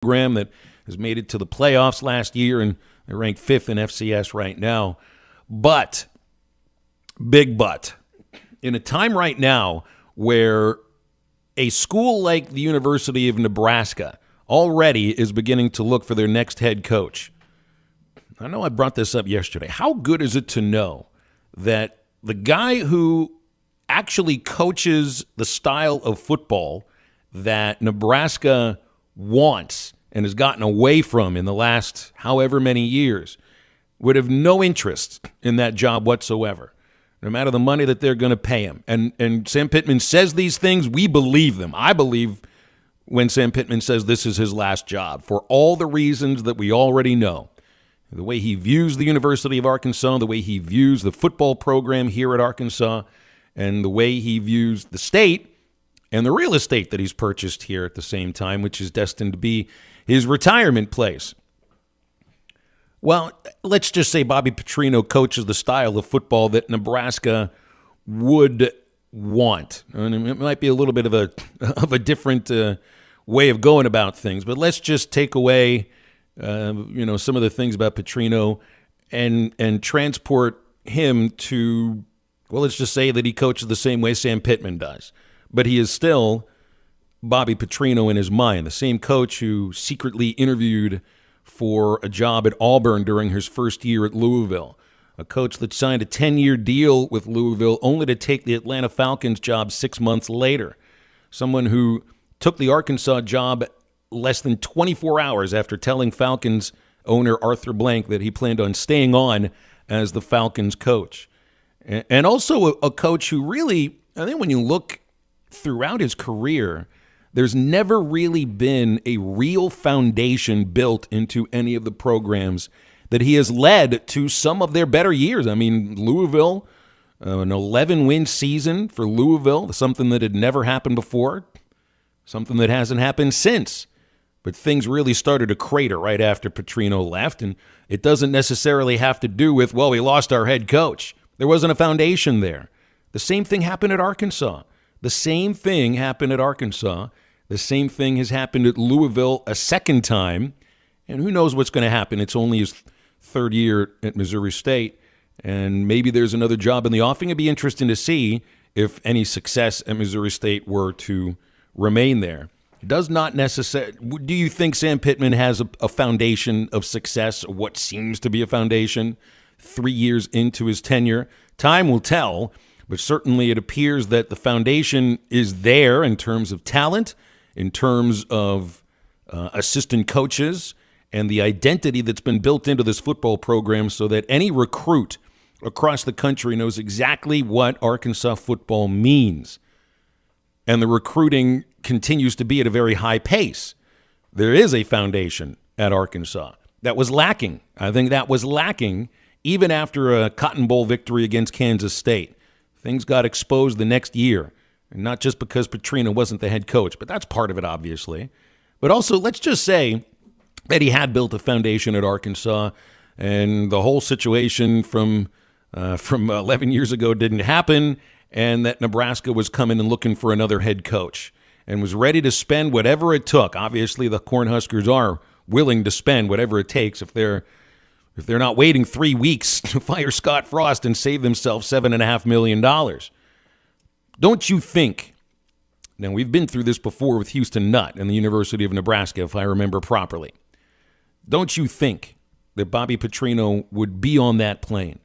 program that has made it to the playoffs last year, and they're ranked 5th in FCS right now. But, big but, in a time right now where a school like the University of Nebraska already is beginning to look for their next head coach. I know I brought this up yesterday. How good is it to know that the guy who actually coaches the style of football that Nebraska wants and has gotten away from in the last however many years would have no interest in that job whatsoever, no matter the money that they're going to pay him? And Sam Pittman says these things, we believe them. I believe when Sam Pittman says this is his last job for all the reasons that we already know. The way he views the University of Arkansas, the way he views the football program here at Arkansas, and the way he views the state and the real estate that he's purchased here at the same time, which is destined to be his retirement place. Well, let's just say Bobby Petrino coaches the style of football that Nebraska would want. And it might be a little bit of a different way of going about things, but let's just take away some of the things about Petrino and transport him to, well, let's just say that he coaches the same way Sam Pittman does. But he is still Bobby Petrino in his mind, the same coach who secretly interviewed for a job at Auburn during his first year at Louisville, a coach that signed a 10-year deal with Louisville only to take the Atlanta Falcons job 6 months later, someone who took the Arkansas job less than 24 hours after telling Falcons owner Arthur Blank that he planned on staying on as the Falcons coach. And also a coach who really, I think when you look throughout his career, there's never really been a real foundation built into any of the programs that he has led to some of their better years. I mean, Louisville, an 11-win season for Louisville, something that had never happened before, something that hasn't happened since. But things really started to crater right after Petrino left, and it doesn't necessarily have to do with, well, we lost our head coach. There wasn't a foundation there. The same thing happened at Arkansas. The same thing happened at Arkansas. The same thing has happened at Louisville a second time, and who knows what's going to happen. It's only his third year at Missouri State, and maybe there's another job in the offing. It'd be interesting to see if any success at Missouri State were to remain there. Does not necessarily. Do you think Sam Pittman has a foundation of success, or what seems to be a foundation, 3 years into his tenure? Time will tell, but certainly it appears that the foundation is there in terms of talent, in terms of assistant coaches, and the identity that's been built into this football program so that any recruit across the country knows exactly what Arkansas football means. And the recruiting continues to be at a very high pace. There is a foundation at Arkansas that was lacking. I think that was lacking even after a Cotton Bowl victory against Kansas State. Things got exposed the next year, and not just because Petrino wasn't the head coach, but that's part of it, obviously. But also, let's just say that he had built a foundation at Arkansas, and the whole situation from 11 years ago didn't happen, and that Nebraska was coming and looking for another head coach and was ready to spend whatever it took. Obviously, the Cornhuskers are willing to spend whatever it takes if they're not waiting 3 weeks to fire Scott Frost and save themselves $7.5 million. Don't you think, now we've been through this before with Houston Nutt and the University of Nebraska, if I remember properly. Don't you think that Bobby Petrino would be on that plane,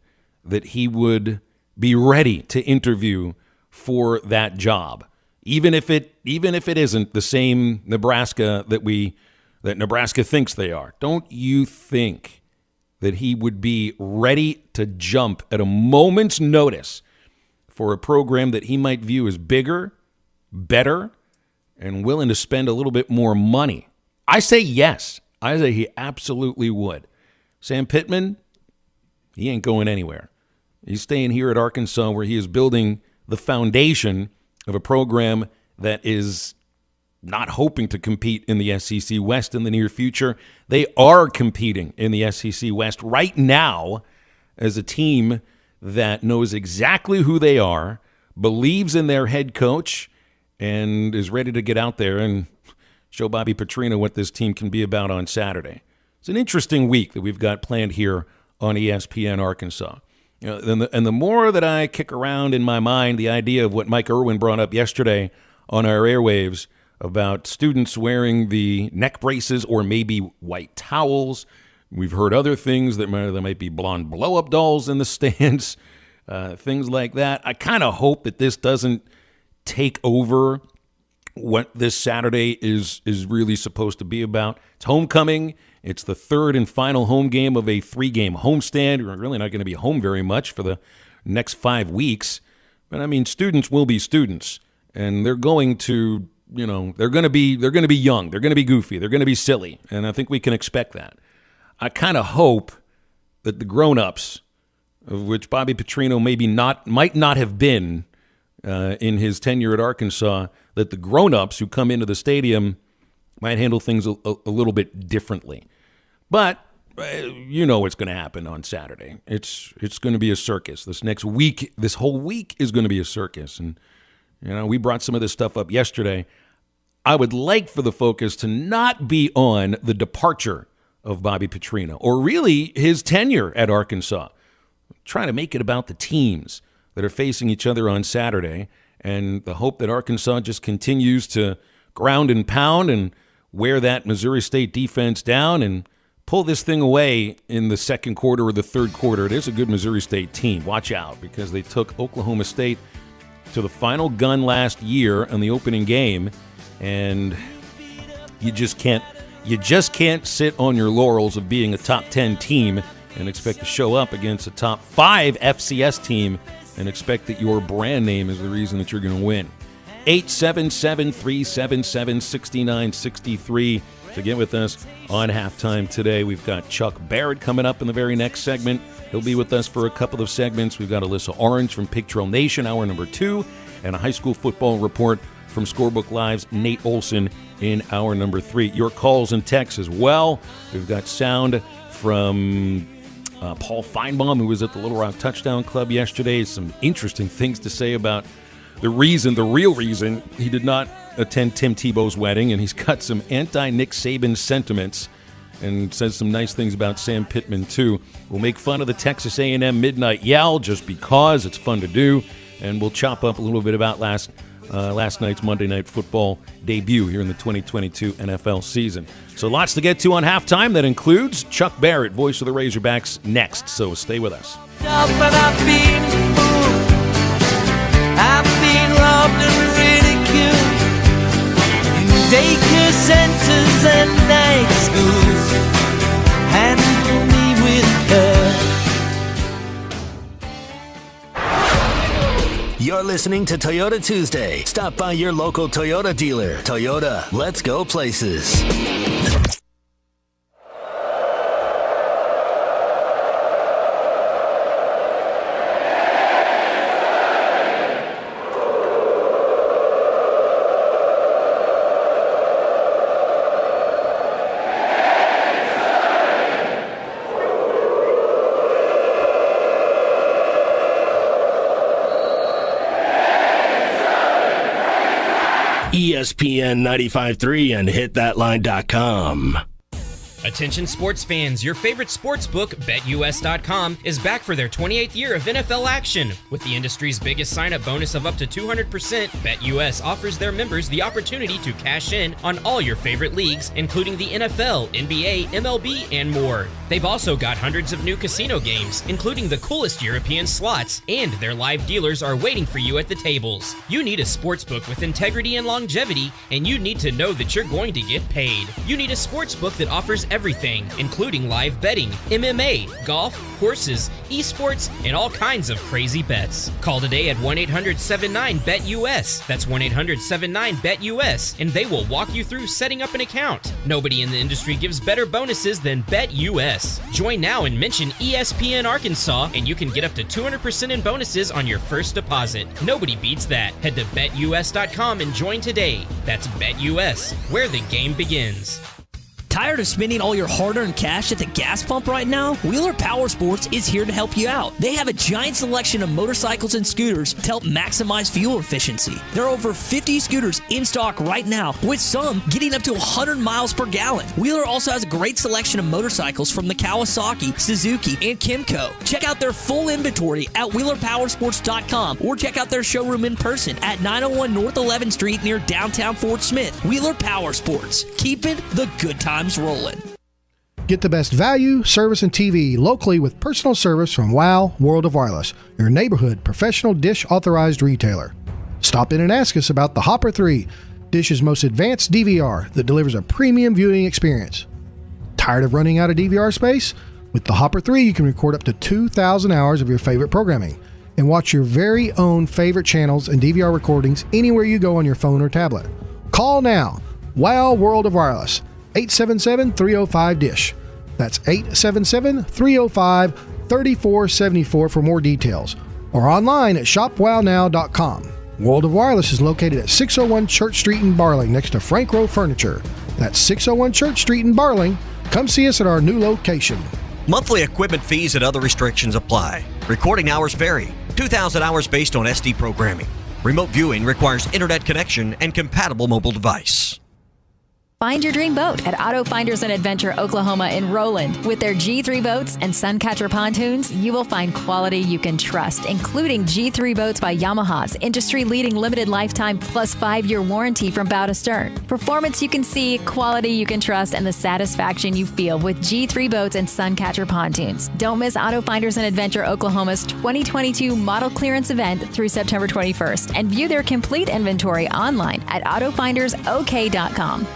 that he would be ready to interview for that job, even if it isn't the same Nebraska that Nebraska thinks they are? Don't you think that he would be ready to jump at a moment's notice for a program that he might view as bigger, better, and willing to spend a little bit more money? I say yes. I say he absolutely would. Sam Pittman, he ain't going anywhere. He's staying here at Arkansas, where he is building the foundation of a program that is not hoping to compete in the SEC West in the near future. They are competing in the SEC West right now as a team that knows exactly who they are, believes in their head coach, and is ready to get out there and show Bobby Petrino what this team can be about on Saturday. It's an interesting week that we've got planned here on ESPN Arkansas. And the more that I kick around in my mind the idea of what Mike Irwin brought up yesterday on our airwaves about students wearing the neck braces or maybe white towels. We've heard other things that there might be blonde blow-up dolls in the stands, things like that. I kind of hope that this doesn't take over what this Saturday is really supposed to be about. It's homecoming. It's the third and final home game of a 3-game homestand. We're really not going to be home very much for the next 5 weeks. But, I mean, students will be students, and they're going to, they're going to be young. They're going to be goofy. They're going to be silly, and I think we can expect that. I kind of hope that the grown-ups, of which Bobby Petrino might not have been in his tenure at Arkansas, that the grown-ups who come into the stadium might handle things a little bit differently. But what's going to happen on Saturday. It's going to be a circus. This whole week is going to be a circus. And, we brought some of this stuff up yesterday. I would like for the focus to not be on the departure of Bobby Petrino or really his tenure at Arkansas. Trying to make it about the teams that are facing each other on Saturday and the hope that Arkansas just continues to ground and pound and wear that Missouri State defense down and pull this thing away in the second quarter or the third quarter. It is a good Missouri State team. Watch out, because they took Oklahoma State to the final gun last year in the opening game, and you just can't sit on your laurels of being a top 10 team and expect to show up against a top 5 FCS team and expect that your brand name is the reason that you're going to win. 877-377-6963 to get with us on Halftime today. We've got Chuck Barrett coming up in the very next segment. He'll be with us for a couple of segments. We've got Alyssa Orange from Pig Trail Nation, hour number 2, and a high school football report from Scorebook Live's Nate Olson in hour number 3. Your calls and texts as well. We've got sound from Paul Feinbaum, who was at the Little Rock Touchdown Club yesterday. Some interesting things to say about the real reason he did not attend Tim Tebow's wedding, and he's got some anti-Nick Saban sentiments and says some nice things about Sam Pittman, too. We'll make fun of the Texas A&M Midnight Yell just because it's fun to do, and we'll chop up a little bit about last night's Monday Night Football debut here in the 2022 NFL season. So lots to get to on Halftime. That includes Chuck Barrett, voice of the Razorbacks, next. So stay with us. I've been robbed and ridiculed in daycare centers and night schools. Handle me with care. You're listening to Toyota Tuesday. Stop by your local Toyota dealer. Toyota, let's go places. ESPN 95.3 and hitthatline.com. Attention sports fans, your favorite sports book, BetUS.com, is back for their 28th year of NFL action. With the industry's biggest sign-up bonus of up to 200%, BetUS offers their members the opportunity to cash in on all your favorite leagues, including the NFL, NBA, MLB, and more. They've also got hundreds of new casino games, including the coolest European slots, and their live dealers are waiting for you at the tables. You need a sportsbook with integrity and longevity, and you need to know that you're going to get paid. You need a sportsbook that offers everything, including live betting, MMA, golf, horses, esports, and all kinds of crazy bets. Call today at 1-800-79-BET-US. That's 1-800-79-BET-US, and they will walk you through setting up an account. Nobody in the industry gives better bonuses than BetUS. Join now and mention ESPN Arkansas, and you can get up to 200% in bonuses on your first deposit. Nobody beats that. Head to BetUS.com and join today. That's BetUS, where the game begins. Tired of spending all your hard-earned cash at the gas pump right now? Wheeler Power Sports is here to help you out. They have a giant selection of motorcycles and scooters to help maximize fuel efficiency. There are over 50 scooters in stock right now, with some getting up to 100 miles per gallon. Wheeler also has a great selection of motorcycles from the Kawasaki, Suzuki, and Kimco. Check out their full inventory at WheelerPowersports.com or check out their showroom in person at 901 North 11th Street near downtown Fort Smith. Wheeler Power Sports, keeping the good times rolling. Get the best value, service, and TV locally with personal service from WOW World of Wireless, your neighborhood professional Dish authorized retailer. Stop in and ask us about the Hopper 3, Dish's most advanced DVR that delivers a premium viewing experience. Tired of running out of DVR space? With the Hopper 3, you can record up to 2,000 hours of your favorite programming and watch your very own favorite channels and DVR recordings anywhere you go on your phone or tablet. Call now. WOW World of Wireless. 877-305-DISH. That's 877-305-3474 for more details. Or online at shopwownow.com. World of Wireless is located at 601 Church Street in Barling next to Frank Rowe Furniture. That's 601 Church Street in Barling. Come see us at our new location. Monthly equipment fees and other restrictions apply. Recording hours vary. 2,000 hours based on SD programming. Remote viewing requires internet connection and compatible mobile device. Find your dream boat at Auto Finders and Adventure Oklahoma in Roland. With their G3 boats and Suncatcher pontoons, you will find quality you can trust, including G3 boats by Yamaha's industry-leading limited lifetime plus 5-year warranty from bow to stern. Performance you can see, quality you can trust, and the satisfaction you feel with G3 boats and Suncatcher pontoons. Don't miss Auto Finders and Adventure Oklahoma's 2022 model clearance event through September 21st and view their complete inventory online at autofindersok.com.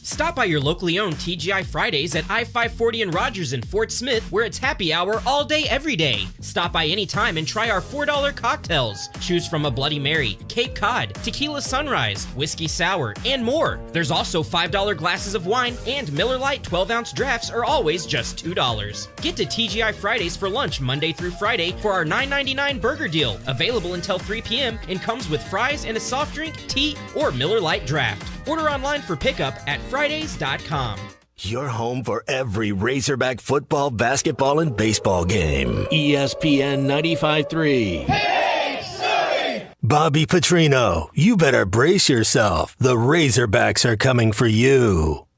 Stop by your locally owned TGI Fridays at I-540 and Rogers in Fort Smith, where it's happy hour all day, every day. Stop by anytime and try our $4 cocktails. Choose from a Bloody Mary, Cape Cod, Tequila Sunrise, Whiskey Sour, and more. There's also $5 glasses of wine, and Miller Lite 12-ounce drafts are always just $2. Get to TGI Fridays for lunch Monday through Friday for our $9.99 burger deal, available until 3 p.m. and comes with fries and a soft drink, tea, or Miller Lite draft. Order online for pickup at Fridays.com. Your home for every Razorback football, basketball, and baseball game. ESPN 95.3. Hey, Bobby Petrino, you better brace yourself. The Razorbacks are coming for you.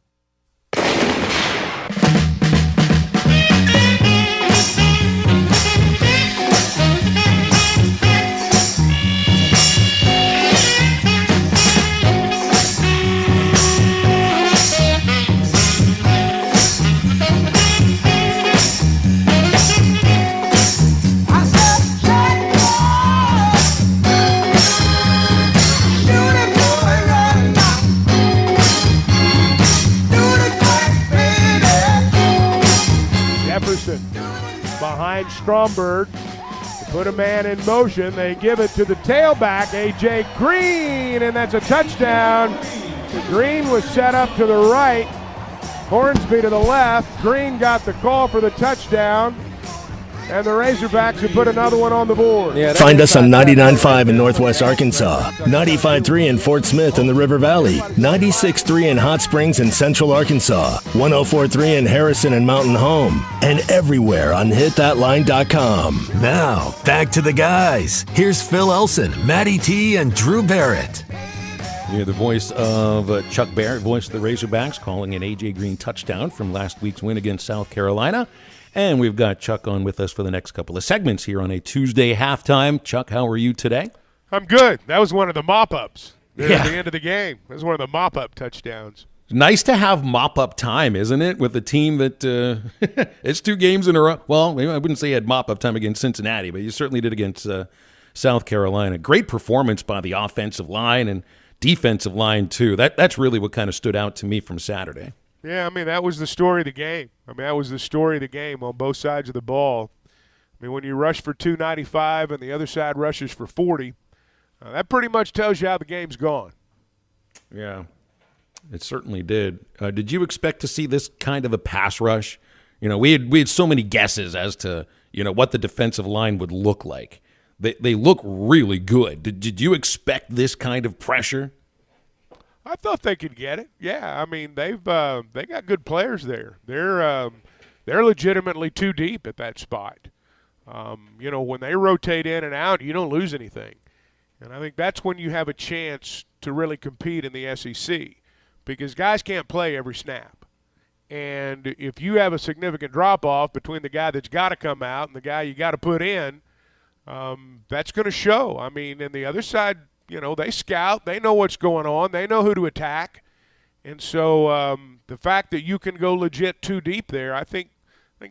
Behind Stromberg to put a man in motion. They give it to the tailback, A.J. Green, and that's a touchdown. Green was set up to the right, Hornsby to the left. Green got the call for the touchdown, and the Razorbacks have put another one on the board. Find us on 99.5 in Northwest Arkansas, 95.3 in Fort Smith and the River Valley, 96.3 in Hot Springs and Central Arkansas, 104.3 in Harrison and Mountain Home, and everywhere on hitthatline.com. Now, back to the guys. Here's Phil Olson, Matty T, and Drew Barrett. You're the voice of Chuck Barrett, voice of the Razorbacks, calling an A.J. Green touchdown from last week's win against South Carolina. And we've got Chuck on with us for the next couple of segments here on a Tuesday halftime. Chuck, how are you today? I'm good. That was one of the mop-ups at the end of the game. That was one of the mop-up touchdowns. Nice to have mop-up time, isn't it, with a team that it's 2 games in a row. Well, I wouldn't say you had mop-up time against Cincinnati, but you certainly did against South Carolina. Great performance by the offensive line and defensive line, too. That's really what kind of stood out to me from Saturday. Yeah, I mean, that was the story of the game. That was the story of the game on both sides of the ball. I mean, when you rush for 295 and the other side rushes for 40, that pretty much tells you how the game's gone. Yeah, it certainly did. Did you expect to see this kind of a pass rush? You know, we had so many guesses as to, what the defensive line would look like. They look really good. Did you expect this kind of pressure? I thought they could get it. Yeah, I mean they got good players there. They're legitimately too deep at that spot. When they rotate in and out, you don't lose anything. And I think that's when you have a chance to really compete in the SEC, because guys can't play every snap. And if you have a significant drop-off between the guy that's got to come out and the guy you got to put in, that's going to show. I mean, and the other side, they scout. They know what's going on. They know who to attack. And so the fact that you can go legit too deep there, I think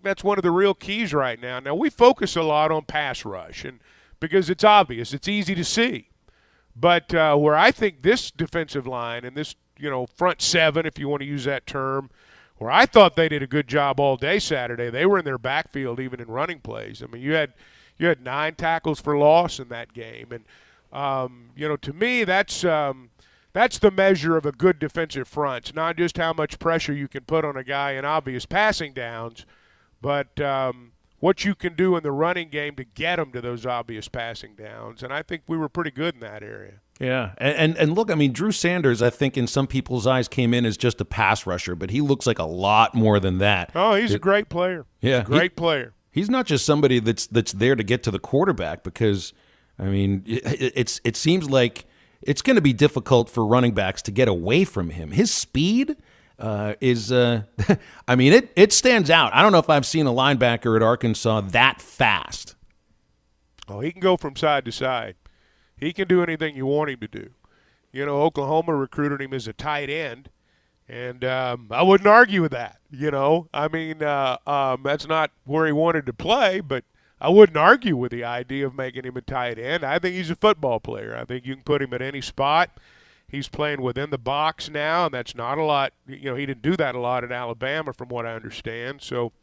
that's one of the real keys right now. Now, we focus a lot on pass rush, and because it's obvious, it's easy to see. But where I think this defensive line and this, front seven, if you want to use that term, where I thought they did a good job all day Saturday, they were in their backfield even in running plays. I mean, you had 9 tackles for loss in that game. And, to me, that's the measure of a good defensive front. It's not just how much pressure you can put on a guy in obvious passing downs, but what you can do in the running game to get them to those obvious passing downs. And I think we were pretty good in that area. Yeah, and look, I mean, Drew Sanders, I think in some people's eyes came in as just a pass rusher, but he looks like a lot more than that. Oh, he's a great player. Yeah, he's a great player. He's not just somebody that's there to get to the quarterback, because, I mean, it seems like it's going to be difficult for running backs to get away from him. His speed is I mean, it stands out. I don't know if I've seen a linebacker at Arkansas that fast. Oh, he can go from side to side. He can do anything you want him to do. Oklahoma recruited him as a tight end, and I wouldn't argue with that. I mean, that's not where he wanted to play, but I wouldn't argue with the idea of making him a tight end. I think he's a football player. I think you can put him at any spot. He's playing within the box now, and that's not a lot. He didn't do that a lot in Alabama from what I understand. So,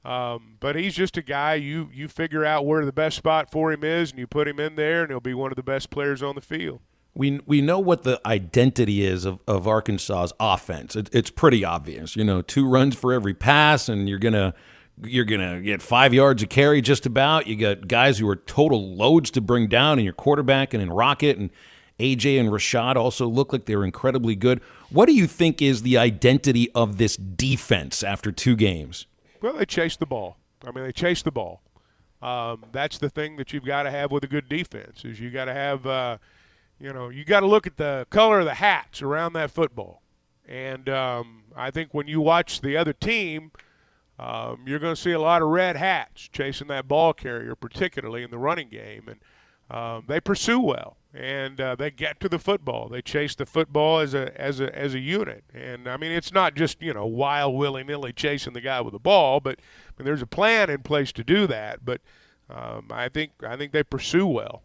but he's just a guy, you figure out where the best spot for him is, and you put him in there, and he'll be one of the best players on the field. We know what the identity is of Arkansas's offense. It's pretty obvious. 2 runs for every pass, and you're gonna get 5 yards a carry just about. You got guys who are total loads to bring down in your quarterback and in Rocket, and AJ and Rashad also look like they're incredibly good. What do you think is the identity of this defense after 2 games? Well, they chase the ball. I mean, they chase the ball. That's the thing that you've got to have with a good defense, is you got to have, you got to look at the color of the hats around that football. And I think when you watch the other team, you're going to see a lot of red hats chasing that ball carrier, particularly in the running game. And they pursue well, and they get to the football. They chase the football as a unit. And I mean, it's not just wild willy-nilly chasing the guy with the ball, but I mean, there's a plan in place to do that. But I think they pursue well.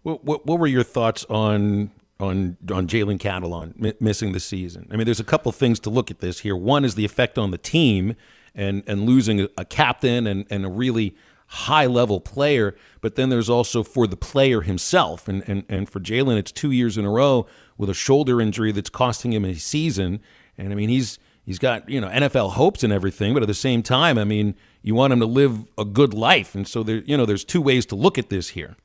What were your thoughts on Jalen Catalon missing the season? I mean, there's a couple things to look at this here. One is the effect on the team and losing a captain and a really high-level player, but then there's also for the player himself. And for Jalen, it's 2 years in a row with a shoulder injury that's costing him a season. And, I mean, he's got, NFL hopes and everything, but at the same time, I mean, you want him to live a good life. And so, there's 2 ways to look at this here.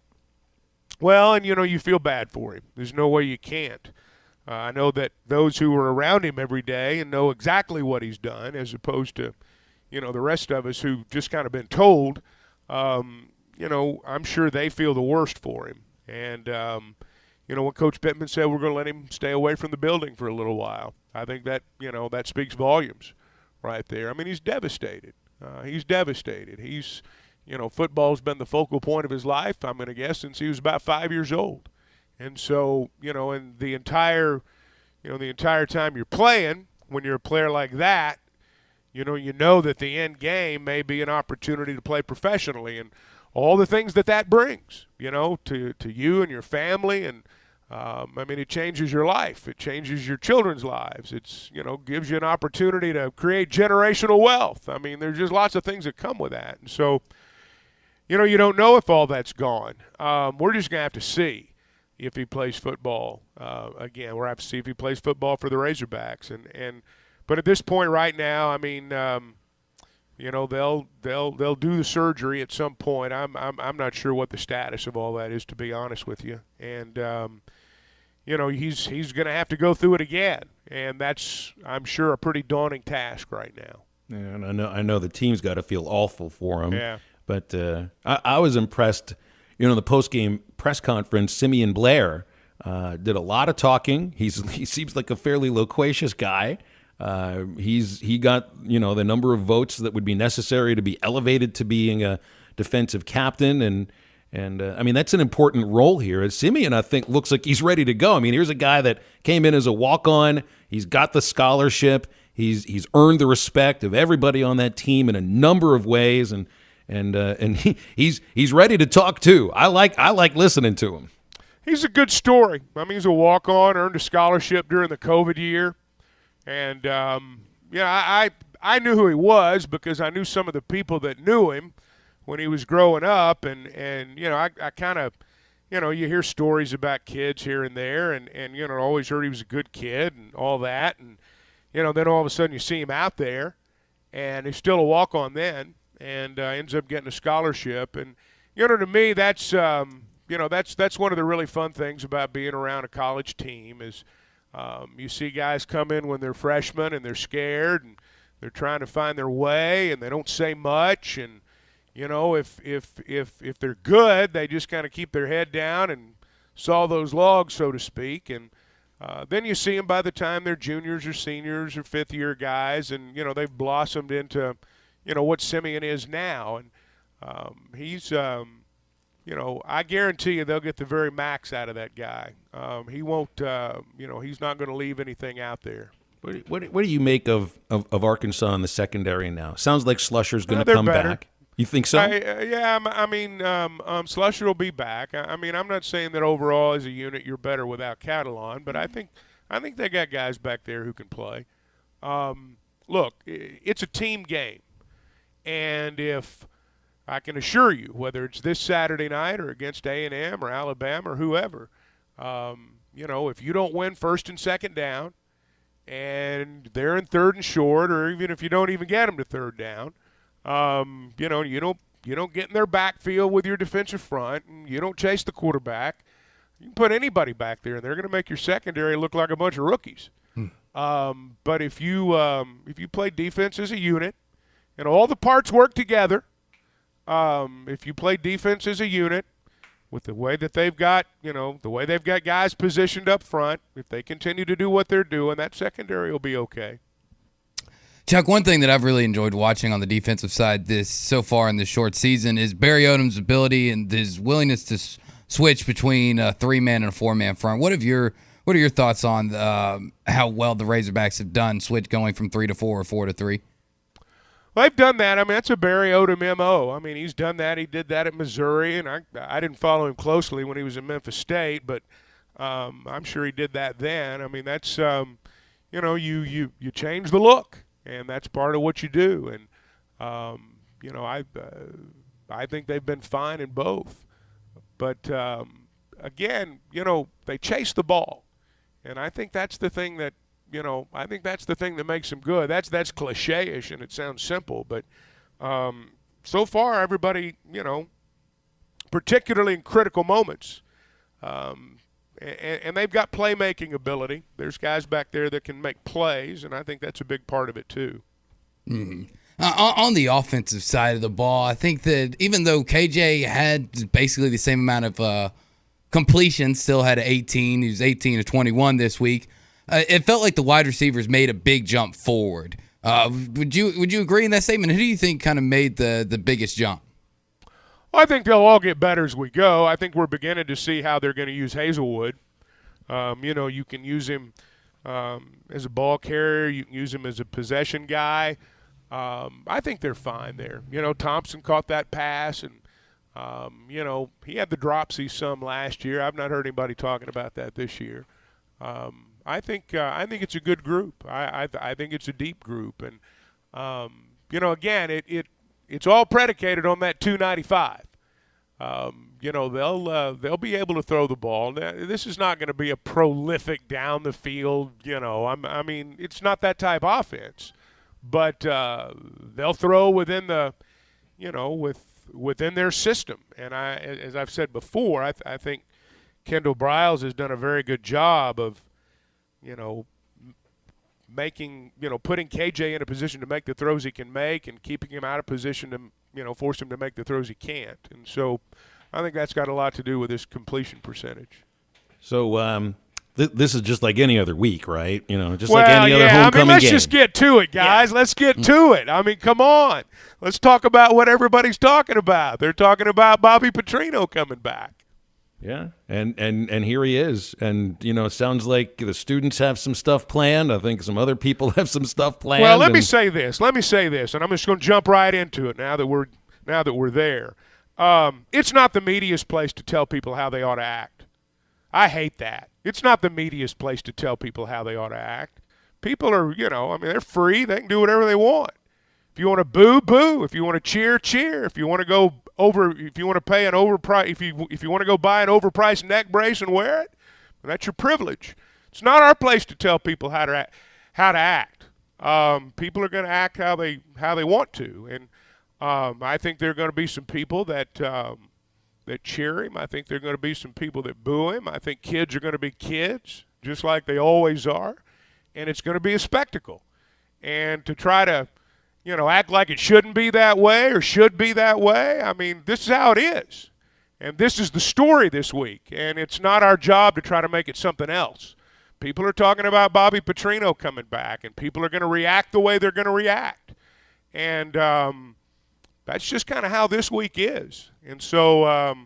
Well, and, you feel bad for him. There's no way you can't. I know that those who are around him every day and know exactly what he's done, as opposed to, the rest of us who've just kind of been told, I'm sure they feel the worst for him. And, when Coach Pittman said we're going to let him stay away from the building for a little while, I think that, that speaks volumes right there. I mean, he's devastated. He's devastated. He's, football's been the focal point of his life, I'm going to guess, since he was about 5 years old. And so, and the entire time you're playing, when you're a player like that, you know that the end game may be an opportunity to play professionally, and all the things that brings, to you and your family. And, it changes your life. It changes your children's lives. It's, gives you an opportunity to create generational wealth. I mean, there's just lots of things that come with that. And so, you don't know if all that's gone. We're just going to have to see if he plays football again. We're going to have to see if he plays football for the Razorbacks. But at this point right now, I mean, they'll do the surgery at some point. I'm not sure what the status of all that is, to be honest with you. And he's going to have to go through it again, and that's, I'm sure, a pretty daunting task right now. Yeah, and I know the team's got to feel awful for him. Yeah. But I was impressed. The post-game press conference, Simeon Blair did a lot of talking. He seems like a fairly loquacious guy. He got the number of votes that would be necessary to be elevated to being a defensive captain, and I mean that's an important role here. And Simeon, I think, looks like he's ready to go. I mean, here's a guy that came in as a walk-on. He's got the scholarship. He's earned the respect of everybody on that team in a number of ways, and he's ready to talk too. I like listening to him. He's a good story. I mean, he's a walk-on, earned a scholarship during the COVID year, and I knew who he was because I knew some of the people that knew him when he was growing up, and I kind of, you hear stories about kids here and there, and always heard he was a good kid and all that, and then all of a sudden you see him out there, and he's still a walk-on then, and ends up getting a scholarship. And, to me, that's one of the really fun things about being around a college team is you see guys come in when they're freshmen and they're scared and they're trying to find their way and they don't say much. And, if they're good, they just kind of keep their head down and saw those logs, so to speak. And then you see them by the time they're juniors or seniors or fifth-year guys, and, they've blossomed into, what Simeon is now. And he's, I guarantee you they'll get the very max out of that guy. He won't, he's not going to leave anything out there. What do you make of Arkansas in the secondary now? Sounds like Slusher's going to come better. back. You think so? Slusher will be back. I'm not saying that overall as a unit you're better without Catalan, but I think they got guys back there who can play. Look, it's a team game, and if I can assure you, whether it's this Saturday night or against A&M or Alabama or whoever, if you don't win first and second down, and they're in third and short, or even if you don't even get them to third down. You don't get in their backfield with your defensive front, and you don't chase the quarterback. You can put anybody back there, and they're going to make your secondary look like a bunch of rookies. But if you play defense as a unit, and all the parts work together, if you play defense as a unit with the way that they've got, the way they've got guys positioned up front, if they continue to do what they're doing, that secondary will be okay. Chuck, one thing that I've really enjoyed watching on the defensive side so far in this short season is Barry Odom's ability and his willingness to switch between a 3-man and a 4-man front. What are your thoughts on how well the Razorbacks have done going from 3 to 4 or 4 to 3? Well, they've done that. That's a Barry Odom MO. He's done that. He did that at Missouri, and I didn't follow him closely when he was at Memphis State, but I'm sure he did that then. That's you change the look. And that's part of what you do. And, I think they've been fine in both. But, again, they chase the ball. And I think that's the thing that, makes them good. That's cliche-ish and it sounds simple. But so far, everybody, particularly in critical moments, and they've got playmaking ability. There's guys back there that can make plays, and I think that's a big part of it too. Mm-hmm. On the offensive side of the ball, I think that even though KJ had basically the same amount of completion, still had 18. He was 18 to 21 this week. It felt like the wide receivers made a big jump forward. Would you agree in that statement? Who do you think kind of made the biggest jump? I think they'll all get better as we go. I think we're beginning to see how they're going to use Hazelwood. You can use him as a ball carrier. You can use him as a possession guy. I think they're fine there. Thompson caught that pass, and, he had the dropsy some last year. I've not heard anybody talking about that this year. I think it's a good group. I think it's a deep group. And, again, it's all predicated on that 295. They'll be able to throw the ball. Now, this is not going to be a prolific down the field. It's not that type offense, but they'll throw within the, within their system. And as I've said before, I think Kendall Briles has done a very good job of, putting KJ in a position to make the throws he can make and keeping him out of position to, force him to make the throws he can't. And so I think that's got a lot to do with his completion percentage. So this is just like any other week, right? Like any other homecoming let's game. just get to it, guys. Yeah. Let's get to it. I mean, come on. Let's talk about what everybody's talking about. They're talking about Bobby Petrino coming back. Yeah, and here he is. And, it sounds like the students have some stuff planned. I think some other people have some stuff planned. Well, let me say this, and I'm just going to jump right into it now that we're there. It's not the media's place to tell people how they ought to act. I hate that. It's not the media's place to tell people how they ought to act. People are, they're free. They can do whatever they want. If you want to boo, boo. If you want to cheer, cheer. If you want to go if you want to pay an overprice, if you want to go buy an overpriced neck brace and wear it, that's your privilege. It's not our place to tell people how to act. People are going to act how they want to, and I think there are going to be some people that cheer him. I think there are going to be some people that boo him. I think kids are going to be kids, just like they always are, and it's going to be a spectacle. And to try to act like it shouldn't be that way or should be that way. I mean, this is how it is. And this is the story this week. And it's not our job to try to make it something else. People are talking about Bobby Petrino coming back, and people are going to react the way they're going to react. And that's just kind of how this week is. And so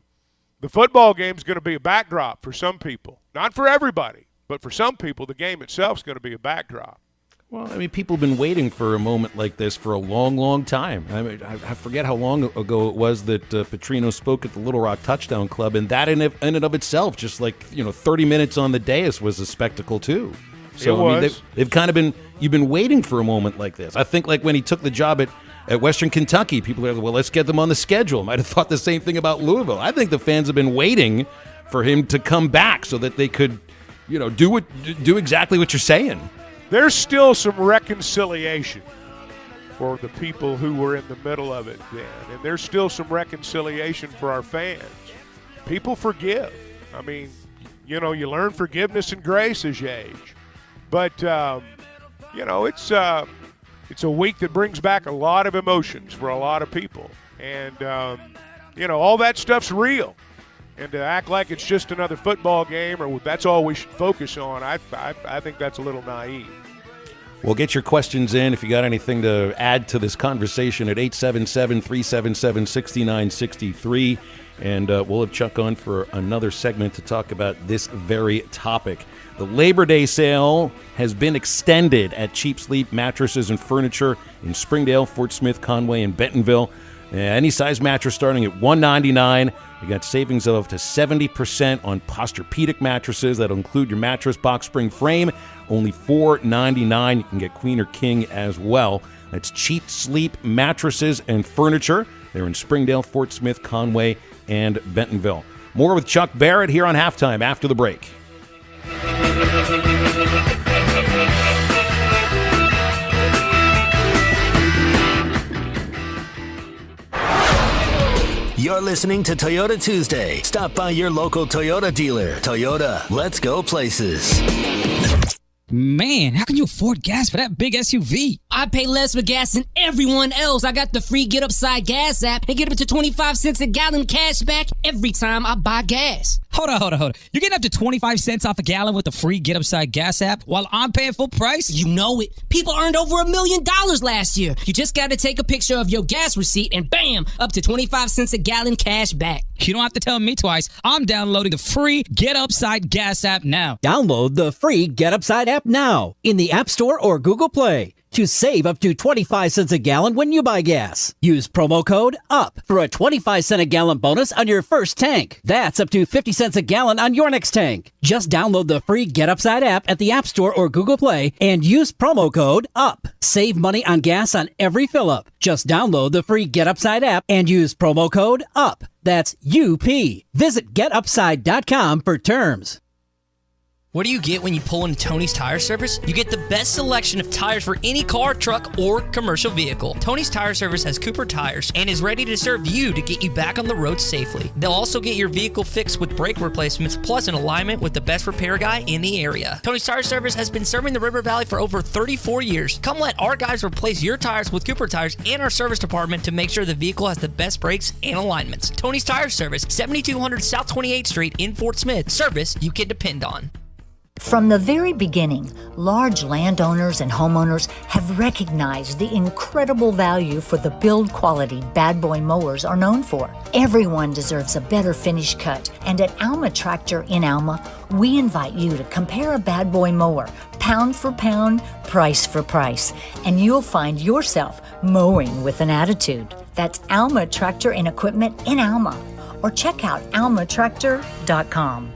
the football game is going to be a backdrop for some people. Not for everybody, but for some people, the game itself is going to be a backdrop. Well, I mean, people have been waiting for a moment like this for a long, long time. I mean, I forget how long ago it was that Petrino spoke at the Little Rock Touchdown Club, and that in and of itself, just like 30 minutes on the dais was a spectacle too. So I mean, they've kind of you've been waiting for a moment like this. I think like when he took the job at Western Kentucky, people are like, well, let's get them on the schedule. Might have thought the same thing about Louisville. I think the fans have been waiting for him to come back so that they could, do exactly what you're saying. There's still some reconciliation for the people who were in the middle of it then. And there's still some reconciliation for our fans. People forgive. I mean, you learn forgiveness and grace as you age. But, it's a week that brings back a lot of emotions for a lot of people. And, all that stuff's real. And to act like it's just another football game or that's all we should focus on, I think that's a little naive. Well, get your questions in if you got anything to add to this conversation at 877-377-6963. And we'll have Chuck on for another segment to talk about this very topic. The Labor Day sale has been extended at Cheap Sleep Mattresses and Furniture in Springdale, Fort Smith, Conway, and Bentonville. Any size mattress starting at $199. You got savings of up to 70% on Posturepedic mattresses. That'll include your mattress box spring frame. Only $499. You can get queen or king as well. That's Cheap Sleep Mattresses and Furniture. They're in Springdale, Fort Smith, Conway, and Bentonville. More with Chuck Barrett here on Halftime after the break. You're listening to Toyota Tuesday. Stop by your local Toyota dealer. Toyota, let's go places. Man, how can you afford gas for that big SUV? I pay less for gas than everyone else. I got the free Get Upside Gas app and get up to 25 cents a gallon cash back every time I buy gas. Hold on. You're getting up to 25 cents off a gallon with the free Get Upside Gas app while I'm paying full price? You know it. People earned over $1 million last year. You just got to take a picture of your gas receipt and bam, up to 25 cents a gallon cash back. You don't have to tell me twice. I'm downloading the free Get Upside Gas app now. Download the free Get Upside app now in the App Store or Google Play to save up to 25 cents a gallon when you buy gas. Use promo code UP for a 25 cent a gallon bonus on your first tank. That's up to 50 cents a gallon on your next tank. Just download the free Get Upside app at the App Store or Google Play and use promo code UP. Save money on gas on every fill up. Just download the free Get Upside app and use promo code UP. That's UP. Visit GetUpside.com for terms. What do you get when you pull into Tony's Tire Service? You get the best selection of tires for any car, truck, or commercial vehicle. Tony's Tire Service has Cooper tires and is ready to serve you to get you back on the road safely. They'll also get your vehicle fixed with brake replacements, plus an alignment with the best repair guy in the area. Tony's Tire Service has been serving the River Valley for over 34 years. Come let our guys replace your tires with Cooper tires and our service department to make sure the vehicle has the best brakes and alignments. Tony's Tire Service, 7200 South 28th Street in Fort Smith. Service you can depend on. From the very beginning, large landowners and homeowners have recognized the incredible value for the build quality Bad Boy mowers are known for. Everyone deserves a better finish cut, and at Alma Tractor in Alma, we invite you to compare a Bad Boy mower, pound for pound, price for price, and you'll find yourself mowing with an attitude. That's Alma Tractor and Equipment in Alma, or check out almatractor.com.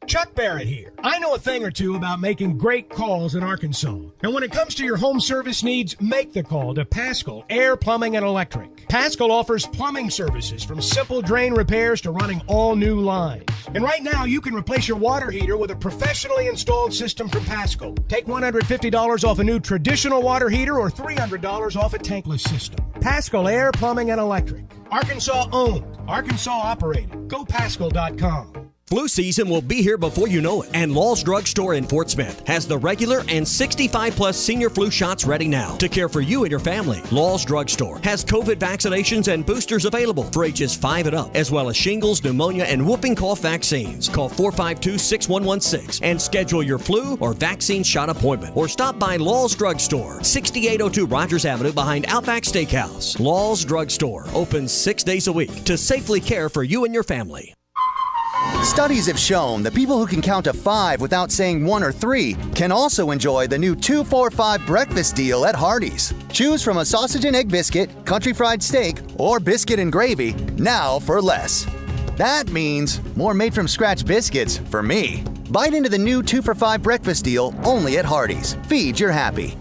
Chuck Barrett here. I know a thing or two about making great calls in Arkansas. And when it comes to your home service needs, make the call to Paschal Air, Plumbing, and Electric. Paschal offers plumbing services from simple drain repairs to running all new lines. And right now, you can replace your water heater with a professionally installed system from Paschal. Take $150 off a new traditional water heater or $300 off a tankless system. Paschal Air, Plumbing, and Electric. Arkansas owned. Arkansas operated. GoPaschal.com. Flu season will be here before you know it, and Law's Drug Store in Fort Smith has the regular and 65-plus senior flu shots ready now to care for you and your family. Law's Drug Store has COVID vaccinations and boosters available for ages 5 and up, as well as shingles, pneumonia, and whooping cough vaccines. Call 452-6116 and schedule your flu or vaccine shot appointment, or stop by Law's Drug Store, 6802 Rogers Avenue behind Outback Steakhouse. Law's Drug Store opens 6 days a week to safely care for you and your family. Studies have shown that people who can count to 5 without saying 1 or 3 can also enjoy the new 2-4-5 breakfast deal at Hardee's. Choose from a sausage and egg biscuit, country fried steak, or biscuit and gravy, now for less. That means more made-from-scratch biscuits for me. Bite into the new 2-for-5 breakfast deal only at Hardee's. Feed your happy.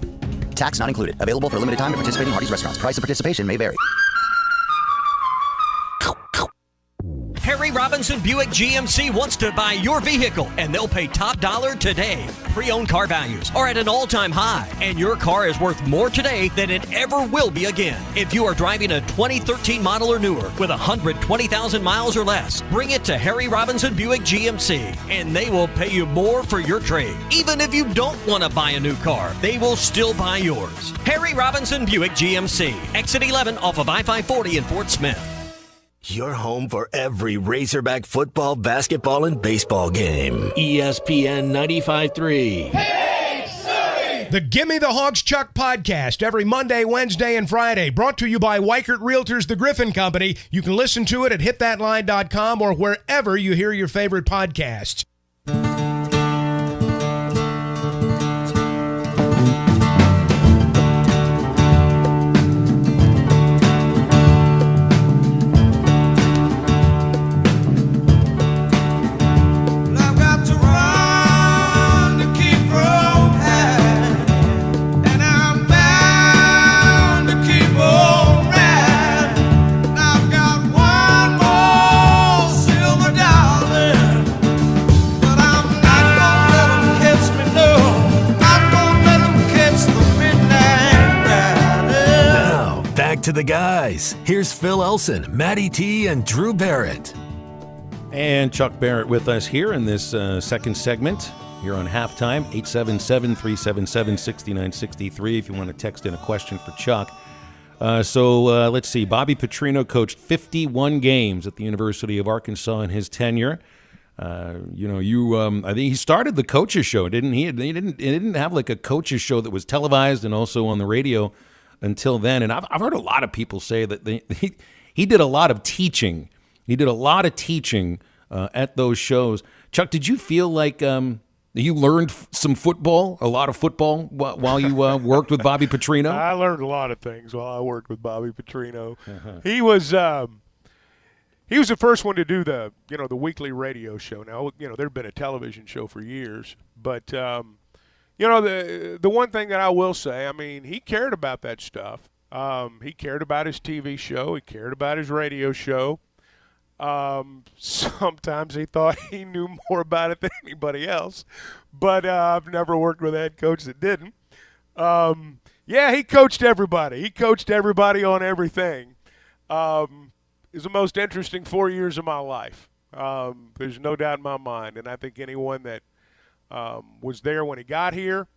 Tax not included. Available for a limited time at participating Hardee's restaurants. Price of participation may vary. Harry Robinson Buick GMC wants to buy your vehicle, and they'll pay top dollar today. Pre-owned car values are at an all-time high, and your car is worth more today than it ever will be again. If you are driving a 2013 model or newer with 120,000 miles or less, bring it to Harry Robinson Buick GMC, and they will pay you more for your trade. Even if you don't want to buy a new car, they will still buy yours. Harry Robinson Buick GMC, exit 11 off of I-540 in Fort Smith. Your home for every Razorback football, basketball, and baseball game. ESPN 95.3. The Gimme the Hogs Chuck podcast every Monday, Wednesday, and Friday. Brought to you by Weichert Realtors, the Griffin Company. You can listen to it at hitthatline.com or wherever you hear your favorite podcasts. To the guys. Here's Phil Olson, Matty T, and Drew Barrett. And Chuck Barrett with us here in this second segment here on Halftime. 877-377-6963 if you want to text in a question for Chuck. So let's see. Bobby Petrino coached 51 games at the University of Arkansas in his tenure. I think he started the coaches show, didn't he? He didn't have like a coaches show that was televised and also on the radio until then. And I've heard a lot of people say that he did a lot of teaching. He did a lot of teaching at those shows. Chuck, did you feel like you learned some football, a lot of football, while you worked with Bobby Petrino? I learned a lot of things while I worked with Bobby Petrino. He was the first one to do the weekly radio show. Now, there'd been a television show for years, but the one thing that I will say, I mean, he cared about that stuff. He cared about his TV show. He cared about his radio show. Sometimes he thought he knew more about it than anybody else, but I've never worked with a head coach that didn't. Yeah, he coached everybody. He coached everybody on everything. It was the most interesting 4 years of my life. There's no doubt in my mind, and I think anyone that was there when he got here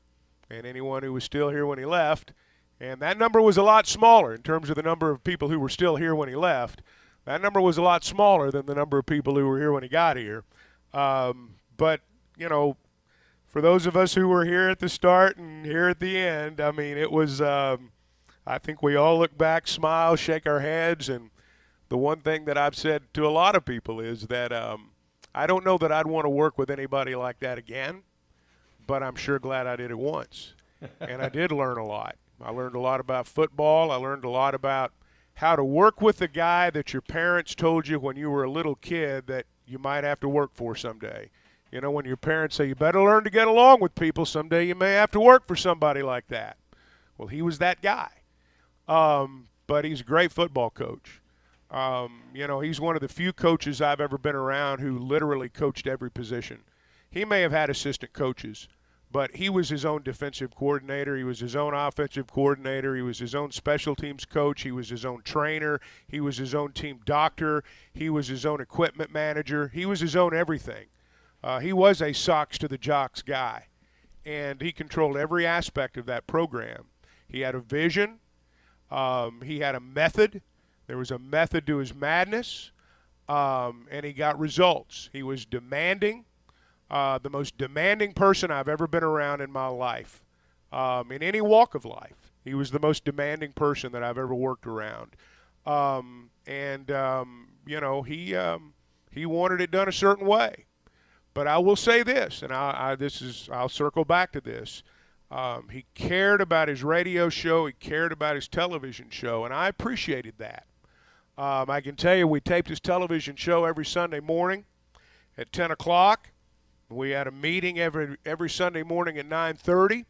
and anyone who was still here when he left, and that number was a lot smaller in terms of the number of people who were still here when he left. That number was a lot smaller than the number of people who were here when he got here. But, you know, for those of us who were here at the start and here at the end, I mean, it was, I think we all look back, smile, shake our heads. And the one thing that I've said to a lot of people is that I don't know that I'd want to work with anybody like that again, but I'm sure glad I did it once. And I did learn a lot. I learned a lot about football. I learned a lot about how to work with the guy that your parents told you when you were a little kid that you might have to work for someday. You know, when your parents say you better learn to get along with people, someday you may have to work for somebody like that. Well, he was that guy. But he's a great football coach. You know, he's one of the few coaches I've ever been around who literally coached every position. He may have had assistant coaches, but he was his own defensive coordinator. He was his own offensive coordinator. He was his own special teams coach. He was his own trainer. He was his own team doctor. He was his own equipment manager. He was his own everything. He was a socks to the jocks guy, and he controlled every aspect of that program. He had a vision. He had a method. There was a method to his madness, and he got results. He was demanding. The most demanding person I've ever been around in my life, in any walk of life. He was the most demanding person that I've ever worked around. You know, he wanted it done a certain way. But I will say this, and I'll circle back to this. He cared about his radio show. He cared about his television show, and I appreciated that. I can tell you we taped his television show every Sunday morning at 10 o'clock. We had a meeting every Sunday morning at 9:30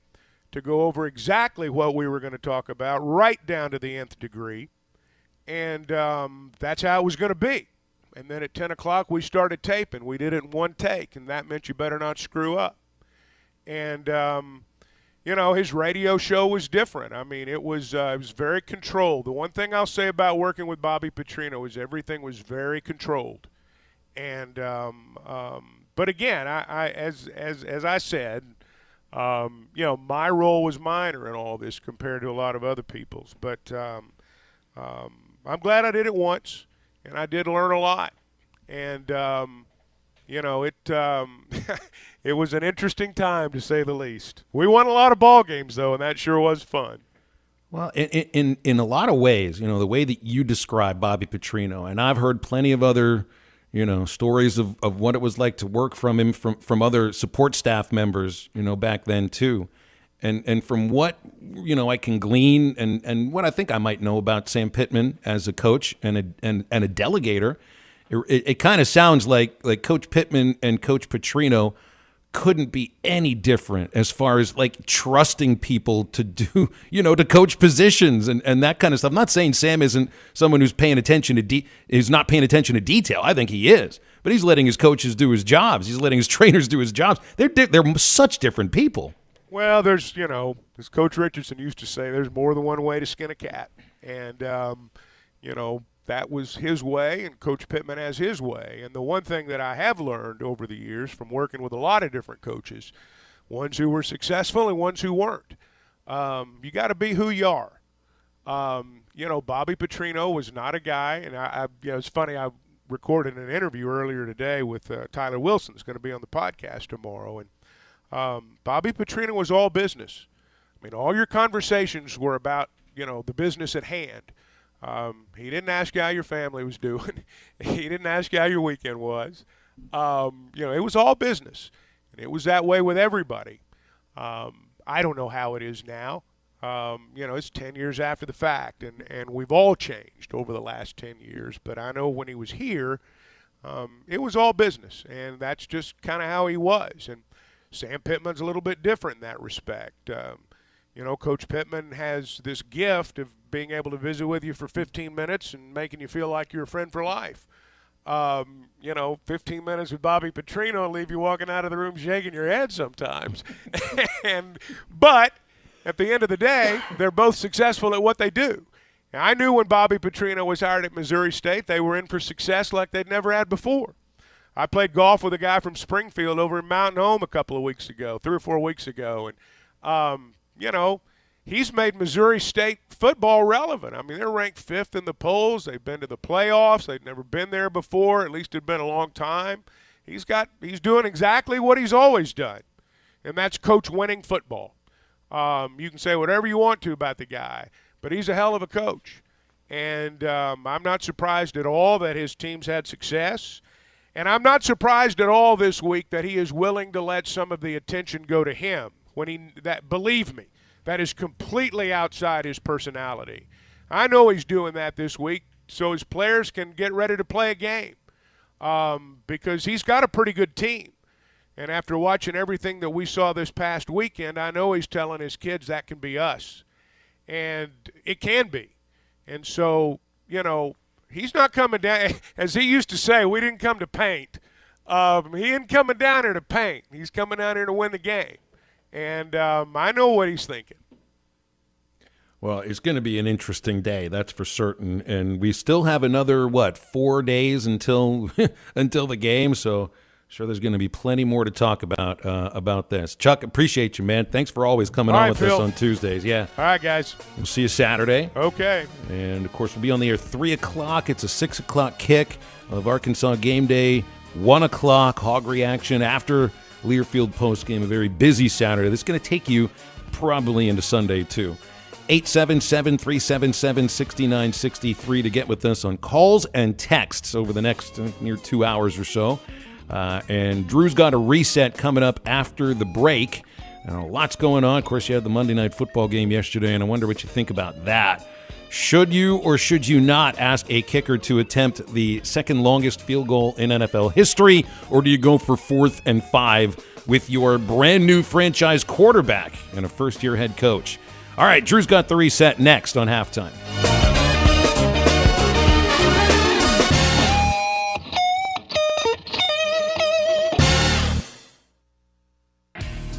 to go over exactly what we were going to talk about, right down to the nth degree. And that's how it was going to be. And then at 10 o'clock we started taping. We did it in one take, and that meant you better not screw up. And, you know, his radio show was different. I mean, it was very controlled. The one thing I'll say about working with Bobby Petrino is everything was very controlled. And but again, as I said, you know, my role was minor in all this compared to a lot of other people's. But I'm glad I did it once, and I did learn a lot. And you know, it it was an interesting time to say the least. We won a lot of ball games though, and that sure was fun. Well, in a lot of ways, you know, the way that you describe Bobby Petrino, and I've heard plenty of other, you know, stories of what it was like to work from him from other support staff members, you know, back then too. And from what, you know, I can glean and what I think I might know about Sam Pittman as a coach and a delegator, it kind of sounds like Coach Pittman and Coach Petrino couldn't be any different as far as like trusting people to do, you know, to coach positions and that kind of stuff. I'm not saying Sam isn't someone who's paying attention to is not paying attention to detail. I think he is, but he's letting his coaches do his jobs. He's letting his trainers do his jobs. They're such different people. Well, there's, you know, as Coach Richardson used to say, there's more than one way to skin a cat, and you know, that was his way, and Coach Pittman has his way. And the one thing that I have learned over the years from working with a lot of different coaches, ones who were successful and ones who weren't, you got to be who you are. You know, Bobby Petrino was not a guy, and you know, it's funny, I recorded an interview earlier today with Tyler Wilson, who's going to be on the podcast tomorrow, and Bobby Petrino was all business. I mean, all your conversations were about, you know, the business at hand. He didn't ask you how your family was doing. He didn't ask you how your weekend was. You know, it was all business. And it was that way with everybody. I don't know how it is now. You know, it's 10 years after the fact, and we've all changed over the last 10 years. But I know when he was here, it was all business, and that's just kind of how he was. And Sam Pittman's a little bit different in that respect. You know, Coach Pittman has this gift of being able to visit with you for 15 minutes and making you feel like you're a friend for life. 15 minutes with Bobby Petrino leave you walking out of the room shaking your head sometimes. But at the end of the day, they're both successful at what they do. Now, I knew when Bobby Petrino was hired at Missouri State, they were in for success like they'd never had before. I played golf with a guy from Springfield over in Mountain Home a couple of weeks ago, 3 or 4 weeks ago. And, he's made Missouri State football relevant. I mean, they're ranked 5th in the polls. They've been to the playoffs. They've never been there before. At least it'd been a long time. He's doing exactly what he's always done, and that's coach winning football. You can say whatever you want to about the guy, but he's a hell of a coach. And I'm not surprised at all that his team's had success. And I'm not surprised at all this week that he is willing to let some of the attention go to him. Believe me, that is completely outside his personality. I know he's doing that this week so his players can get ready to play a game because he's got a pretty good team. And after watching everything that we saw this past weekend, I know he's telling his kids that can be us. And it can be. And so, he's not coming down. As he used to say, we didn't come to paint. He ain't coming down here to paint. He's coming down here to win the game. And I know what he's thinking. Well, it's going to be an interesting day, that's for certain. And we still have another, 4 days until the game. So sure there's going to be plenty more to talk about this. Chuck, appreciate you, man. Thanks for always coming on with us on Tuesdays. Yeah. All right, guys. We'll see you Saturday. Okay. And, of course, we'll be on the air 3 o'clock. It's a 6 o'clock kick of Arkansas game day. 1 o'clock, Hog Reaction after Learfield postgame. A very busy Saturday. This is going to take you probably into Sunday, too. 877-377-6963 to get with us on calls and texts over the next near 2 hours or so. And Drew's got a reset coming up after the break. Lots going on. Of course, you had the Monday Night Football game yesterday, and I wonder what you think about that. Should you or should you not ask a kicker to attempt the second longest field goal in NFL history, or do you go for 4th and 5 with your brand new franchise quarterback and a first-year head coach? All right, Drew's got the reset next on Halftime.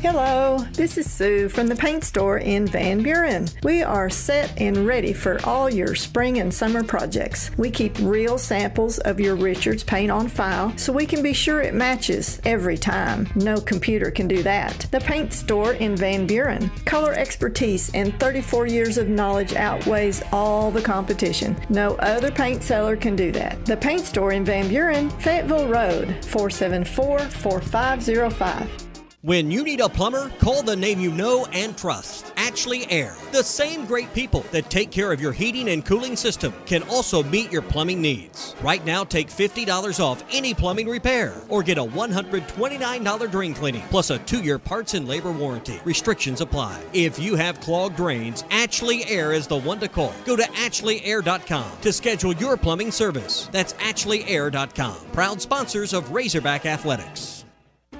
Hello, this is Sue from the paint store in Van Buren. We are set and ready for all your spring and summer projects. We keep real samples of your Richards paint on file so we can be sure it matches every time. No computer can do that. The paint store in Van Buren. Color expertise and 34 years of knowledge outweighs all the competition. No other paint seller can do that. The paint store in Van Buren, Fayetteville Road, 474-4505. When you need a plumber, call the name you know and trust, Ashley Air. The same great people that take care of your heating and cooling system can also meet your plumbing needs. Right now, take $50 off any plumbing repair or get a $129 drain cleaning plus a 2-year parts and labor warranty. Restrictions apply. If you have clogged drains, Ashley Air is the one to call. Go to AshleyAir.com to schedule your plumbing service. That's AshleyAir.com. Proud sponsors of Razorback Athletics.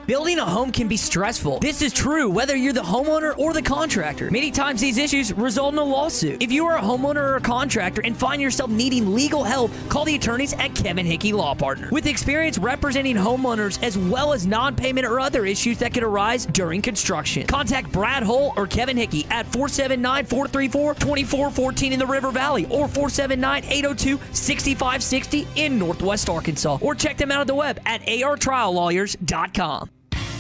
Building a home can be stressful. This is true whether you're the homeowner or the contractor. Many times these issues result in a lawsuit. If you are a homeowner or a contractor and find yourself needing legal help, call the attorneys at Kevin Hickey Law Partner. With experience representing homeowners as well as non-payment or other issues that could arise during construction. Contact Brad Hull or Kevin Hickey at 479-434-2414 in the River Valley or 479-802-6560 in Northwest Arkansas. Or check them out on the web at artriallawyers.com.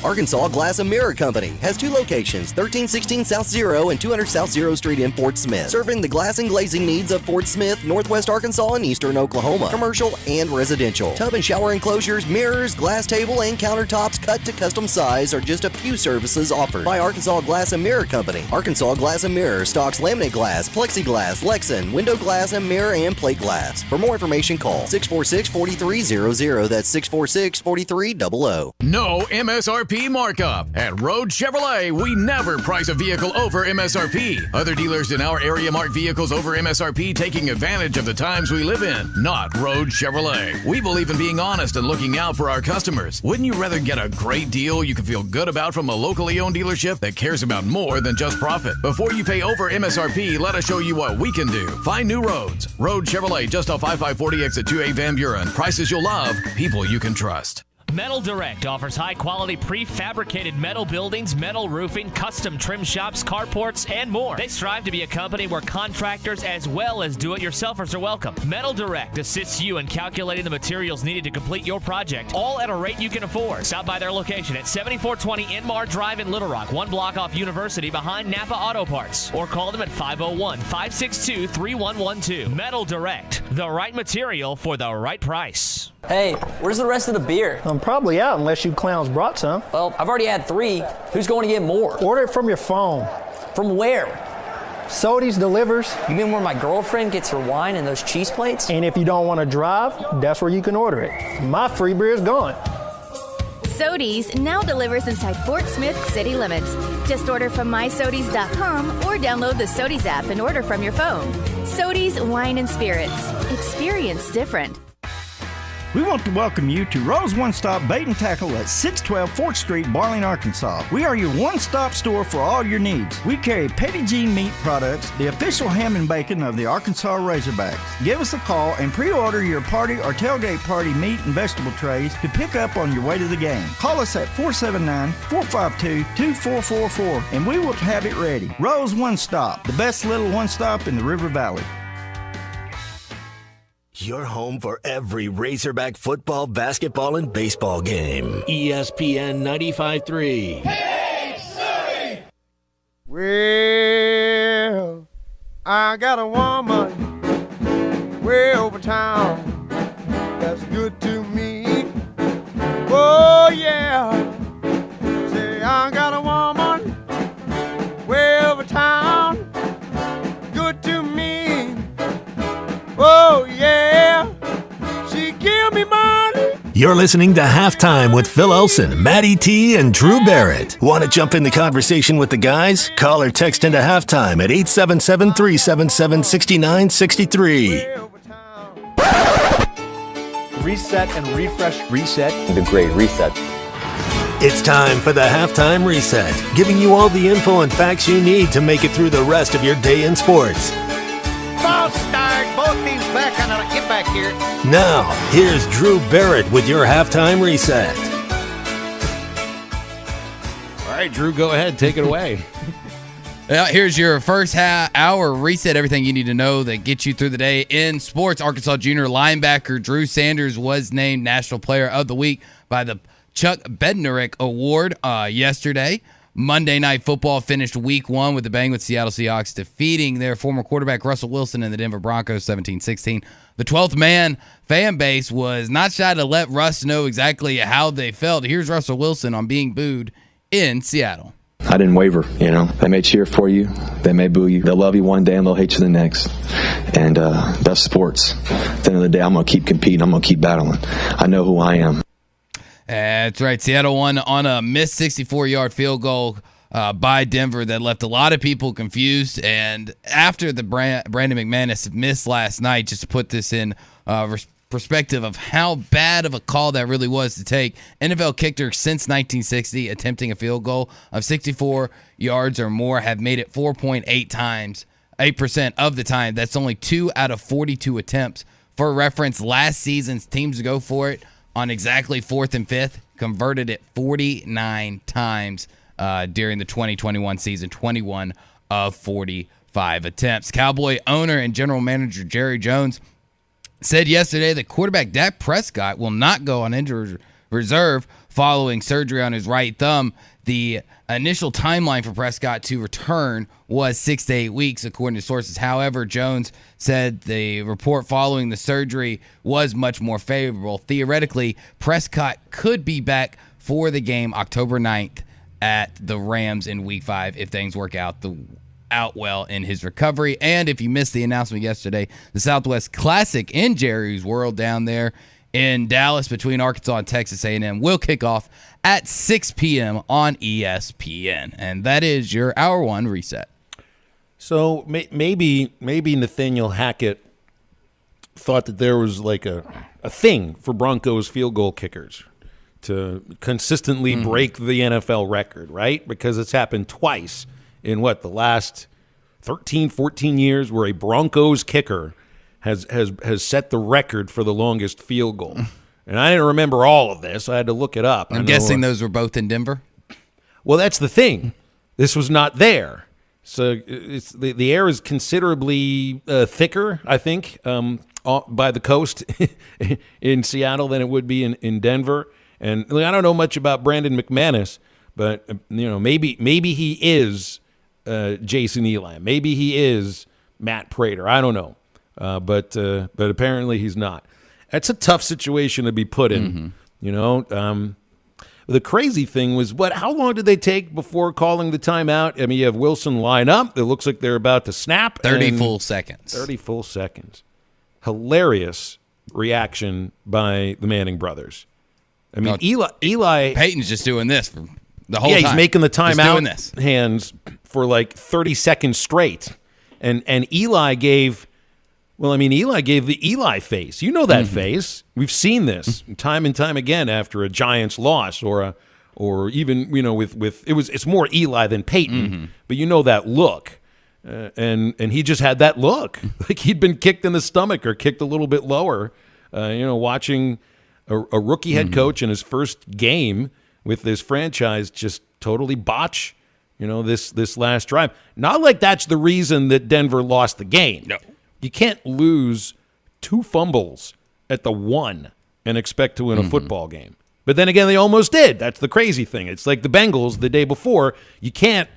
Arkansas Glass and Mirror Company has 2 locations, 1316 South Zero and 200 South Zero Street in Fort Smith, serving the glass and glazing needs of Fort Smith, Northwest Arkansas, and Eastern Oklahoma, commercial and residential. Tub and shower enclosures, mirrors, glass table, and countertops cut to custom size are just a few services offered by Arkansas Glass and Mirror Company. Arkansas Glass and Mirror stocks laminate glass, plexiglass, Lexan, window glass, and mirror and plate glass. For more information, call 646-4300. That's 646-4300. No MSRP MSRP markup. At Road Chevrolet, we never price a vehicle over MSRP. Other dealers in our area mark vehicles over MSRP, taking advantage of the times we live in. Not Road Chevrolet. We believe in being honest and looking out for our customers. Wouldn't you rather get a great deal you can feel good about from a locally owned dealership that cares about more than just profit? Before you pay over MSRP, let us show you what we can do. Find new roads. Road Chevrolet, just off 5540 exit 2A Van Buren. Prices you'll love, people you can trust. Metal Direct offers high-quality prefabricated metal buildings, metal roofing, custom trim shops, carports, and more. They strive to be a company where contractors as well as do-it-yourselfers are welcome. Metal Direct assists you in calculating the materials needed to complete your project, all at a rate you can afford. Stop by their location at 7420 Inmar Drive in Little Rock, one block off University behind Napa Auto Parts, or call them at 501-562-3112. Metal Direct, the right material for the right price. Hey, where's the rest of the beer? I'm probably out unless you clowns brought some. Well, I've already had 3. Who's going to get more? Order it from your phone. From where? Sody's delivers. You mean where my girlfriend gets her wine and those cheese plates? And if you don't want to drive, that's where you can order it. My free beer is gone. Sody's now delivers inside Fort Smith city limits. Just order from mysodys.com or download the Sody's app and order from your phone. Sody's Wine and Spirits. Experience different. We want to welcome you to Rose One Stop Bait and Tackle at 612 4th Street, Barling, Arkansas. We are your one-stop store for all your needs. We carry Petty G meat products, the official ham and bacon of the Arkansas Razorbacks. Give us a call and pre-order your party or tailgate party meat and vegetable trays to pick up on your way to the game. Call us at 479-452-2444 and we will have it ready. Rose One Stop, the best little one-stop in the River Valley. Your home for every Razorback football, basketball, and baseball game. ESPN 95.3. Hey, well, I got a woman way over town that's good to me. Oh, yeah. Say, I got a woman way over town good to me. Oh, yeah, she give me money. You're listening to Halftime with Phil Olson, Matty T, and Drew Barrett. Want to jump in the conversation with the guys? Call or text into Halftime at 877-377-6963. Reset and refresh. Reset. The great reset. It's time for the Halftime Reset, giving you all the info and facts you need to make it through the rest of your day in sports. False start. Both teams back on it. Get back here. Now, here's Drew Barrett with your Halftime Reset. All right, Drew, go ahead. Take it away. Here's your first hour reset, everything you need to know that gets you through the day in sports. Arkansas junior linebacker Drew Sanders was named National Player of the Week by the Chuck Bednarik Award yesterday. Monday Night Football finished Week 1 with the bang with Seattle Seahawks defeating their former quarterback Russell Wilson and the Denver Broncos 17-16. The 12th man fan base was not shy to let Russ know exactly how they felt. Here's Russell Wilson on being booed in Seattle. I didn't waver, you know. They may cheer for you. They may boo you. They'll love you one day and they'll hate you the next. And that's sports. At the end of the day, I'm going to keep competing. I'm going to keep battling. I know who I am. That's right. Seattle won on a missed 64-yard field goal by Denver that left a lot of people confused. And after the Brandon McManus missed last night, just to put this in perspective of how bad of a call that really was to take, NFL kickers since 1960 attempting a field goal of 64 yards or more have made it 4.8 times, 8% of the time. That's only 2 out of 42 attempts. For reference, last season's teams to go for it on exactly 4th and 5th converted it 49 times during the 2021 season, 21 of 45 attempts. Cowboy owner and general manager Jerry Jones said yesterday that quarterback Dak Prescott will not go on injured reserve following surgery on his right thumb. The initial timeline for Prescott to return was 6 to 8 weeks, according to sources. However, Jones said the report following the surgery was much more favorable. Theoretically, Prescott could be back for the game October 9th at the Rams in Week 5 if things work out well in his recovery. And if you missed the announcement yesterday, the Southwest Classic in Jerry's World down there in Dallas between Arkansas and Texas A&M will kick off at 6 p.m. on ESPN. And that is your Hour 1 reset. So maybe Nathaniel Hackett thought that there was like a thing for Broncos field goal kickers to consistently break the NFL record, right? Because it's happened twice in the last 13, 14 years where a Broncos kicker has set the record for the longest field goal. And I didn't remember all of this. I had to look it up. I'm guessing those were both in Denver? Well, that's the thing. This was not there. So it's the air is considerably thicker, I think, by the coast in Seattle than it would be in Denver. And I don't know much about Brandon McManus, but maybe he is Jason Elam. Maybe he is Matt Prater. I don't know, but apparently he's not. That's a tough situation to be put in. The crazy thing was, how long did they take before calling the timeout? I mean, you have Wilson line up. It looks like they're about to snap. 30 full seconds. 30 full seconds. Hilarious reaction by the Manning brothers. I mean, Eli Peyton's just doing this for the whole time. Yeah, he's making the timeout hands for like 30 seconds straight. And Eli gave the Eli face. You know that face. We've seen this time and time again after a Giants loss or even it's more Eli than Peyton, but you know that look. And he just had that look. Like he'd been kicked in the stomach or kicked a little bit lower, watching a rookie head coach in his first game with this franchise just totally botch, this last drive. Not like that's the reason that Denver lost the game. No. You can't lose 2 fumbles at the 1 and expect to win a football game. But then again, they almost did. That's the crazy thing. It's like the Bengals the day before. You can't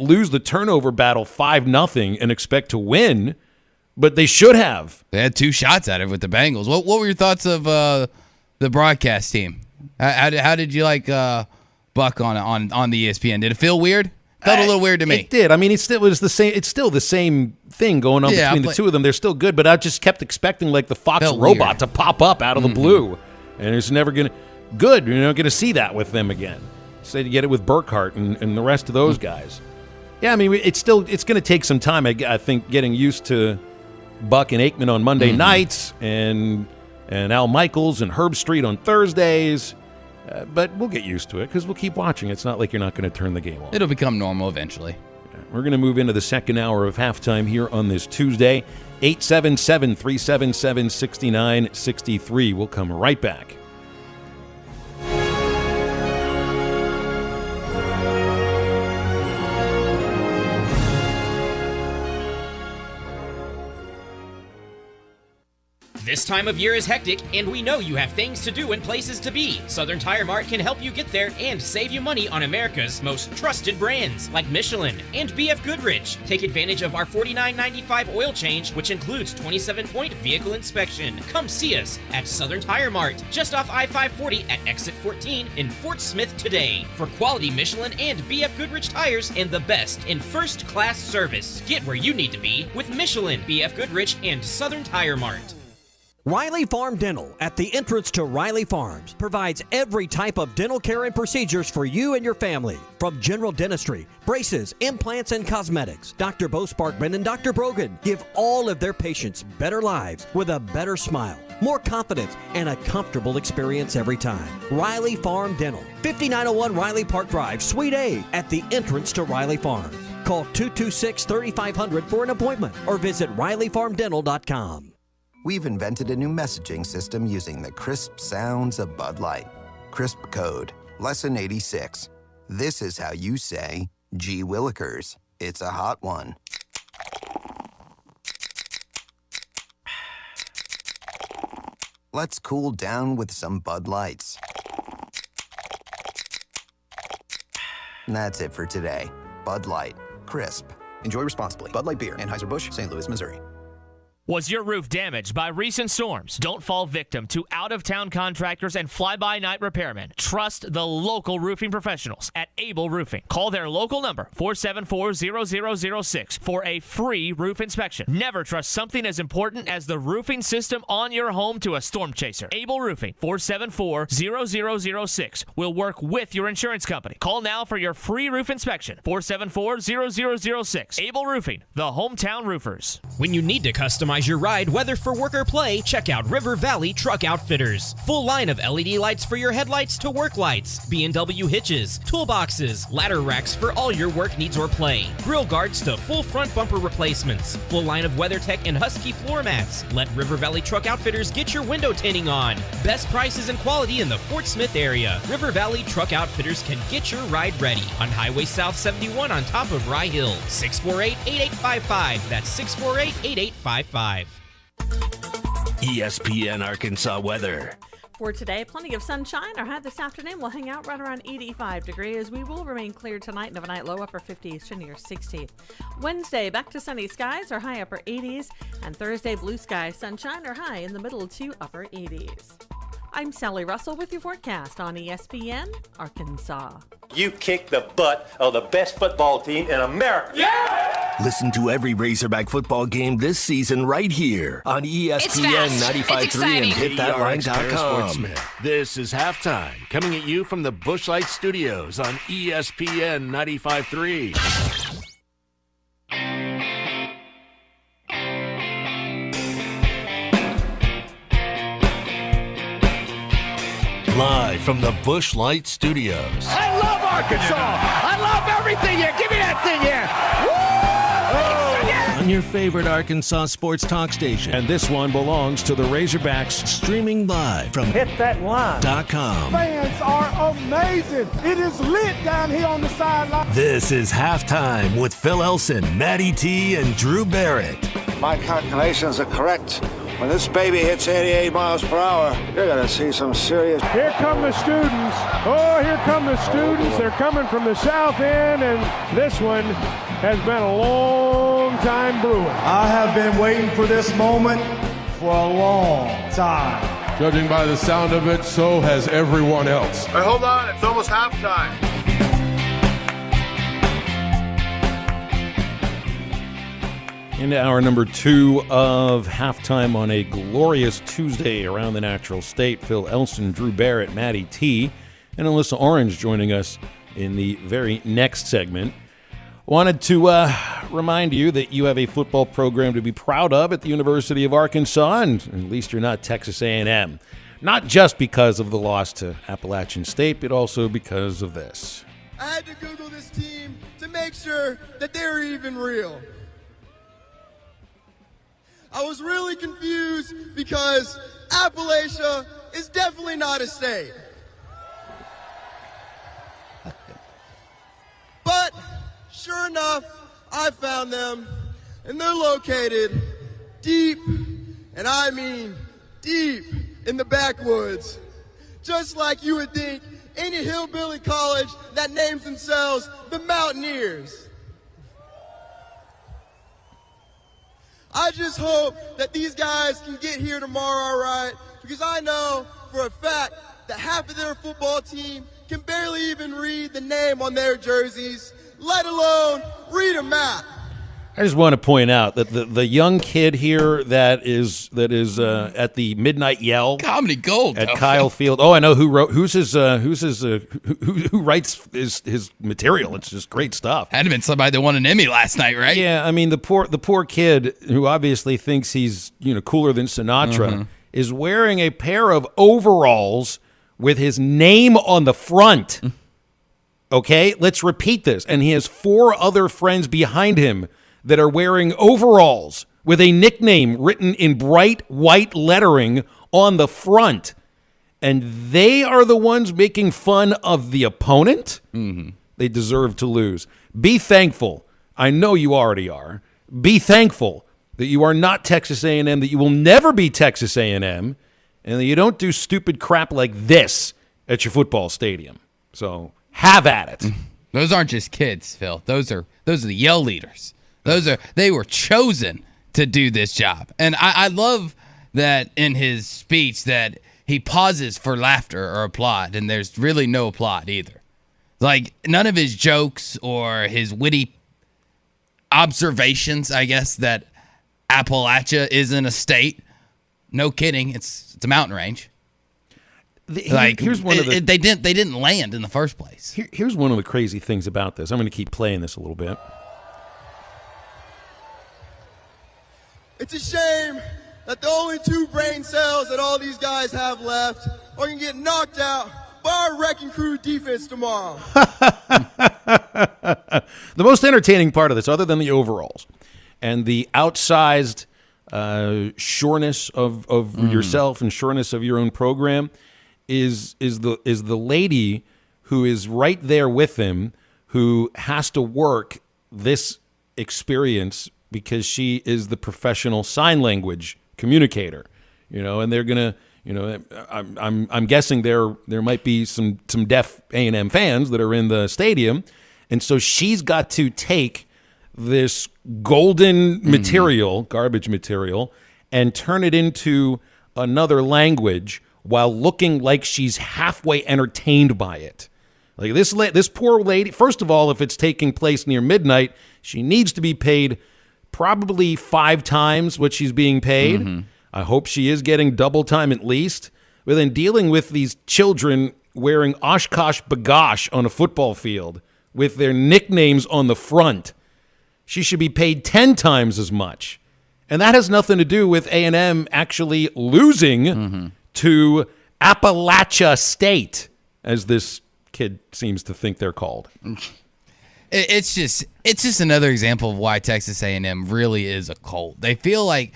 lose the turnover battle 5-0 and expect to win, but they should have. They had 2 shots at it with the Bengals. What were your thoughts of the broadcast team? How did you like Buck on the ESPN? Did it feel weird? Felt a little weird to me. It did. I mean, it's still the same thing going on between the two of them. They're still good, but I just kept expecting like the Fox robot to pop up out of the blue, and it's never gonna. Good, you're not gonna see that with them again. So you get it with Burkhart and the rest of those guys. Yeah, I mean, it's gonna take some time. I think getting used to Buck and Aikman on Monday nights and Al Michaels and Herb Street on Thursdays. But we'll get used to it because we'll keep watching. It's not like you're not going to turn the game on. It'll become normal eventually. We're going to move into the second hour of halftime here on this Tuesday. 877-377-6963. We'll come right back. This time of year is hectic, and we know you have things to do and places to be. Southern Tire Mart can help you get there and save you money on America's most trusted brands like Michelin and BF Goodrich. Take advantage of our $49.95 oil change, which includes 27-point vehicle inspection. Come see us at Southern Tire Mart, just off I-540 at exit 14 in Fort Smith today. For quality Michelin and BF Goodrich tires and the best in first-class service. Get where you need to be with Michelin, BF Goodrich, and Southern Tire Mart. Riley Farm Dental, at the entrance to Riley Farms, provides every type of dental care and procedures for you and your family. From general dentistry, braces, implants, and cosmetics, Dr. Bo Sparkman and Dr. Brogan give all of their patients better lives with a better smile, more confidence, and a comfortable experience every time. Riley Farm Dental, 5901 Riley Park Drive, Suite A, at the entrance to Riley Farms. Call 226-3500 for an appointment or visit RileyFarmDental.com. We've invented a new messaging system using the crisp sounds of Bud Light. Crisp Code, Lesson 86. This is how you say, gee willikers, it's a hot one. Let's cool down with some Bud Lights. And that's it for today. Bud Light, crisp. Enjoy responsibly. Bud Light Beer, Anheuser-Busch, St. Louis, Missouri. Was your roof damaged by recent storms? Don't fall victim to out-of-town contractors and fly-by-night repairmen. Trust the local roofing professionals at Able Roofing. Call their local number, 474-0006, for a free roof inspection. Never trust something as important as the roofing system on your home to a storm chaser. Able Roofing, 474-0006, will work with your insurance company. Call now for your free roof inspection, 474-0006. Able Roofing, the hometown roofers. When you need to customize your ride, whether for work or play, check out River Valley Truck Outfitters. Full line of LED lights for your headlights to work lights, B&W hitches, toolboxes, ladder racks for all your work needs or play, grill guards to full front bumper replacements, full line of WeatherTech and Husky floor mats. Let River Valley Truck Outfitters get your window tinting on. Best prices and quality in the Fort Smith area. River Valley Truck Outfitters can get your ride ready on Highway South 71 on top of Rye Hill. 648-8855. That's 648-8855. ESPN Arkansas weather. For today, plenty of sunshine. Our high this afternoon will hang out right around 85 degrees. We will remain clear tonight and overnight, low upper 50s to near 60. Wednesday, back to sunny skies, our high upper 80s. And Thursday, blue sky, sunshine, our high in the middle to upper 80s. I'm Sally Russell with your forecast on ESPN Arkansas. You kick the butt of the best football team in America. Yeah! Listen to every Razorback football game this season right here on ESPN 95.3 and hitthatline.com. This is halftime, coming at you from the Bushlight Studios on ESPN 95.3. Live from the Bushlight Studios. I love Arkansas. I love everything here. Give me that thing here. On your favorite Arkansas sports talk station. And this one belongs to the Razorbacks. Streaming live from hitthatline.com. Fans are amazing. It is lit down here on the sideline. This is Halftime with Phil Olson, Matty T, and Drew Barrett. My calculations are correct. When this baby hits 88 miles per hour, you're going to see some serious... Here come the students. Oh, here come the students. They're coming from the south end, and this one has been a long time brewing. I have been waiting for this moment for a long time. Judging by the sound of it, so has everyone else. Hey, hold on. It's almost halftime. Into hour number 2 of halftime on a glorious Tuesday around the Natural State. Phil Elson, Drew Barrett, Matty T, and Alyssa Orange joining us in the very next segment. Wanted to remind you that you have a football program to be proud of at the University of Arkansas, and at least you're not Texas A&M. Not just because of the loss to Appalachian State, but also because of this. I had to Google this team to make sure that they were even real. I was really confused because Appalachia is definitely not a state. But sure enough, I found them, and they're located deep, and I mean deep, in the backwoods. Just like you would think any hillbilly college that names themselves the Mountaineers. I just hope that these guys can get here tomorrow, all right? Because I know for a fact that half of their football team can barely even read the name on their jerseys, let alone read a map. I just want to point out that the young kid here that is at the Midnight Yell comedy gold at Kyle Field. Oh, I know who wrote who writes his material. It's just great stuff. Had to been somebody that won an Emmy last night, right? Yeah, I mean the poor kid who obviously thinks he's cooler than Sinatra is wearing a pair of overalls with his name on the front. Okay, let's repeat this. And he has 4 other friends behind him that are wearing overalls with a nickname written in bright white lettering on the front. And they are the ones making fun of the opponent? Mm-hmm. They deserve to lose. Be thankful. I know you already are. Be thankful that you are not Texas A&M, that you will never be Texas A&M, and that you don't do stupid crap like this at your football stadium. So have at it. Those aren't just kids, Phil. Those are the Yell leaders. They were chosen to do this job. And I love that in his speech that he pauses for laughter or applaud, and there's really no applaud either. Like, none of his jokes or his witty observations, I guess, that Appalachia isn't a state. No kidding, it's a mountain range. Here's one of the they didn't land in the first place. Here's one of the crazy things about this. I'm going to keep playing this a little bit. It's a shame that the only 2 brain cells that all these guys have left are going to get knocked out by our wrecking crew defense tomorrow. The most entertaining part of this, other than the overalls and the outsized sureness of yourself and sureness of your own program, is the lady who is right there with him, who has to work this experience because she is the professional sign language communicator, and they're gonna, I'm guessing there might be some deaf A&M fans that are in the stadium, and so she's got to take this golden material, garbage material, and turn it into another language while looking like she's halfway entertained by it. Like this poor lady, first of all, if it's taking place near midnight, she needs to be paid probably 5 times what she's being paid. Mm-hmm. I hope she is getting double time at least. But then dealing with these children wearing Oshkosh bagosh on a football field with their nicknames on the front, she should be paid 10 times as much. And that has nothing to do with A&M actually losing to Appalachia State, as this kid seems to think they're called. It's just another example of why Texas A&M really is a cult. They feel like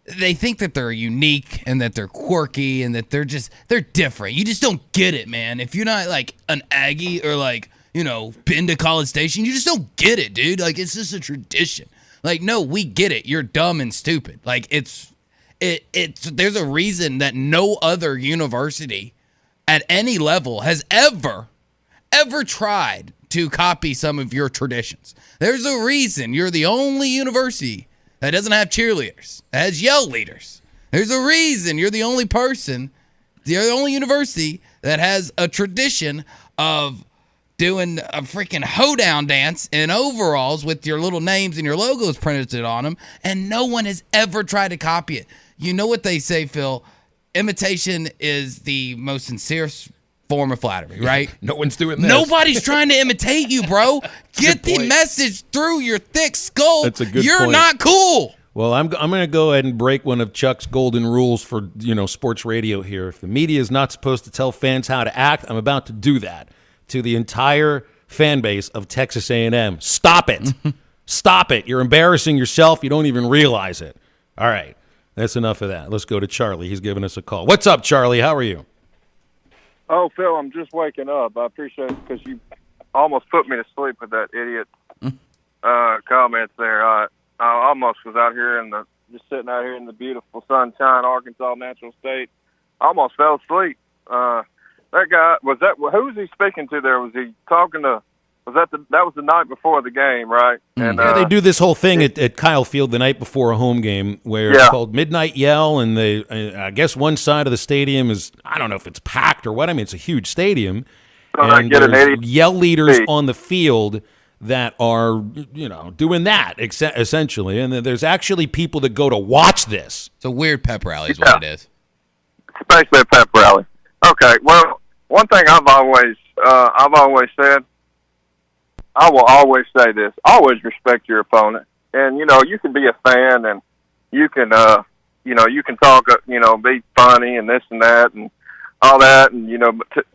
they think that they're unique and that they're quirky and that they're different. You just don't get it, man. If you're not like an Aggie or like, been to College Station, you just don't get it, dude. Like, it's just a tradition. Like, no, we get it. You're dumb and stupid. Like, it's there's a reason that no other university at any level has ever tried to copy some of your traditions. There's a reason you're the only university that doesn't have cheerleaders, that has yell leaders. There's a reason you're the only university that has a tradition of doing a freaking hoedown dance in overalls with your little names and your logos printed on them, and no one has ever tried to copy it. You know what they say, Phil? Imitation is the most sincere form of flattery, right? No one's doing this. Nobody's trying to imitate you, bro. Get the message through your thick skull. That's a good You're point. not cool. Well, I'm going to go ahead and break one of Chuck's golden rules for, sports radio here. If the media is not supposed to tell fans how to act, I'm about to do that to the entire fan base of Texas A&M. Stop it. Stop it. You're embarrassing yourself. You don't even realize it. All right. That's enough of that. Let's go to Charlie. He's giving us a call. What's up, Charlie? How are you? Oh, Phil, I'm just waking up. I appreciate it because you almost put me to sleep with that idiot comments there. I almost was out here just sitting out here in the beautiful sunshine, Arkansas Natural State. I almost fell asleep. That guy, who was he speaking to there? Was he talking to, that was the night before the game, right? And, they do this whole thing at Kyle Field the night before a home game where it's called Midnight Yell, and I guess one side of the stadium is, I don't know if it's packed or what. I mean, it's a huge stadium. So and there's yell leaders on the field that are, doing that, essentially. And then there's actually people that go to watch this. It's a weird pep rally is what it is. It's basically a pep rally. Okay, well, one thing I've always said, I will always say this: always respect your opponent. And you can be a fan, and you can you can talk, be funny and this and that and all that, and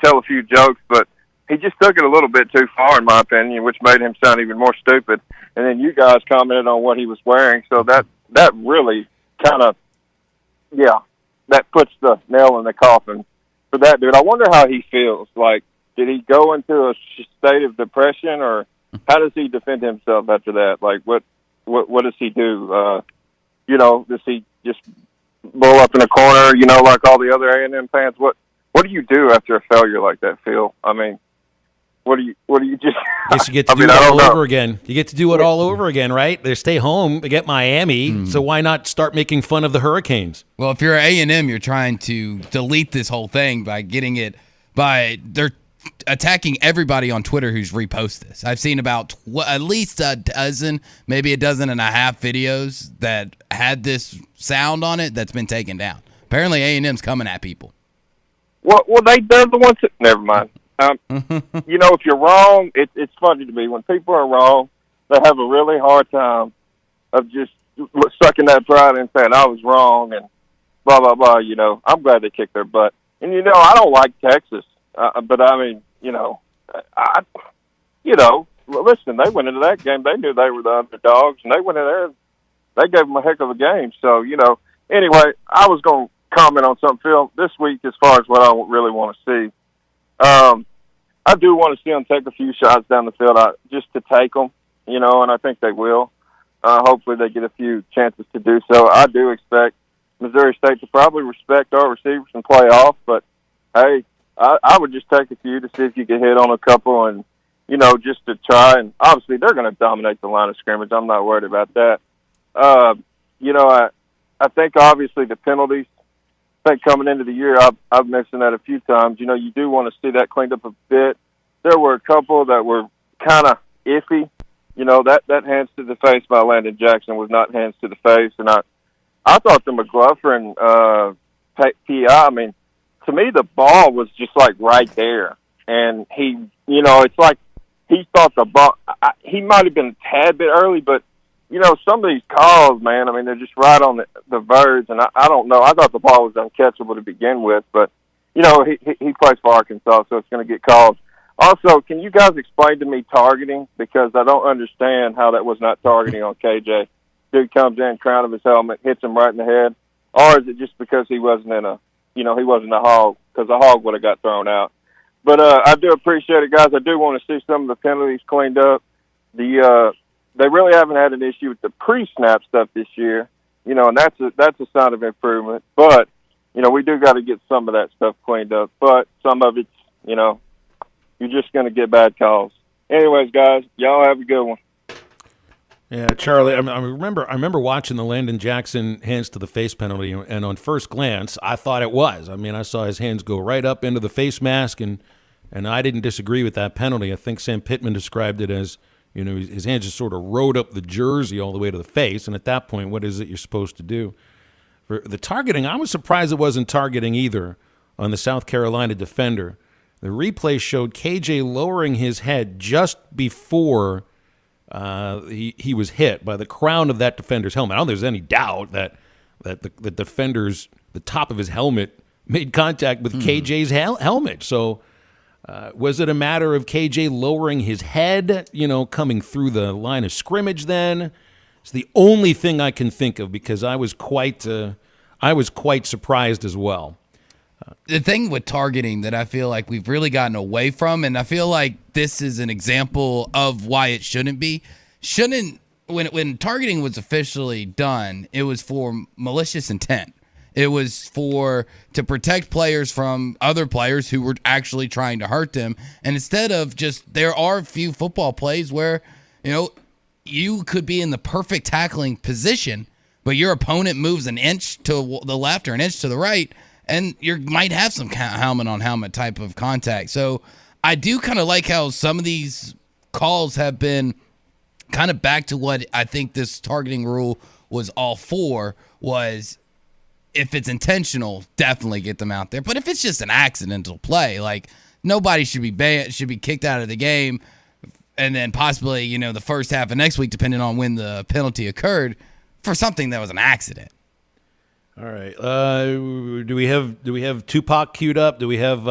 tell a few jokes. But he just took it a little bit too far, in my opinion, which made him sound even more stupid. And then you guys commented on what he was wearing, so that really kind of, that puts the nail in the coffin for that dude. I wonder how he feels. Like, did he go into a state of depression, or how does he defend himself after that? Like, what does he do? Does he just blow up in a corner, like all the other A&M fans? What do you do after a failure like that, Phil? I mean, What do you just? Guess you get to do it all over again. You get to do it all over again, right? They stay home. They get Miami. So why not start making fun of the Hurricanes? Well, if you're A&M, you're trying to delete this whole thing by they're attacking everybody on Twitter who's reposted this. I've seen about at least a dozen, maybe a dozen and a half videos that had this sound on it that's been taken down. Apparently A&M's coming at people. Well, they're the ones that, never mind. If you're wrong, it's funny to me. When people are wrong, they have a really hard time of just sucking that pride and saying, I was wrong and blah, blah, blah. I'm glad they kicked their butt. And, I don't like Texas. But, I mean, listen, they went into that game. They knew they were the underdogs, and they went in there and they gave them a heck of a game. So, anyway, I was going to comment on something, Phil, this week as far as what I really want to see. I do want to see them take a few shots down the field just to take them, and I think they will. Hopefully they get a few chances to do so. I do expect Missouri State to probably respect our receivers and play off, but, hey, I would just take a few to see if you could hit on a couple and, just to try. And obviously they're going to dominate the line of scrimmage. I'm not worried about that. I think obviously the penalties, coming into the year, I've mentioned that a few times. You do want to see that cleaned up a bit. There were a couple that were kind of iffy. That hands to the face by Landon Jackson was not hands to the face. And I thought the McLaughlin PI, I mean, to me, the ball was just like right there. And he, it's like he thought the ball, he might have been a tad bit early, but, some of these calls, man, I mean, they're just right on the verge. And I don't know. I thought the ball was uncatchable to begin with, but, he plays for Arkansas, so it's going to get called. Also, can you guys explain to me targeting? Because I don't understand how that was not targeting on KJ. Dude comes in, crown of his helmet, hits him right in the head. Or is it just because he wasn't he wasn't a hog, because a hog would have got thrown out. But I do appreciate it, guys. I do want to see some of the penalties cleaned up. They really haven't had an issue with the pre-snap stuff this year, and that's a sign of improvement. But, we do got to get some of that stuff cleaned up. But some of it's, you're just going to get bad calls. Anyways, guys, y'all have a good one. Yeah, Charlie, I remember watching the Landon Jackson hands to the face penalty, and on first glance, I thought it was. I mean, I saw his hands go right up into the face mask, and I didn't disagree with that penalty. I think Sam Pittman described it as, his hands just sort of rode up the jersey all the way to the face, and at that point, what is it you're supposed to do? For the targeting, I was surprised it wasn't targeting either on the South Carolina defender. The replay showed KJ lowering his head just before he was hit by the crown of that defender's helmet. I don't think there's any doubt that the defender's, the top of his helmet made contact with KJ's helmet. So was it a matter of KJ lowering his head, coming through the line of scrimmage then? It's the only thing I can think of, because I was quite surprised as well. The thing with targeting that I feel like we've really gotten away from, and I feel like this is an example of why it shouldn't be. When targeting was officially done, it was for malicious intent. It was to protect players from other players who were actually trying to hurt them. And instead of there are a few football plays where, you could be in the perfect tackling position, but your opponent moves an inch to the left or an inch to the right, and you might have some helmet-on-helmet type of contact. So I do kind of like how some of these calls have been kind of back to what I think this targeting rule was all for, was if it's intentional, definitely get them out there. But if it's just an accidental play, like nobody should be banned, should be kicked out of the game, and then possibly, the first half of next week, depending on when the penalty occurred, for something that was an accident. All right. Do we have Tupac queued up? Do we have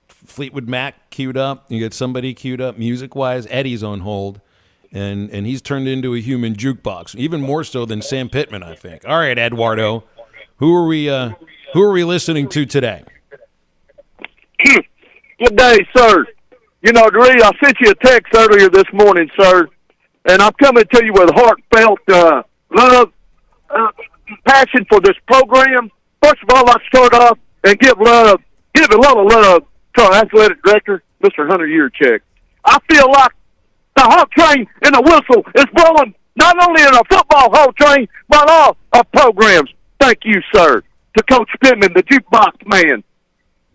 Fleetwood Mac queued up? You got somebody queued up music-wise? Eddie's on hold, and he's turned into a human jukebox, even more so than Sam Pittman, I think. All right, Eduardo, who are we listening to today? Good day, sir. Doree, I sent you a text earlier this morning, sir, and I'm coming to you with heartfelt love. Passion for this program. First of all, I start off and give a lot of love to our athletic director, Mr. Hunter Yurchek. I feel like the Hog Train and the whistle is blowing not only in a football Hog Train, but all our programs. Thank you, sir, to Coach Pittman, the jukebox man.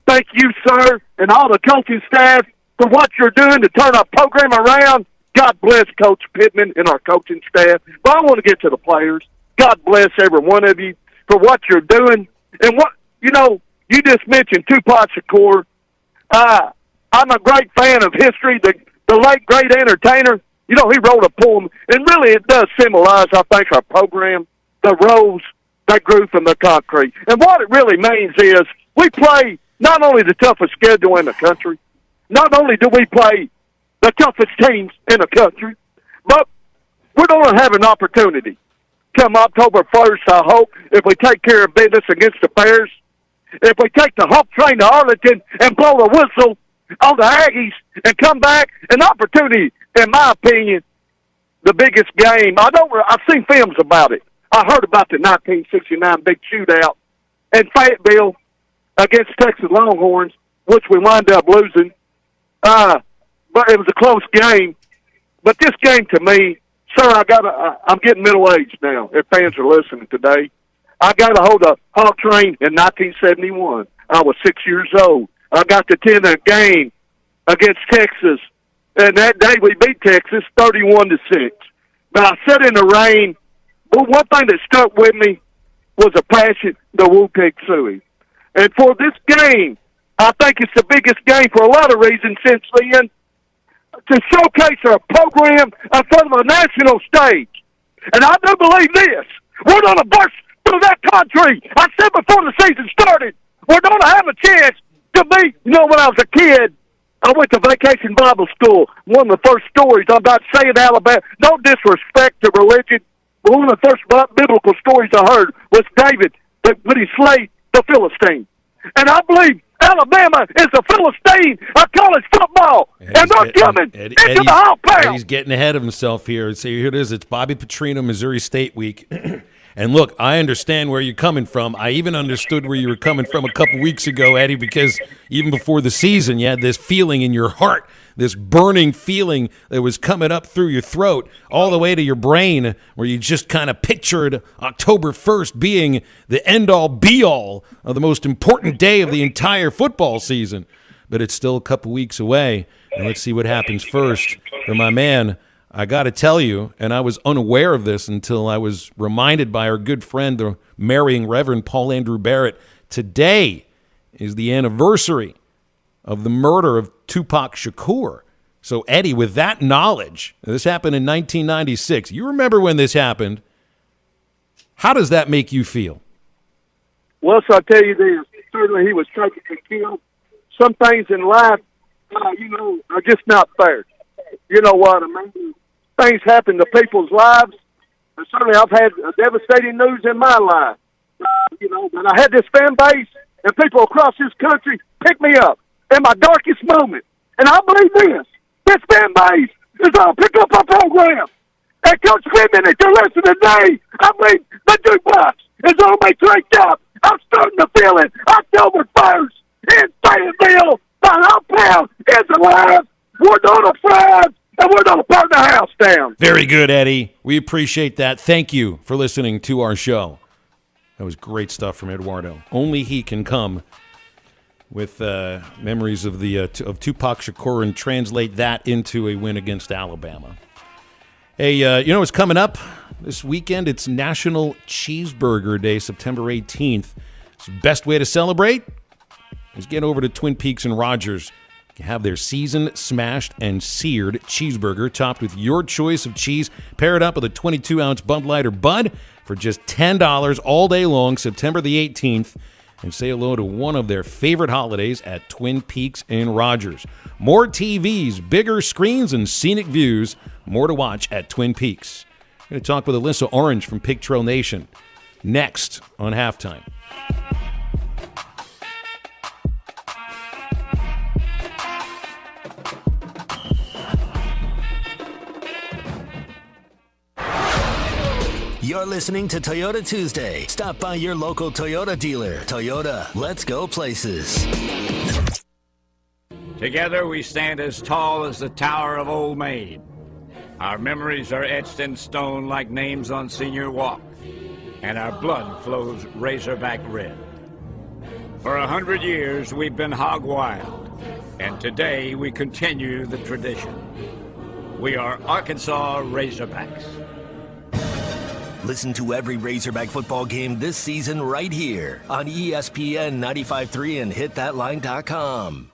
Thank you, sir, and all the coaching staff for what you're doing to turn our program around. God bless Coach Pittman and our coaching staff. But I want to get to the players. God bless every one of you for what you're doing. And what, you know, you just mentioned Tupac Shakur. I'm a great fan of history. The late, great entertainer, you know, he wrote a poem, and really it does symbolize, I think, our program, the rose that grew from the concrete. And what it really means is we play not only the toughest schedule in the country, not only do we play the toughest teams in the country, but we're going to have an opportunity come October 1st, I hope, if we take care of business against the Bears, if we take the Hog Train to Arlington and blow the whistle on the Aggies and come back, an opportunity, in my opinion, the biggest game. I've seen films about it. I heard about the 1969 big shootout in Fayetteville against Texas Longhorns, which we wound up losing. But it was a close game. But this game, to me, sir, I'm getting middle-aged now, if fans are listening today. I got to hold a Hog Train in 1971. I was 6 years old. I got to attend a game against Texas, and that day we beat Texas 31-6. But I sat in the rain. But one thing that stuck with me was a passion, the Wu-Pig Suey. And for this game, I think it's the biggest game for a lot of reasons since then, to showcase our program in front of a national stage. And I do believe this. We're going to burst through that country. I said before the season started, we're going to have a chance to beat. You know, when I was a kid, I went to Vacation Bible School. One of the first stories I'm about to say in Alabama, no disrespect to religion, but one of the first biblical stories I heard was David when he slayed the Philistine. And I believe Alabama is the Philistine of college football, and they're coming into the Hog Pound. He's getting ahead of himself here. See, here it is. It's Bobby Petrino, Missouri State Week. And look, I understand where you're coming from. I even understood where you were coming from a couple weeks ago, Eddie, because even before the season, you had this feeling in your heart, this burning feeling that was coming up through your throat all the way to your brain, where you just kind of pictured October 1st being the end-all, be-all of the most important day of the entire football season. But it's still a couple weeks away, and let's see what happens first. For my man, I got to tell you, and I was unaware of this until I was reminded by our good friend, the marrying Reverend Paul Andrew Barrett. Today is the anniversary of the murder of Tupac Shakur. So, Eddie, with that knowledge, this happened in 1996. You remember when this happened. How does that make you feel? Well, so I tell you this, certainly he was taken and killed. Some things in life, are just not fair. You know what I mean? Things happen to people's lives. And certainly I've had devastating news in my life. But I had this fan base and people across this country pick me up in my darkest moment. And I believe this fan base is going to pick up our program. And Coach Pittman, if you're listening today, I believe the jukebox is going to be cranked up. I'm starting to feel it. October 1st in Fayetteville, the Hog Pound is alive. We're going to thrive, and we're going to burn the house down. Very good, Eddie. We appreciate that. Thank you for listening to our show. That was great stuff from Eduardo. Only he can come with memories of of Tupac Shakur and translate that into a win against Alabama. Hey, you know what's coming up this weekend? It's National Cheeseburger Day, September 18th. It's the best way to celebrate is get over to Twin Peaks and Rogers. You have their seasoned, smashed, and seared cheeseburger topped with your choice of cheese. Pair it up with a 22-ounce Bud Light or Bud for just $10 all day long, September the 18th. And say hello to one of their favorite holidays at Twin Peaks and Rogers. More TVs, bigger screens, and scenic views. More to watch at Twin Peaks. I'm going to talk with Alyssa Orange from Pig Trail Nation next on Halftime. You're listening to Toyota Tuesday. Stop by your local Toyota dealer. Toyota, let's go places. Together we stand as tall as the Tower of Old Maid. Our memories are etched in stone like names on Senior Walk, and our blood flows Razorback red. For 100 years we've been hog wild, and today we continue the tradition. We are Arkansas Razorbacks. Listen to every Razorback football game this season right here on ESPN 95.3 and hitthatline.com.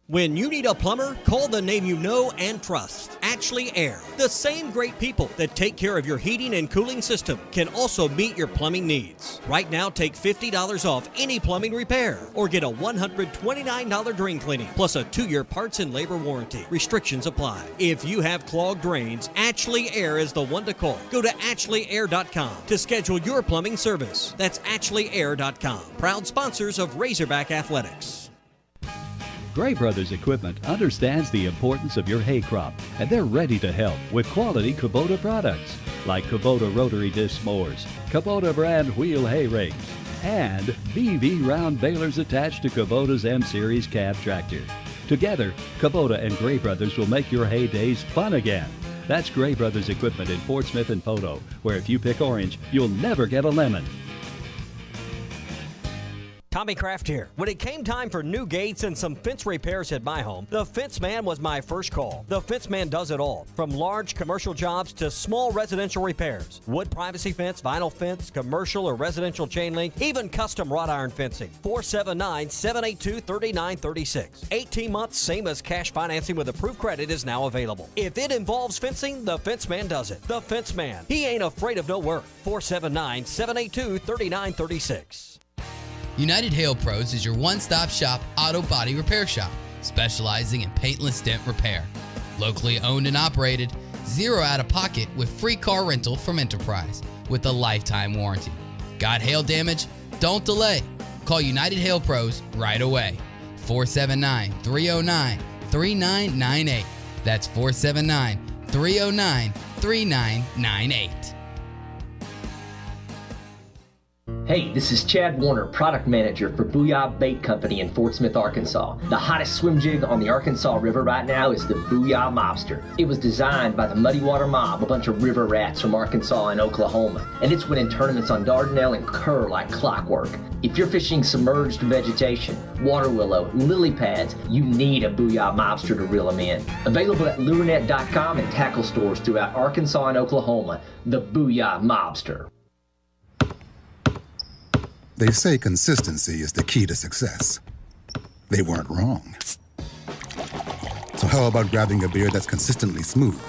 When you need a plumber, call the name you know and trust. Ashley Air. The same great people that take care of your heating and cooling system can also meet your plumbing needs. Right now, take $50 off any plumbing repair or get a $129 drain cleaning plus a 2-year parts and labor warranty. Restrictions apply. If you have clogged drains, Ashley Air is the one to call. Go to ashley.air.com to schedule your plumbing service. That's ashley.air.com. Proud sponsors of Razorback Athletics. Gray Brothers Equipment understands the importance of your hay crop, and they're ready to help with quality Kubota products like Kubota rotary disc mowers, Kubota brand wheel hay rakes, and BV round balers attached to Kubota's M-Series cab tractor. Together, Kubota and Gray Brothers will make your hay days fun again. That's Gray Brothers Equipment in Fort Smith and Photo, where if you pick orange, you'll never get a lemon. Tommy Kraft here. When it came time for new gates and some fence repairs at my home, the Fence Man was my first call. The Fence Man does it all, from large commercial jobs to small residential repairs. Wood privacy fence, vinyl fence, commercial or residential chain link, even custom wrought iron fencing. 479-782-3936. 18 months, same as cash financing with approved credit is now available. If it involves fencing, the Fence Man does it. The Fence Man. He ain't afraid of no work. 479-782-3936. United Hail Pros is your one-stop shop auto body repair shop, specializing in paintless dent repair. Locally owned and operated, zero out-of-pocket with free car rental from Enterprise with a lifetime warranty. Got hail damage? Don't delay. Call United Hail Pros right away. 479-309-3998. That's 479-309-3998. Hey, this is Chad Warner, product manager for Booyah Bait Company in Fort Smith, Arkansas. The hottest swim jig on the Arkansas River right now is the Booyah Mobster. It was designed by the Muddy Water Mob, a bunch of river rats from Arkansas and Oklahoma, and it's winning tournaments on Dardanelle and Kerr like clockwork. If you're fishing submerged vegetation, water willow, lily pads, you need a Booyah Mobster to reel them in. Available at lurenet.com and tackle stores throughout Arkansas and Oklahoma, the Booyah Mobster. They say consistency is the key to success. They weren't wrong. So how about grabbing a beer that's consistently smooth,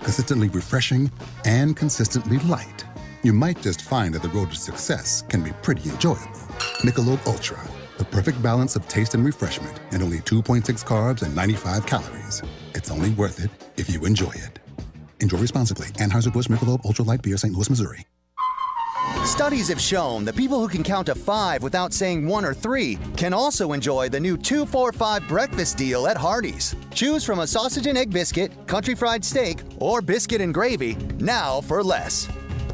consistently refreshing, and consistently light? You might just find that the road to success can be pretty enjoyable. Michelob Ultra, the perfect balance of taste and refreshment, and only 2.6 carbs and 95 calories. It's only worth it if you enjoy it. Enjoy responsibly. Anheuser-Busch Michelob Ultra Light Beer, St. Louis, Missouri. Studies have shown that people who can count to 5 without saying 1 or 3 can also enjoy the new 2-4-5 breakfast deal at Hardee's. Choose from a sausage and egg biscuit, country fried steak, or biscuit and gravy, now for less.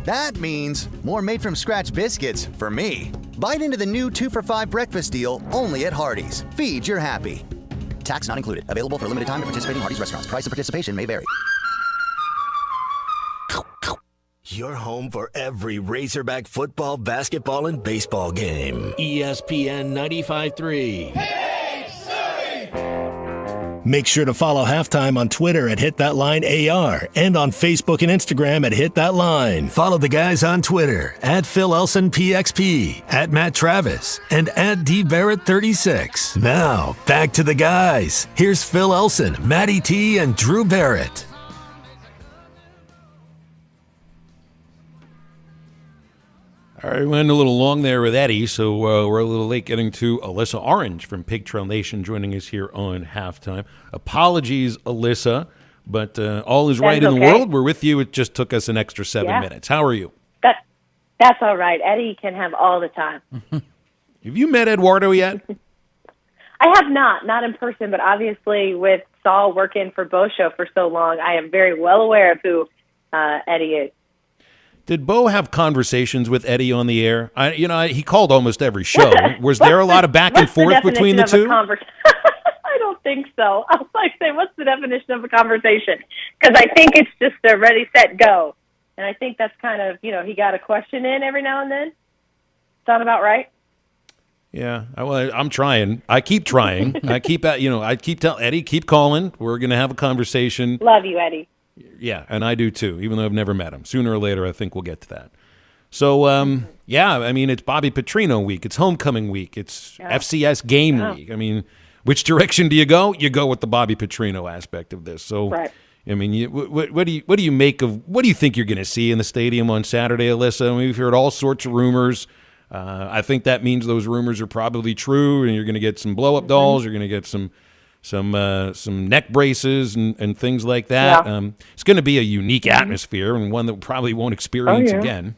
That means more made-from-scratch biscuits for me. Bite into the new 2-for-5 breakfast deal only at Hardee's. Feed your happy. Tax not included. Available for a limited time at participating Hardee's restaurants. Price of participation may vary. Your home for every Razorback football, basketball, and baseball game. ESPN 95.3. Make sure to follow Halftime on Twitter at HitThatLineAR and on Facebook and Instagram at HitThatLine. Follow the guys on Twitter at PhilElsonPXP, at Matt Travis, and at DBarrett36. Now, back to the guys. Here's Phil Elson, Matty T, and Drew Barrett. All right, we went a little long there with Eddie, so we're a little late getting to Alyssa Orange from Pig Trail Nation joining us here on Halftime. Apologies, Alyssa, but all is right in the world. We're with you. It just took us an extra 7 minutes. How are you? That's all right. Eddie can have all the time. Have you met Eduardo yet? I have not in person, but obviously with Saul working for Bo Show for so long, I am very well aware of who Eddie is. Did Bo have conversations with Eddie on the air? He called almost every show. Was there a lot of back and forth between the two? I don't think think so. I was like, say, what's the definition of a conversation? Because I think it's just a ready, set, go. And I think that's kind of, he got a question in every now and then. Sound about right? Yeah, I'm trying. I keep trying. I keep telling Eddie, keep calling. We're going to have a conversation. Love you, Eddie. Yeah, and I do too, even though I've never met him. Sooner or later, I think we'll get to that. So, it's Bobby Petrino week. It's homecoming week. It's FCS game week. I mean, which direction do you go? You go with the Bobby Petrino aspect of this. So, right. I mean, what do you make of? What do you think you're going to see in the stadium on Saturday, Alyssa? I mean, we've heard all sorts of rumors. I think that means those rumors are probably true, and you're going to get some blow-up dolls. You're going to get some neck braces and things like that. Yeah. It's going to be a unique atmosphere and one that we probably won't experience again.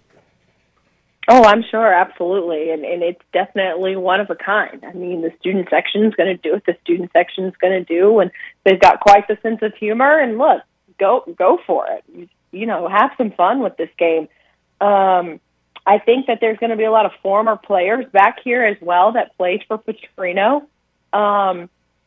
Oh, I'm sure, absolutely, and it's definitely one of a kind. I mean, the student section is going to do what the student section is going to do, and they've got quite the sense of humor. And look, go for it. Have some fun with this game. I think that there's going to be a lot of former players back here as well that played for Petrino,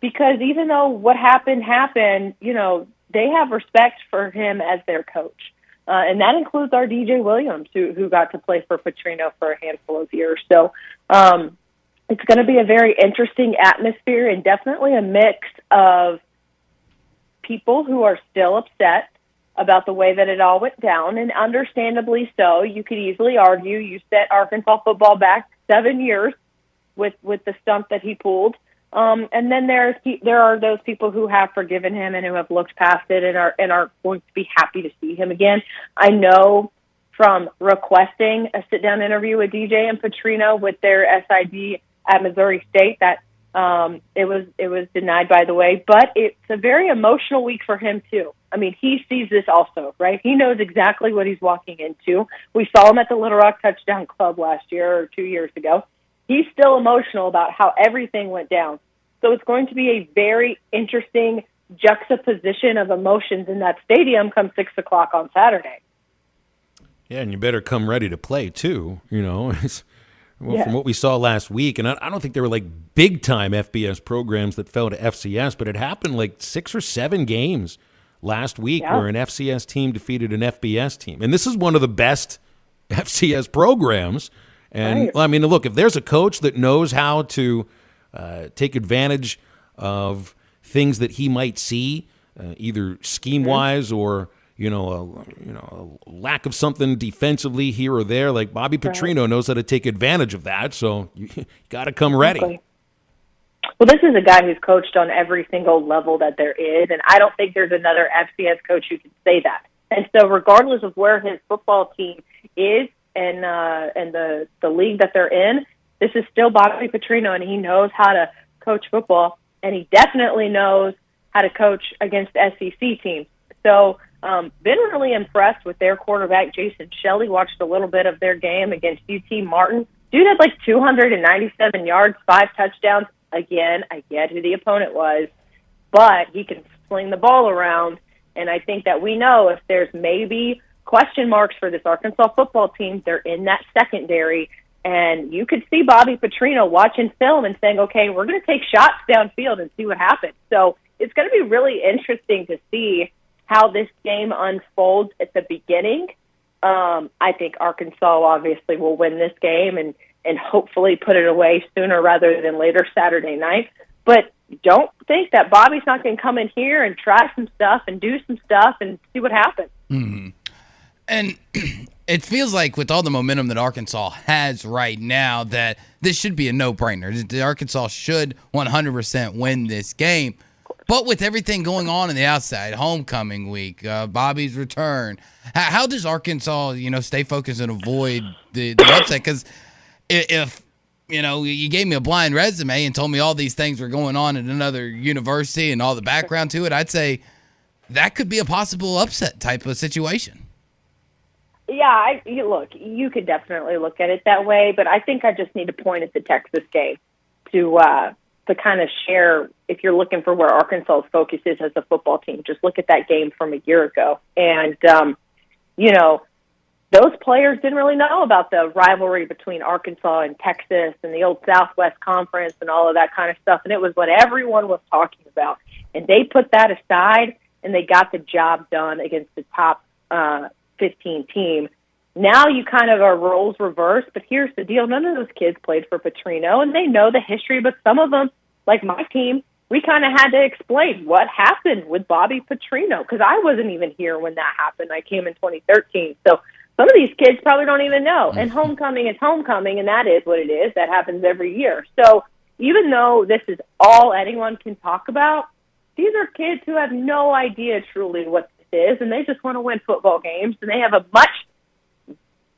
because even though what happened, they have respect for him as their coach. And that includes our DJ Williams, who got to play for Petrino for a handful of years. So it's going to be a very interesting atmosphere and definitely a mix of people who are still upset about the way that it all went down, and understandably so. You could easily argue you set Arkansas football back 7 years with the stunt that he pulled. And then there are those people who have forgiven him and who have looked past it and are going to be happy to see him again. I know from requesting a sit-down interview with DJ and Petrino with their SID at Missouri State that it was denied, by the way. But it's a very emotional week for him too. I mean, he sees this also, right? He knows exactly what he's walking into. We saw him at the Little Rock Touchdown Club last year or 2 years ago. He's still emotional about how everything went down. So it's going to be a very interesting juxtaposition of emotions in that stadium come 6 o'clock on Saturday. Yeah, and you better come ready to play too, From what we saw last week. And I don't think there were like big-time FBS programs that fell to FCS, but it happened like 6 or 7 games last week where an FCS team defeated an FBS team. And this is one of the best FCS programs. And, I mean, look, if there's a coach that knows how to take advantage of things that he might see, either scheme-wise or, a lack of something defensively here or there, like Bobby Petrino knows how to take advantage of that. So you got to come ready. Exactly. Well, this is a guy who's coached on every single level that there is, and I don't think there's another FCS coach who can say that. And so regardless of where his football team is and the league that they're in, this is still Bobby Petrino, and he knows how to coach football, and he definitely knows how to coach against SEC teams. So been really impressed with their quarterback, Jason Shelley. Watched a little bit of their game against UT Martin. Dude had like 297 yards, 5 touchdowns. Again, I get who the opponent was, but he can sling the ball around, and I think that we know if there's maybe question marks for this Arkansas football team, they're in that secondary. And you could see Bobby Petrino watching film and saying, okay, we're going to take shots downfield and see what happens. So it's going to be really interesting to see how this game unfolds at the beginning. I think Arkansas obviously will win this game and hopefully put it away sooner rather than later Saturday night. But don't think that Bobby's not going to come in here and try some stuff and do some stuff and see what happens. Mm-hmm. And it feels like with all the momentum that Arkansas has right now that this should be a no-brainer. Arkansas should 100% win this game. But with everything going on in the outside, homecoming week, Bobby's return, how does Arkansas, stay focused and avoid the upset? Because if you gave me a blind resume and told me all these things were going on at another university and all the background to it, I'd say that could be a possible upset type of situation. Yeah, look, you could definitely look at it that way, but I think I just need to point at the Texas game to kind of share, if you're looking for where Arkansas's focus is as a football team, just look at that game from a year ago. And, the those players didn't really know about the rivalry between Arkansas and Texas and the old Southwest Conference and all of that kind of stuff. And it was what everyone was talking about. And they put that aside, and they got the job done against the top 15 team. Now you kind of are roles reversed, but here's the deal. None of those kids played for Petrino, and they know the history, but some of them, like my team, we kind of had to explain what happened with Bobby Petrino, because I wasn't even here when that happened. I came in 2013. So some of these kids probably don't even know. And homecoming is homecoming, and that is what it is. That happens every year. So even though this is all anyone can talk about, these are kids who have no idea truly what this is, and they just want to win football games, and they have a much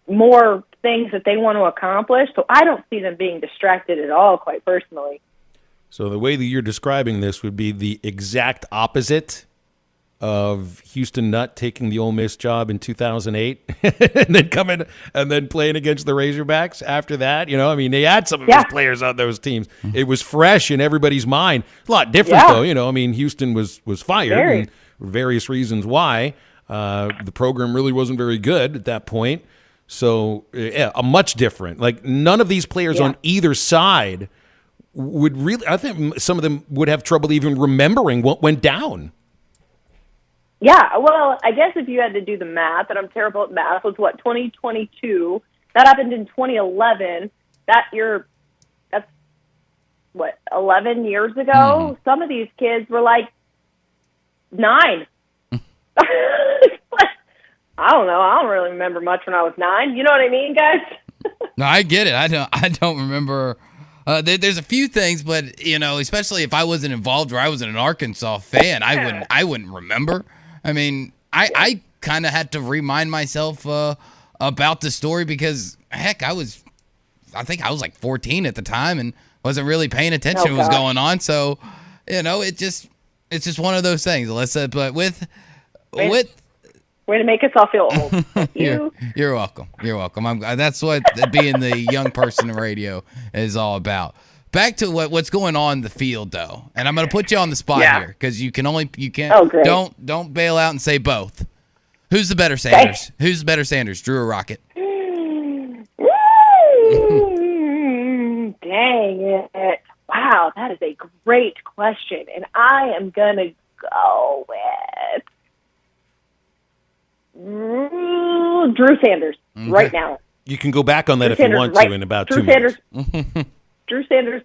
more things that they want to accomplish. So I don't see them being distracted at all, quite personally. So the way that you're describing this would be the exact opposite of Houston Nutt taking the Ole Miss job in 2008 and then coming and then playing against the Razorbacks after that. You know, I mean, they had some of those players on those teams. It was fresh in everybody's mind. A lot different, though. You know, I mean, Houston was fired and various reasons why. The program really wasn't very good at that point. So, a much different. Like, none of these players on either side would really, I think some of them would have trouble even remembering what went down. Yeah, well, I guess if you had to do the math, and I'm terrible at math, was what, 2022? That happened in 2011. That's what, 11 years ago? Mm-hmm. Some of these kids were like 9. I don't know. I don't really remember much when I was 9. You know what I mean, guys? No, I get it. I don't remember. There's a few things, but you know, especially if I wasn't involved or I wasn't an Arkansas fan, I wouldn't remember. I mean, I kind of had to remind myself about the story because heck, I think I was like 14 at the time and wasn't really paying attention to what was going on. So, you know, it's just one of those things, Alyssa. But with way to make us all feel old. You're welcome. You're welcome. That's what being the young person in radio is all about. Back to what's going on in the field, though, and I'm going to put you on the spot here because you can't. Oh, great. Don't bail out and say both. Who's the better Sanders? Okay. Who's the better Sanders, Drew or Rocket? Dang it! Wow, that is a great question, and I am going to go with Drew Sanders right now. You can go back on that if you want to in about 2 minutes. Drew Sanders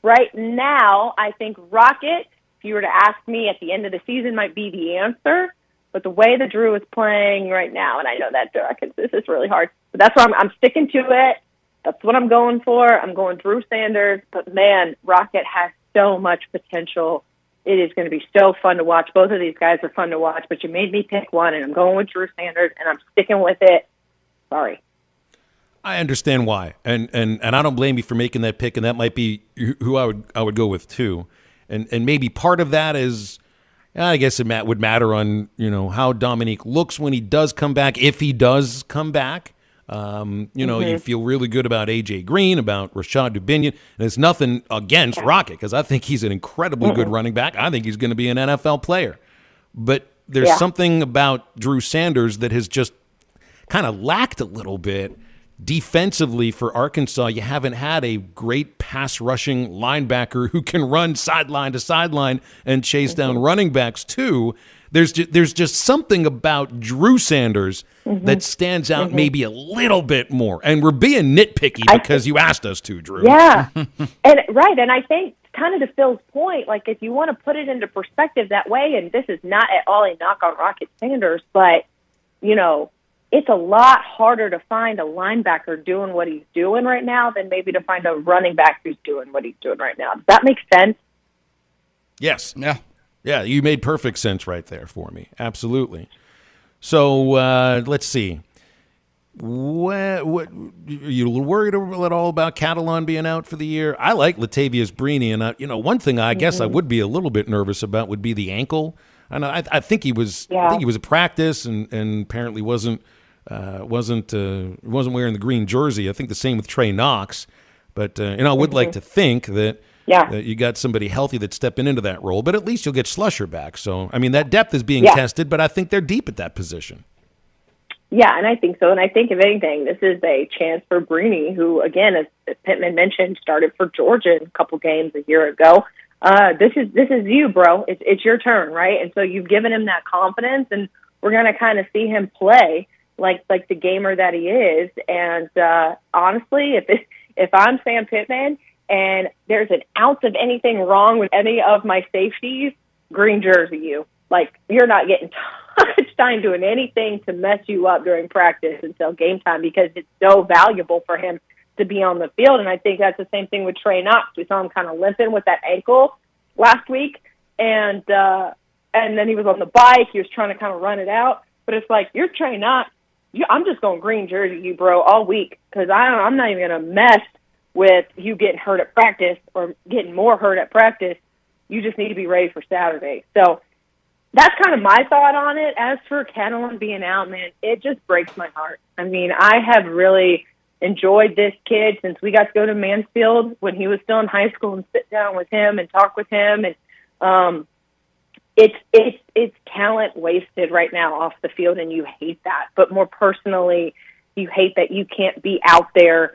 right now, I think Rocket, if you were to ask me at the end of the season, might be the answer. But the way that Drew is playing right now, and I know that this is really hard, but that's why I'm sticking to it. That's what I'm going for. I'm going Drew Sanders. But, man, Rocket has so much potential. It is going to be so fun to watch. Both of these guys are fun to watch, but you made me pick one, and I'm going with Drew Sanders, and I'm sticking with it. Sorry. I understand why, and I don't blame you for making that pick, and that might be who I would go with too, and maybe part of that is, I guess it would matter on how Dominique looks when he does come back, if he does come back. You feel really good about AJ Green, about Rashad Dubinion, and it's nothing against Rocket because I think he's an incredibly good running back. I think he's going to be an NFL player, but there's something about Drew Sanders that has just kind of lacked a little bit. Defensively for Arkansas, you haven't had a great pass rushing linebacker who can run sideline to sideline and chase down running backs too. There's just something about Drew Sanders that stands out maybe a little bit more. And we're being nitpicky because you asked us to, Drew. Yeah, and I think kind of to Phil's point, like if you want to put it into perspective that way, and this is not at all a knock on Rocket Sanders, but it's a lot harder to find a linebacker doing what he's doing right now than maybe to find a running back who's doing what he's doing right now. Does that make sense? Yes. Yeah, you made perfect sense right there for me. Absolutely. So let's see. What are you a little worried at all about Catalan being out for the year? I like Latavius Brini, and one thing I guess I would be a little bit nervous about would be the ankle. I think he was. I think he was at practice, and apparently wasn't wearing the green jersey. I think the same with Trey Knox, but I would like to think that you got somebody healthy that's stepping into that role. But at least you'll get Slusher back. So I mean that depth is being tested, but I think they're deep at that position. Yeah, and I think so. And I think, if anything, this is a chance for Brini, who, again, as Pittman mentioned, started for Georgia in a couple games a year ago. This is you, bro. It's your turn, right? And so you've given him that confidence, and we're going to kind of see him play like the gamer that he is. And honestly, if I'm Sam Pittman and there's an ounce of anything wrong with any of my safeties, green jersey you. Like, you're not getting touch time doing anything to mess you up during practice until game time, because it's so valuable for him to be on the field. And I think that's the same thing with Trey Knox. We saw him kind of limping with that ankle last week, and then he was on the bike. He was trying to kind of run it out. But it's like, you're Trey Knox. I'm just going green jersey you, bro, all week, because I'm not even going to mess with you getting hurt at practice or getting more hurt at practice. You just need to be ready for Saturday. So that's kind of my thought on it. As for Catalan being out, man, it just breaks my heart. I mean, I have really enjoyed this kid since we got to go to Mansfield when he was still in high school and sit down with him and talk with him. And it's talent wasted right now off the field, and you hate that. But more personally, you hate that you can't be out there.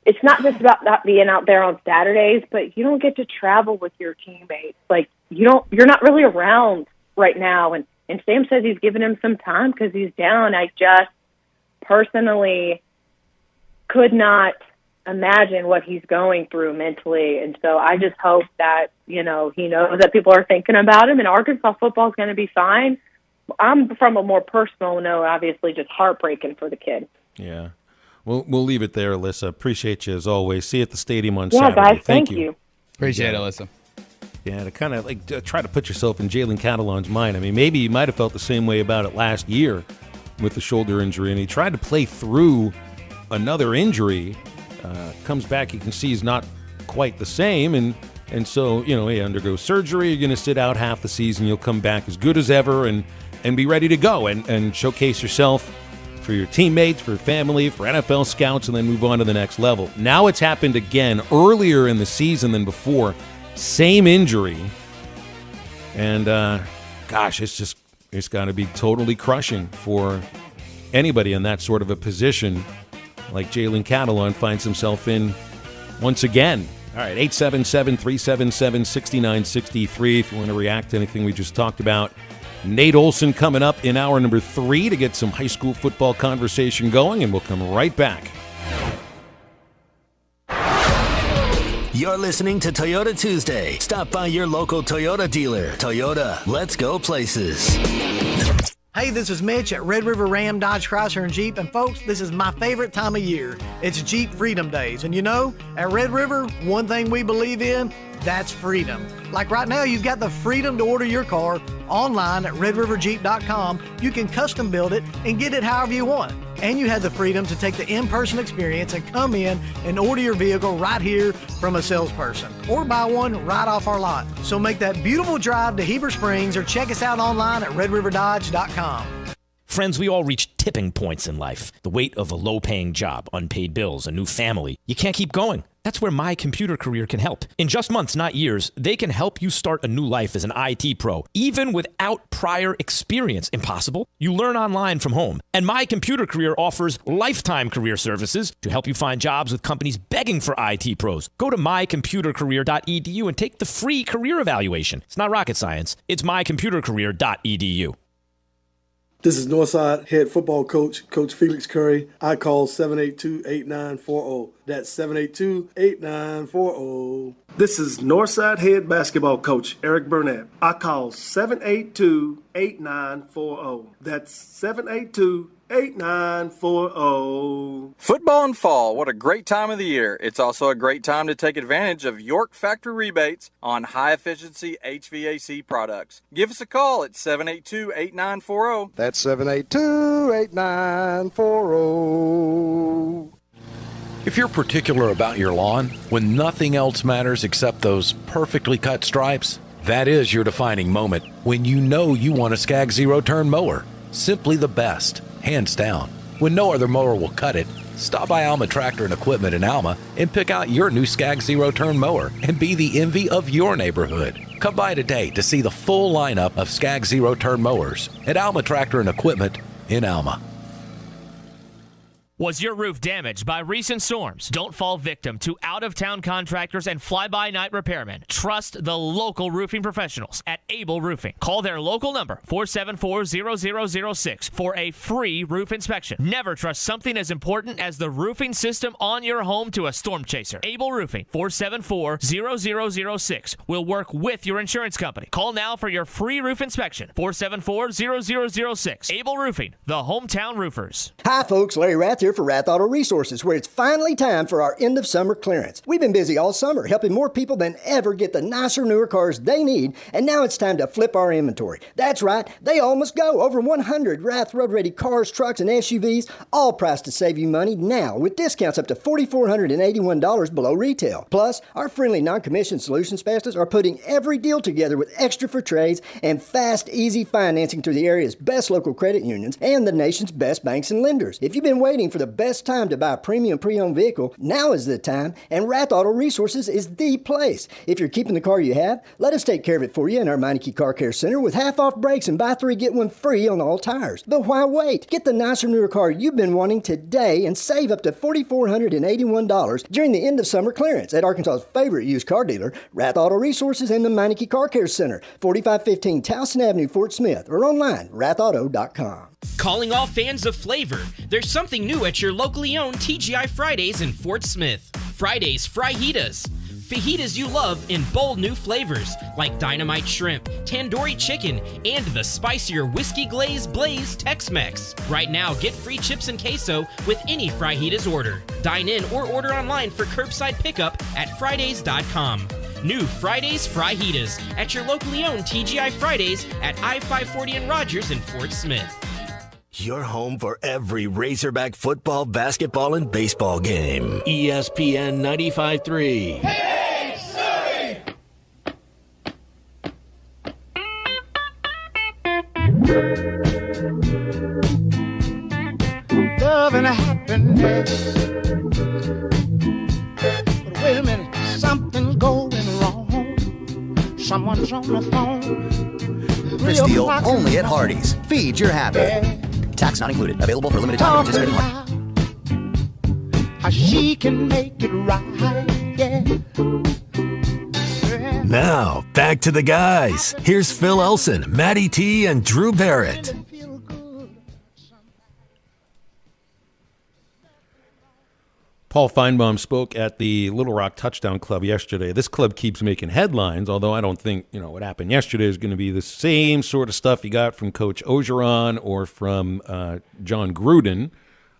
It's not just about not being out there on Saturdays, but you don't get to travel with your teammates. Like, you're not really around right now, and Sam says he's giving him some time because he's down. I just personally could not imagine what he's going through mentally, and so I just hope that, he knows that people are thinking about him, and Arkansas football is going to be fine. I'm from a more personal note, obviously just heartbreaking for the kid. Yeah. We'll leave it there, Alyssa. Appreciate you as always. See you at the stadium on Saturday. Yeah, guys, thank you. Appreciate it, Alyssa. Yeah, to kind of try to put yourself in Jalen Catalan's mind. I mean, maybe you might have felt the same way about it last year with the shoulder injury, and he tried to play through another injury. Comes back, you can see he's not quite the same, and so, he undergoes surgery. You're going to sit out half the season. You'll come back as good as ever and be ready to go and showcase yourself for your teammates, for your family, for NFL scouts, and then move on to the next level. Now it's happened again earlier in the season than before. Same injury, and it's got to be totally crushing for anybody in that sort of a position like Jalen Catalan finds himself in once again. All right, 877-377-6963 if you want to react to anything we just talked about. Nate Olson coming up in hour number 3 to get some high school football conversation going, and we'll come right back. You're listening to Toyota Tuesday. Stop by your local Toyota dealer. Toyota, let's go places. Hey, this is Mitch at Red River Ram, Dodge, Chrysler, and Jeep. And folks, this is my favorite time of year. It's Jeep Freedom Days. And at Red River, one thing we believe in, that's freedom. Like right now, you've got the freedom to order your car online at redriverjeep.com. You can custom build it and get it however you want. And you have the freedom to take the in-person experience and come in and order your vehicle right here from a salesperson, or buy one right off our lot. So make that beautiful drive to Heber Springs or check us out online at redriverdodge.com. Friends, we all reach tipping points in life. The weight of a low-paying job, unpaid bills, a new family. You can't keep going. That's where My Computer Career can help. In just months, not years, they can help you start a new life as an IT pro, even without prior experience. Impossible? You learn online from home. And My Computer Career offers lifetime career services to help you find jobs with companies begging for IT pros. Go to mycomputercareer.edu and take the free career evaluation. It's not rocket science. It's mycomputercareer.edu. This is Northside head football coach, Coach Felix Curry. I call 782-8940. That's 782-8940. This is Northside head basketball coach, Eric Burnett. I call 782-8940. That's 782-8940. Football in fall, what a great time of the year. It's also a great time to take advantage of York Factory rebates on high-efficiency HVAC products. Give us a call at 782-8940. That's 782-8940. If you're particular about your lawn, when nothing else matters except those perfectly cut stripes, that is your defining moment when you know you want a Skag zero-turn mower. Simply the best, hands down. When no other mower will cut it, stop by Alma Tractor and Equipment in Alma and pick out your new Skag zero-turn mower and be the envy of your neighborhood. Come by today to see the full lineup of Skag zero-turn mowers at Alma Tractor and Equipment in Alma. Was your roof damaged by recent storms? Don't fall victim to out-of-town contractors and fly-by-night repairmen. Trust the local roofing professionals at Able Roofing. Call their local number, 474-0006, for a free roof inspection. Never trust something as important as the roofing system on your home to a storm chaser. Able Roofing, 474-0006, will work with your insurance company. Call now for your free roof inspection, 474-0006. Able Roofing, the hometown roofers. Hi, folks. Larry Rath here for Rath Auto Resources, where it's finally time for our end of summer clearance. We've been busy all summer helping more people than ever get the nicer, newer cars they need, and now it's time to flip our inventory. That's right, they all must go. Over 100 Rath road-ready cars, trucks, and SUVs, all priced to save you money now with discounts up to $4,481 below retail. Plus, our friendly non-commissioned solution specialists are putting every deal together with extra for trades and fast, easy financing through the area's best local credit unions and the nation's best banks and lenders. If you've been waiting for the best time to buy a premium pre-owned vehicle, now is the time, and Rath Auto Resources is the place. If you're keeping the car you have, let us take care of it for you in our Meineke Car Care Center with half-off brakes and buy 3, get 1 free on all tires. But why wait? Get the nicer, newer car you've been wanting today and save up to $4,481 during the end of summer clearance at Arkansas's favorite used car dealer, Rath Auto Resources and the Meineke Car Care Center, 4515 Towson Avenue, Fort Smith, or online, rathauto.com. Calling all fans of flavor, there's something new at your locally owned TGI Fridays in Fort Smith. Fridays Fajitas. Fajitas you love in bold new flavors like dynamite shrimp, tandoori chicken, and the spicier whiskey glazed blaze Tex-Mex. Right now, get free chips and queso with any Fajitas order. Dine in or order online for curbside pickup at Fridays.com. New Fridays Fajitas at your locally owned TGI Fridays at I-540 and Rogers in Fort Smith. Your home for every Razorback football, basketball, and baseball game. ESPN 95.3. Hey, Surrey! Love and happiness. But wait a minute, something's going wrong. Someone's on the phone. This deal only at Hardee's. Feed your happy. Tax not included. Available for limited time. Participating Hardee's. How she can make it right, yeah. Now, back to the guys. Here's Phil Olson, Matty T, and Drew Barrett. Paul Feinbaum spoke at the Little Rock Touchdown Club yesterday. This club keeps making headlines, although I don't think what happened yesterday is going to be the same sort of stuff you got from Coach Ogeron or from John Gruden.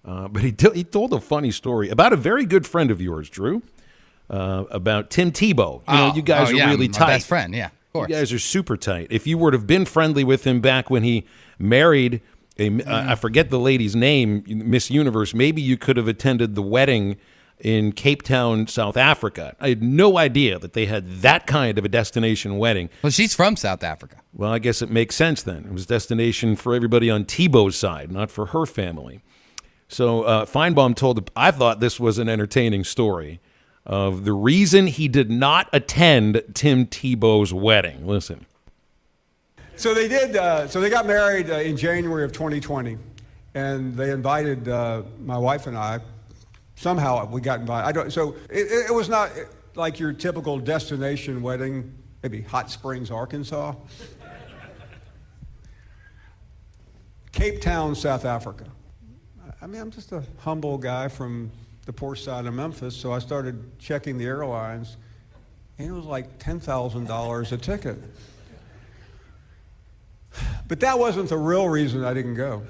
But he told a funny story about a very good friend of yours, Drew, about Tim Tebow. You guys are really tight. My best friend, yeah, of course. You guys are super tight. If you were to have been friendly with him back when he married I forget the lady's name, Miss Universe, maybe you could have attended the wedding in Cape Town, South Africa. I had no idea that they had that kind of a destination wedding. Well, she's from South Africa. Well, I guess it makes sense then. It was a destination for everybody on Tebow's side, not for her family. So Feinbaum told, I thought this was an entertaining story of the reason he did not attend Tim Tebow's wedding. Listen. So they did. So they got married in January of 2020, and they invited my wife and I. Somehow we got invited. So it was not like your typical destination wedding, maybe Hot Springs, Arkansas. Cape Town, South Africa. I mean, I'm just a humble guy from the poor side of Memphis, so I started checking the airlines, and it was like $10,000 a ticket. But that wasn't the real reason I didn't go.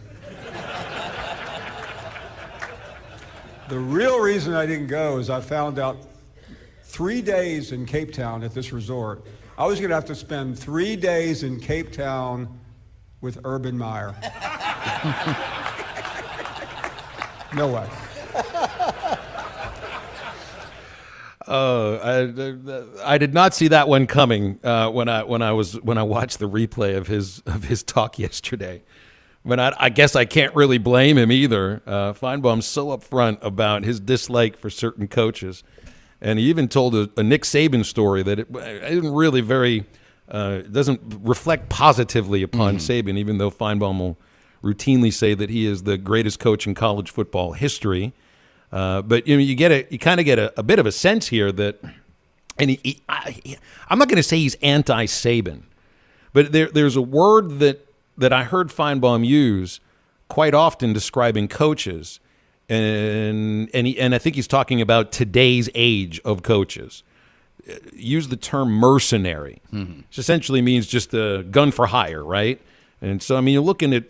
The real reason I didn't go is I found out 3 days in Cape Town at this resort, I was going to have to spend 3 days in Cape Town with Urban Meyer. No way. I did not see that one coming when I watched the replay of his talk yesterday. But I guess I can't really blame him either. Feinbaum's so upfront about his dislike for certain coaches, and he even told a Nick Saban story that it isn't really very doesn't reflect positively upon Saban, even though Feinbaum will routinely say that he is the greatest coach in college football history. But you kind of get a bit of a sense here that, and I'm not going to say he's anti-Saban, but there's a word that I heard Feinbaum use quite often describing coaches, and I think he's talking about today's age of coaches. Use the term mercenary, which essentially means just a gun for hire, right? And so, I mean, you're looking at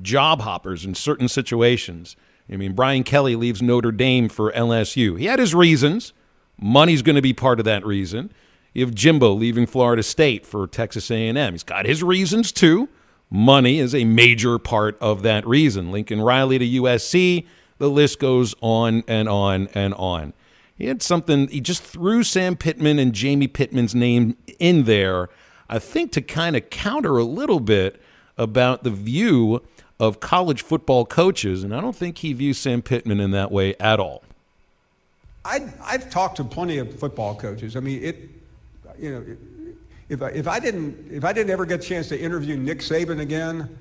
job hoppers in certain situations. I mean, Brian Kelly leaves Notre Dame for LSU. He had his reasons. Money's going to be part of that reason. You have Jimbo leaving Florida State for Texas A&M. He's got his reasons, too. Money is a major part of that reason. Lincoln Riley to USC. The list goes on and on and on. He had something, he just threw Sam Pittman and Jamie Pittman's name in there, I think to kind of counter a little bit about the view of college football coaches, and I don't think he views Sam Pittman in that way at all. I've talked to plenty of football coaches. I mean, if I didn't ever get a chance to interview Nick Saban again,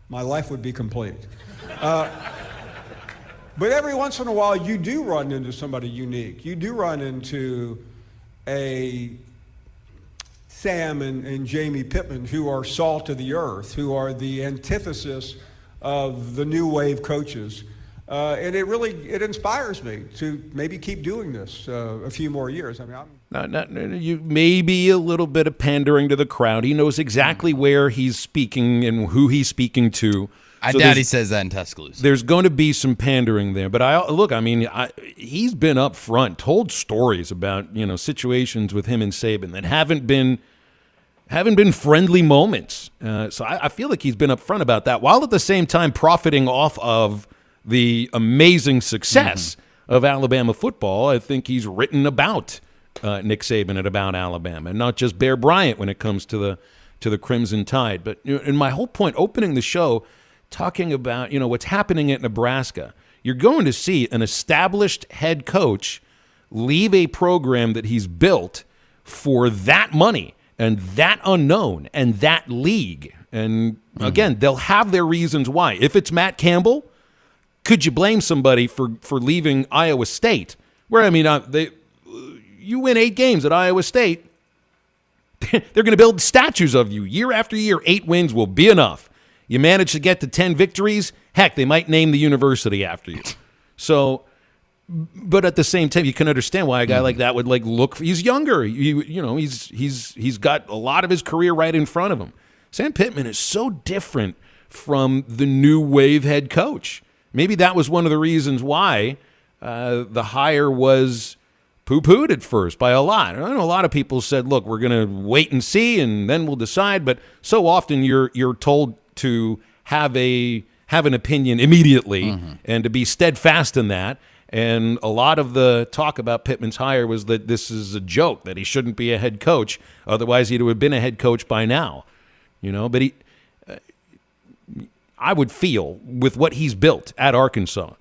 my life would be complete. But every once in a while, you do run into somebody unique. You do run into a Sam and Jamie Pittman, who are salt of the earth, who are the antithesis of the new wave coaches. And it inspires me to maybe keep doing this a few more years. I mean, you may be a little bit of pandering to the crowd. He knows exactly where he's speaking and who he's speaking to. I doubt he says that in Tuscaloosa. There's going to be some pandering there, but he's been up front, told stories about situations with him and Saban that haven't been friendly moments. So I feel like he's been up front about that, while at the same time profiting off of the amazing success of Alabama football. I think he's written about Nick Saban and about Alabama, and not just Bear Bryant when it comes to the Crimson Tide. But and my whole point opening the show, talking about what's happening at Nebraska, you're going to see an established head coach leave a program that he's built for that money and that unknown and that league. And again, they'll have their reasons why. If it's Matt Campbell, could you blame somebody for leaving Iowa State? Where, I mean, you win 8 games at Iowa State, they're going to build statues of you year after year. 8 wins will be enough. You manage to get to 10 victories, heck, they might name the university after you. So, but at the same time, you can understand why a guy like that would look. He's younger. He's got a lot of his career right in front of him. Sam Pittman is so different from the new wave head coach. Maybe that was one of the reasons why the hire was poo-pooed at first by a lot. I know a lot of people said, look, we're going to wait and see, and then we'll decide. But so often you're told to have an opinion immediately and to be steadfast in that. And a lot of the talk about Pittman's hire was that this is a joke, that he shouldn't be a head coach. Otherwise, he'd have been a head coach by now. But I would feel, with what he's built at Arkansas,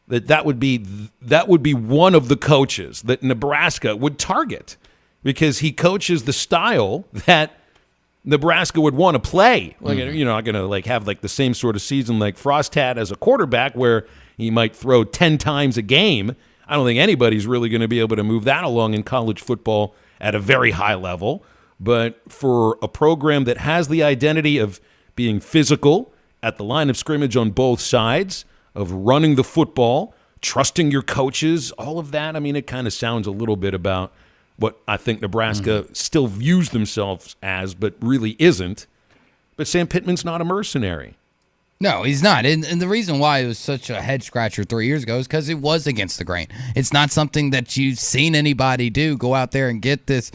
that would be one of the coaches that Nebraska would target, because he coaches the style that Nebraska would want to play. You're not going to have the same sort of season like Frost had as a quarterback, where he might throw 10 times a game. I don't think anybody's really going to be able to move that along in college football at a very high level. But for a program that has the identity of being physical at the line of scrimmage on both sides, of running the football, trusting your coaches, all of that, I mean, it kind of sounds a little bit about what I think Nebraska still views themselves as, but really isn't. But Sam Pittman's not a mercenary. No, he's not. And the reason why it was such a head-scratcher 3 years ago is because it was against the grain. It's not something that you've seen anybody do, go out there and get this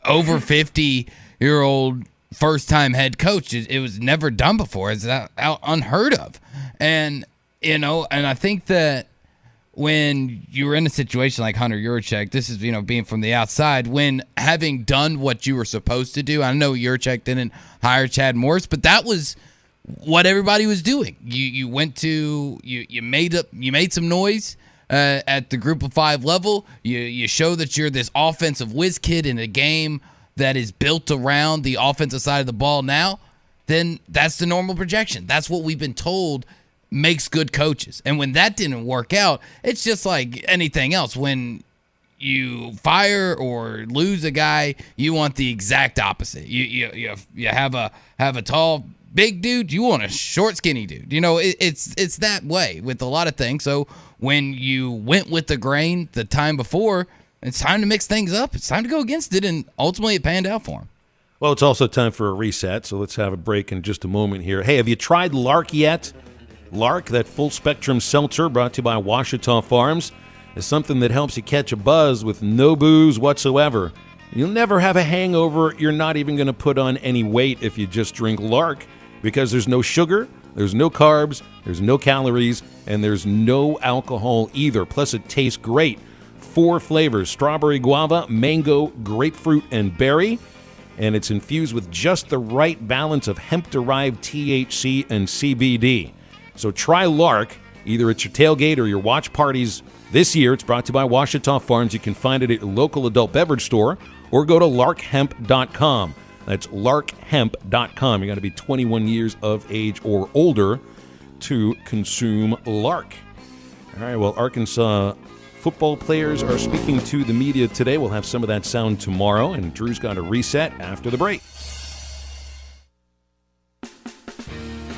over 50-year-old first-time head coach. It was never done before. It's unheard of. And, and I think that when you're in a situation like Hunter Yurachek, this is, being from the outside, when having done what you were supposed to do, I know Yurachek didn't hire Chad Morris, but that was what everybody was doing. You went to, you made some noise at the group of 5 level. You show that you're this offensive whiz kid in a game that is built around the offensive side of the ball now, then that's the normal projection. That's what we've been told makes good coaches. And when that didn't work out, it's just like anything else. When you fire or lose a guy, you want the exact opposite. You have a tall, big dude, you want a short, skinny dude. It's that way with a lot of things. So when you went with the grain the time before, it's time to mix things up. It's time to go against it, and ultimately it panned out for him. Well, it's also time for a reset, so let's have a break in just a moment here. Hey, have you tried Lark yet? Lark, that full-spectrum seltzer brought to you by Ouachita Farms, is something that helps you catch a buzz with no booze whatsoever. You'll never have a hangover. You're not even going to put on any weight if you just drink Lark, because there's no sugar, there's no carbs, there's no calories, and there's no alcohol either. Plus, it tastes great. 4 flavors: strawberry, guava, mango, grapefruit, and berry. And it's infused with just the right balance of hemp-derived THC and CBD. So try Lark, either at your tailgate or your watch parties this year. It's brought to you by Ouachita Farms. You can find it at your local adult beverage store or go to larkhemp.com. That's larkhemp.com. You got to be 21 years of age or older to consume Lark. All right, well, Arkansas football players are speaking to the media today. We'll have some of that sound tomorrow, and Drew's got a reset after the break.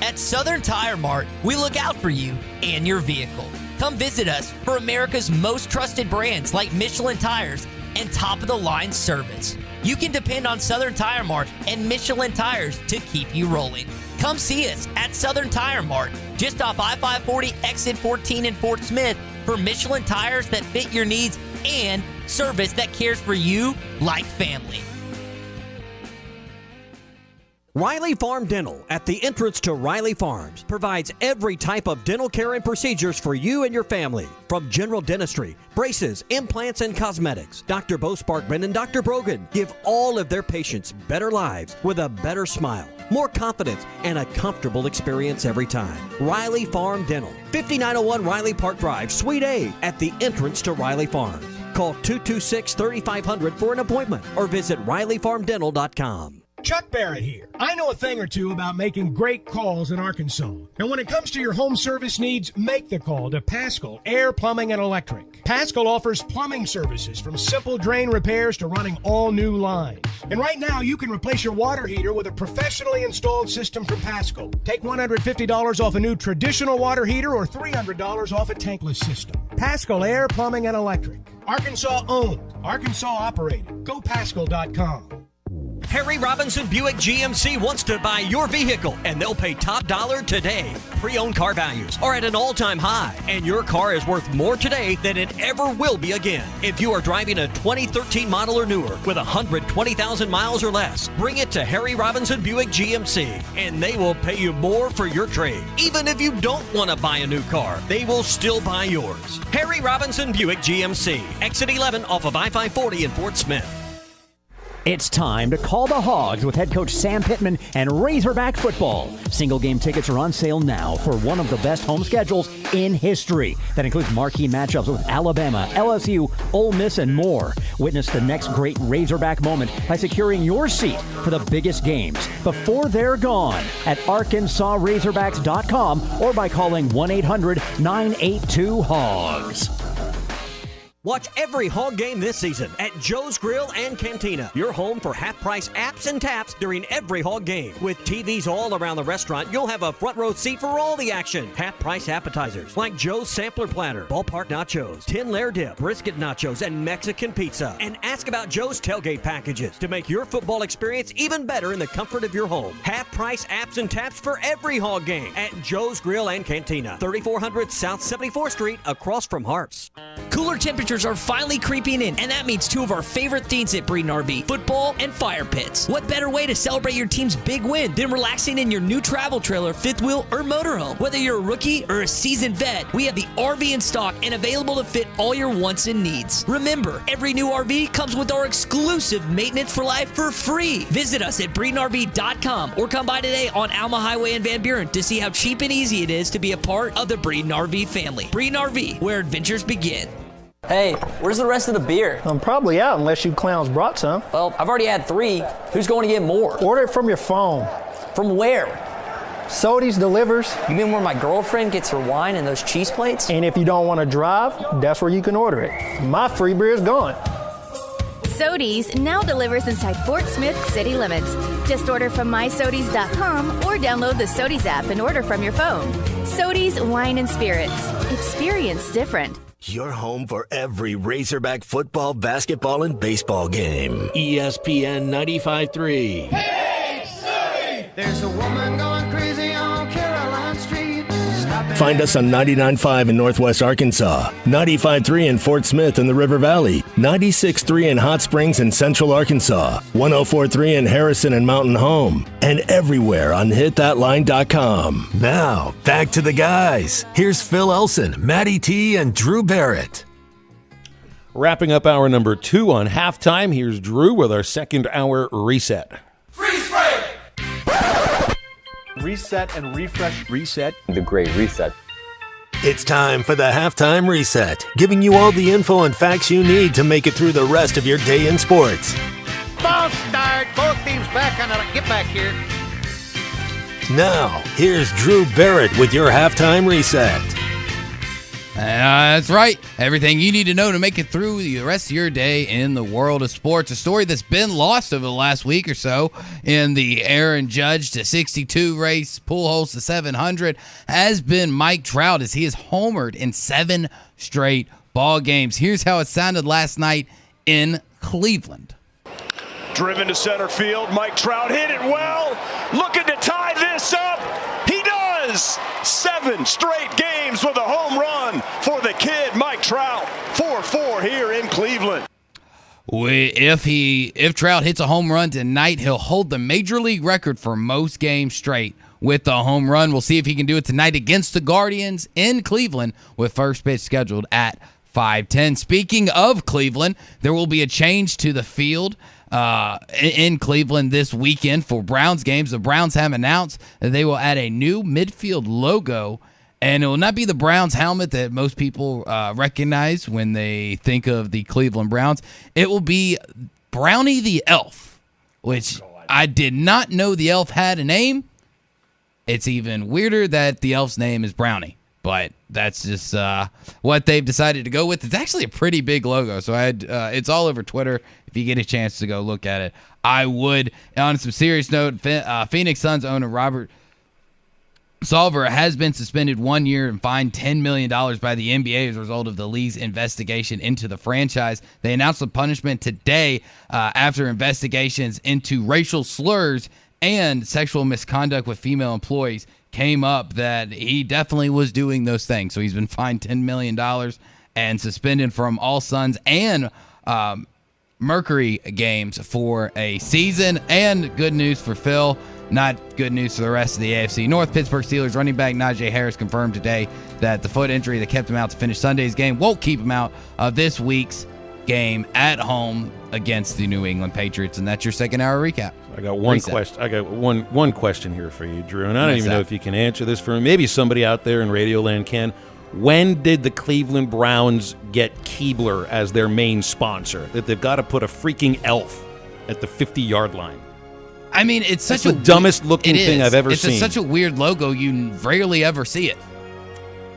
At Southern Tire Mart, we look out for you and your vehicle. Come visit us for America's most trusted brands like Michelin Tires and top-of-the-line service. You can depend on Southern Tire Mart and Michelin Tires to keep you rolling. Come see us at Southern Tire Mart, just off I-540 exit 14 in Fort Smith, for Michelin tires that fit your needs and service that cares for you like family. Riley Farm Dental, at the entrance to Riley Farms, provides every type of dental care and procedures for you and your family. From general dentistry, braces, implants, and cosmetics, Dr. Bo Sparkman and Dr. Brogan give all of their patients better lives with a better smile, more confidence, and a comfortable experience every time. Riley Farm Dental, 5901 Riley Park Drive, Suite A, at the entrance to Riley Farms. Call 226-3500 for an appointment or visit RileyFarmDental.com. Chuck Barrett here. I know a thing or two about making great calls in Arkansas. And when it comes to your home service needs, make the call to Paschal Air, Plumbing, and Electric. Paschal offers plumbing services from simple drain repairs to running all new lines. And right now, you can replace your water heater with a professionally installed system from Paschal. Take $150 off a new traditional water heater or $300 off a tankless system. Paschal Air, Plumbing, and Electric. Arkansas owned. Arkansas operated. GoPaschal.com. Harry Robinson Buick GMC wants to buy your vehicle, and they'll pay top dollar today. Pre-owned car values are at an all-time high, and your car is worth more today than it ever will be again. If you are driving a 2013 model or newer with 120,000 miles or less, bring it to Harry Robinson Buick GMC, and they will pay you more for your trade. Even if you don't want to buy a new car, they will still buy yours. Harry Robinson Buick GMC, exit 11 off of I-540 in Fort Smith. It's time to call the Hogs with head coach Sam Pittman and Razorback football. Single game tickets are on sale now for one of the best home schedules in history. That includes marquee matchups with Alabama, LSU, Ole Miss, and more. Witness the next great Razorback moment by securing your seat for the biggest games before they're gone at ArkansasRazorbacks.com or by calling 1-800-982-HOGS. Watch every Hog game this season at Joe's Grill and Cantina, your home for half-price apps and taps during every Hog game. With TVs all around the restaurant, you'll have a front row seat for all the action. Half-price appetizers like Joe's Sampler Platter, Ballpark Nachos, 10-layer dip, brisket nachos, and Mexican pizza. And ask about Joe's tailgate packages to make your football experience even better in the comfort of your home. Half-price apps and taps for every Hog game at Joe's Grill and Cantina, 3400 South 74th Street, across from Harps. Cooler temperatures are finally creeping in, and that means two of our favorite things at Breeden RV, football and fire pits. What better way to celebrate your team's big win than relaxing in your new travel trailer, fifth wheel, or motorhome? Whether you're a rookie or a seasoned vet, we have the RV in stock and available to fit all your wants and needs. Remember, every new RV comes with our exclusive maintenance for life for free. Visit us at BreedenRV.com or come by today on Alma Highway in Van Buren to see how cheap and easy it is to be a part of the Breeden RV family. Breeden RV, where adventures begin. Hey, where's the rest of the beer? I'm probably out unless you clowns brought some. Well, I've already had 3. Who's going to get more? Order it from your phone. From where? Sody's delivers. You mean where my girlfriend gets her wine and those cheese plates? And if you don't want to drive, that's where you can order it. My free beer is gone. Sody's now delivers inside Fort Smith city limits. Just order from mysodys.com or download the Sody's app and order from your phone. Sody's Wine and Spirits. Experience different. Your home for every Razorback football, basketball, and baseball game. ESPN 95.3. Hey, Surrey! There's a woman going crazy on Caroline Street. Find us on 99.5 in Northwest Arkansas, 95.3 in Fort Smith and the River Valley, 96.3 in Hot Springs and Central Arkansas, 104.3 in Harrison and Mountain Home, and everywhere on hitthatline.com. Now, back to the guys. Here's Phil Olson, Matty T, and Drew Barrett. Wrapping up hour number 2 on halftime, here's Drew with our second hour reset. Freeze frame! Reset and refresh. Reset. The great reset. It's time for the halftime reset, giving you all the info and facts you need to make it through the rest of your day in sports. False start. Both teams back on it. Get back here. Now, here's Drew Barrett with your halftime reset. That's right. Everything you need to know to make it through the rest of your day in the world of sports. A story that's been lost over the last week or so in the Aaron Judge to 62 race, Pujols to 700, has been Mike Trout as he has homered in 7 straight ball games. Here's how it sounded last night in Cleveland. Driven to center field. Mike Trout hit it well. Looking to tie this up. He does. 7 straight games with a home run for the kid, Mike Trout. 4-4 here in Cleveland. If Trout hits a home run tonight, he'll hold the major league record for most games straight with the home run. We'll see if he can do it tonight against the Guardians in Cleveland with first pitch scheduled at 5:10. Speaking of Cleveland, there will be a change to the field in Cleveland this weekend for Browns games. The Browns have announced that they will add a new midfield logo, and it will not be the Browns helmet that most people recognize when they think of the Cleveland Browns. It will be Brownie the Elf, which I did not know the elf had a name. It's even weirder that the elf's name is Brownie. But that's just what they've decided to go with. It's actually a pretty big logo, so it's all over Twitter. If you get a chance to go look at it, I would. And on some serious note, Phoenix Suns owner Robert Salver has been suspended 1 year and fined $10 million by the NBA as a result of the league's investigation into the franchise. They announced the punishment today after investigations into racial slurs and sexual misconduct with female employees came up that he definitely was doing those things. So he's been fined $10 million and suspended from all Suns and Mercury games for a season. And good news for Phil, not good news for the rest of the AFC North. Pittsburgh Steelers running back Najee Harris confirmed today that the foot injury that kept him out to finish Sunday's game won't keep him out of this week's game at home against the New England Patriots. And that's your second hour recap. I got one question. I got one question here for you, Drew, and I don't even know if you can answer this for me. Maybe somebody out there in Radioland can. When did the Cleveland Browns get Keebler as their main sponsor? That they've got to put a freaking elf at the 50-yard line. I mean, it's such the dumbest looking thing I've ever seen. It's such a weird logo. You rarely ever see it.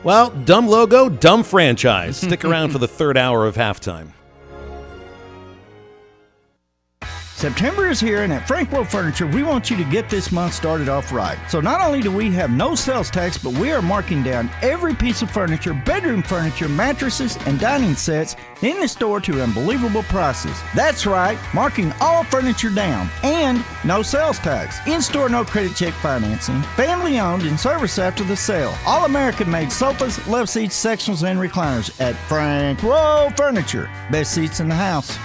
Well, dumb logo, dumb franchise. Stick around for the third hour of halftime. September is here, and at Frank World Furniture, we want you to get this month started off right. So not only do we have no sales tax, but we are marking down every piece of furniture, bedroom furniture, mattresses, and dining sets in the store to unbelievable prices. That's right, marking all furniture down, and no sales tax. In-store, no credit check financing, family-owned and service after the sale. All American-made sofas, love seats, sectionals, and recliners at Frank World Furniture. Best seats in the house.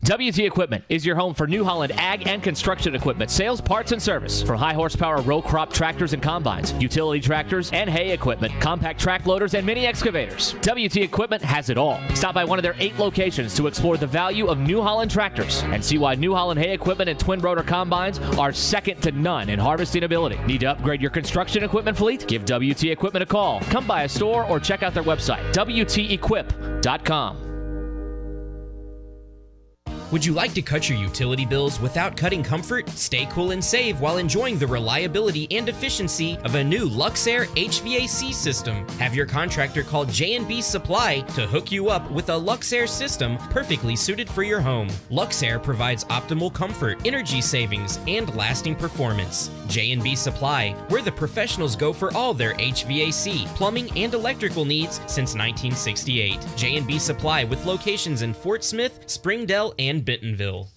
WT Equipment is your home for New Holland ag and construction equipment, sales, parts, and service. For high horsepower row crop tractors and combines, utility tractors and hay equipment, compact track loaders, and mini excavators. WT Equipment has it all. Stop by one of their 8 locations to explore the value of New Holland tractors and see why New Holland hay equipment and twin rotor combines are second to none in harvesting ability. Need to upgrade your construction equipment fleet? Give WT Equipment a call. Come by a store or check out their website, WTEquip.com. Would you like to cut your utility bills without cutting comfort? Stay cool and save while enjoying the reliability and efficiency of a new Luxair HVAC system. Have your contractor call J&B Supply to hook you up with a Luxair system perfectly suited for your home. Luxair provides optimal comfort, energy savings, and lasting performance. J&B Supply, where the professionals go for all their HVAC, plumbing, and electrical needs since 1968. J&B Supply with locations in Fort Smith, Springdale, and Bentonville.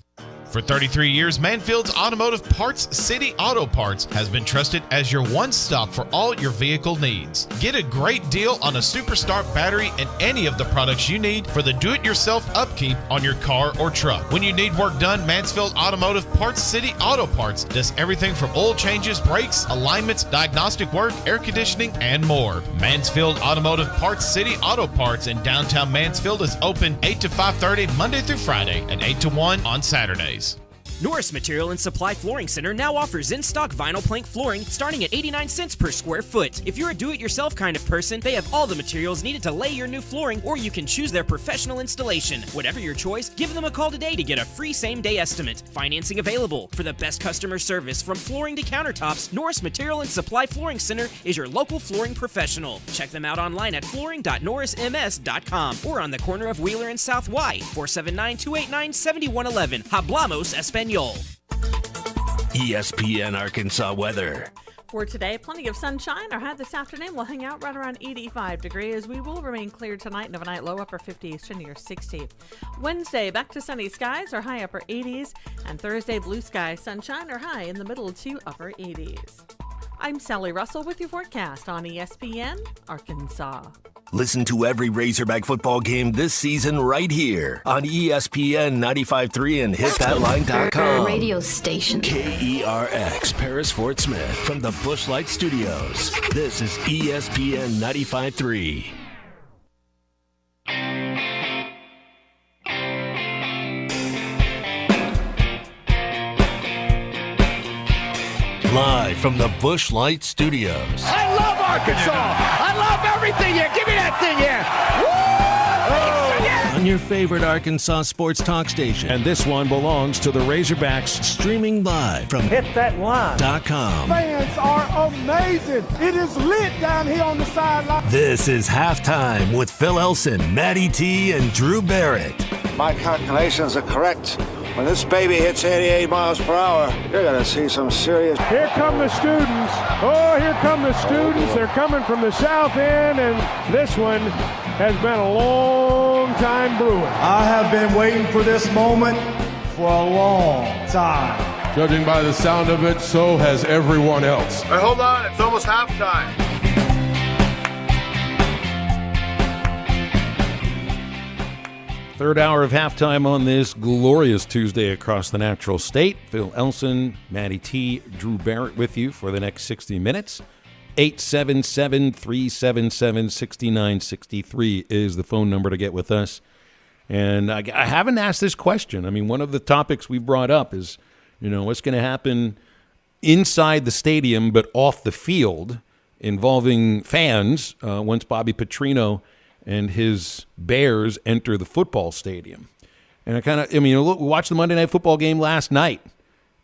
For 33 years, Manfield's Automotive Parts City Auto Parts has been trusted as your one-stop for all your vehicle needs. Get a great deal on a Superstart battery and any of the products you need for the do-it-yourself upkeep on your car or truck. When you need work done, Mansfield Automotive Parts City Auto Parts does everything from oil changes, brakes, alignments, diagnostic work, air conditioning, and more. Mansfield Automotive Parts City Auto Parts in downtown Mansfield is open 8 to 5:30 Monday through Friday and 8 to 1 on Saturdays. Norris Material and Supply Flooring Center now offers in-stock vinyl plank flooring starting at 89 cents per square foot. If you're a do-it-yourself kind of person, they have all the materials needed to lay your new flooring, or you can choose their professional installation. Whatever your choice, give them a call today to get a free same-day estimate. Financing available. For the best customer service from flooring to countertops, Norris Material and Supply Flooring Center is your local flooring professional. Check them out online at flooring.norrisms.com or on the corner of Wheeler and South Y, 479-289-7111. Hablamos Espanol. ESPN Arkansas weather. For today, plenty of sunshine. Our high this afternoon will hang out right around 85 degrees. We will remain clear tonight and overnight, low upper 50s to near 60. Wednesday, back to sunny skies, our high upper 80s. And Thursday, blue sky, sunshine, our high in the middle to upper 80s. I'm Sally Russell with your forecast on ESPN Arkansas. Listen to every Razorback football game this season right here on ESPN 95.3 and hitthatline.com. Radio station. KERX, Paris, Fort Smith, from the Busch Light Studios. This is ESPN 95.3. Live from the Busch Light Studios. I love Arkansas. I love everything here. Give me that thing here. Woo! On your favorite Arkansas sports talk station. And this one belongs to the Razorbacks. Streaming live from hitthatline.com. Fans are amazing. It is lit down here on the sideline. This is Halftime with Phil Olson, Matty T, and Drew Barrett. My calculations are correct. When this baby hits 88 miles per hour, you're going to see some serious... Here come the students. Oh, here come the students. They're coming from the south end, and this one has been a long time brewing. I have been waiting for this moment for a long time. Judging by the sound of it, so has everyone else. Hey, hold on. It's almost halftime. Third hour of halftime on this glorious Tuesday across the Natural State. Phil Elson, Matty T, Drew Barrett with you for the next 60 minutes. 877-377-6963 is the phone number to get with us. And I haven't asked this question. I mean, one of the topics we brought up is, what's going to happen inside the stadium but off the field involving fans once Bobby Petrino and his Bears enter the football stadium. And watch the Monday Night Football game last night,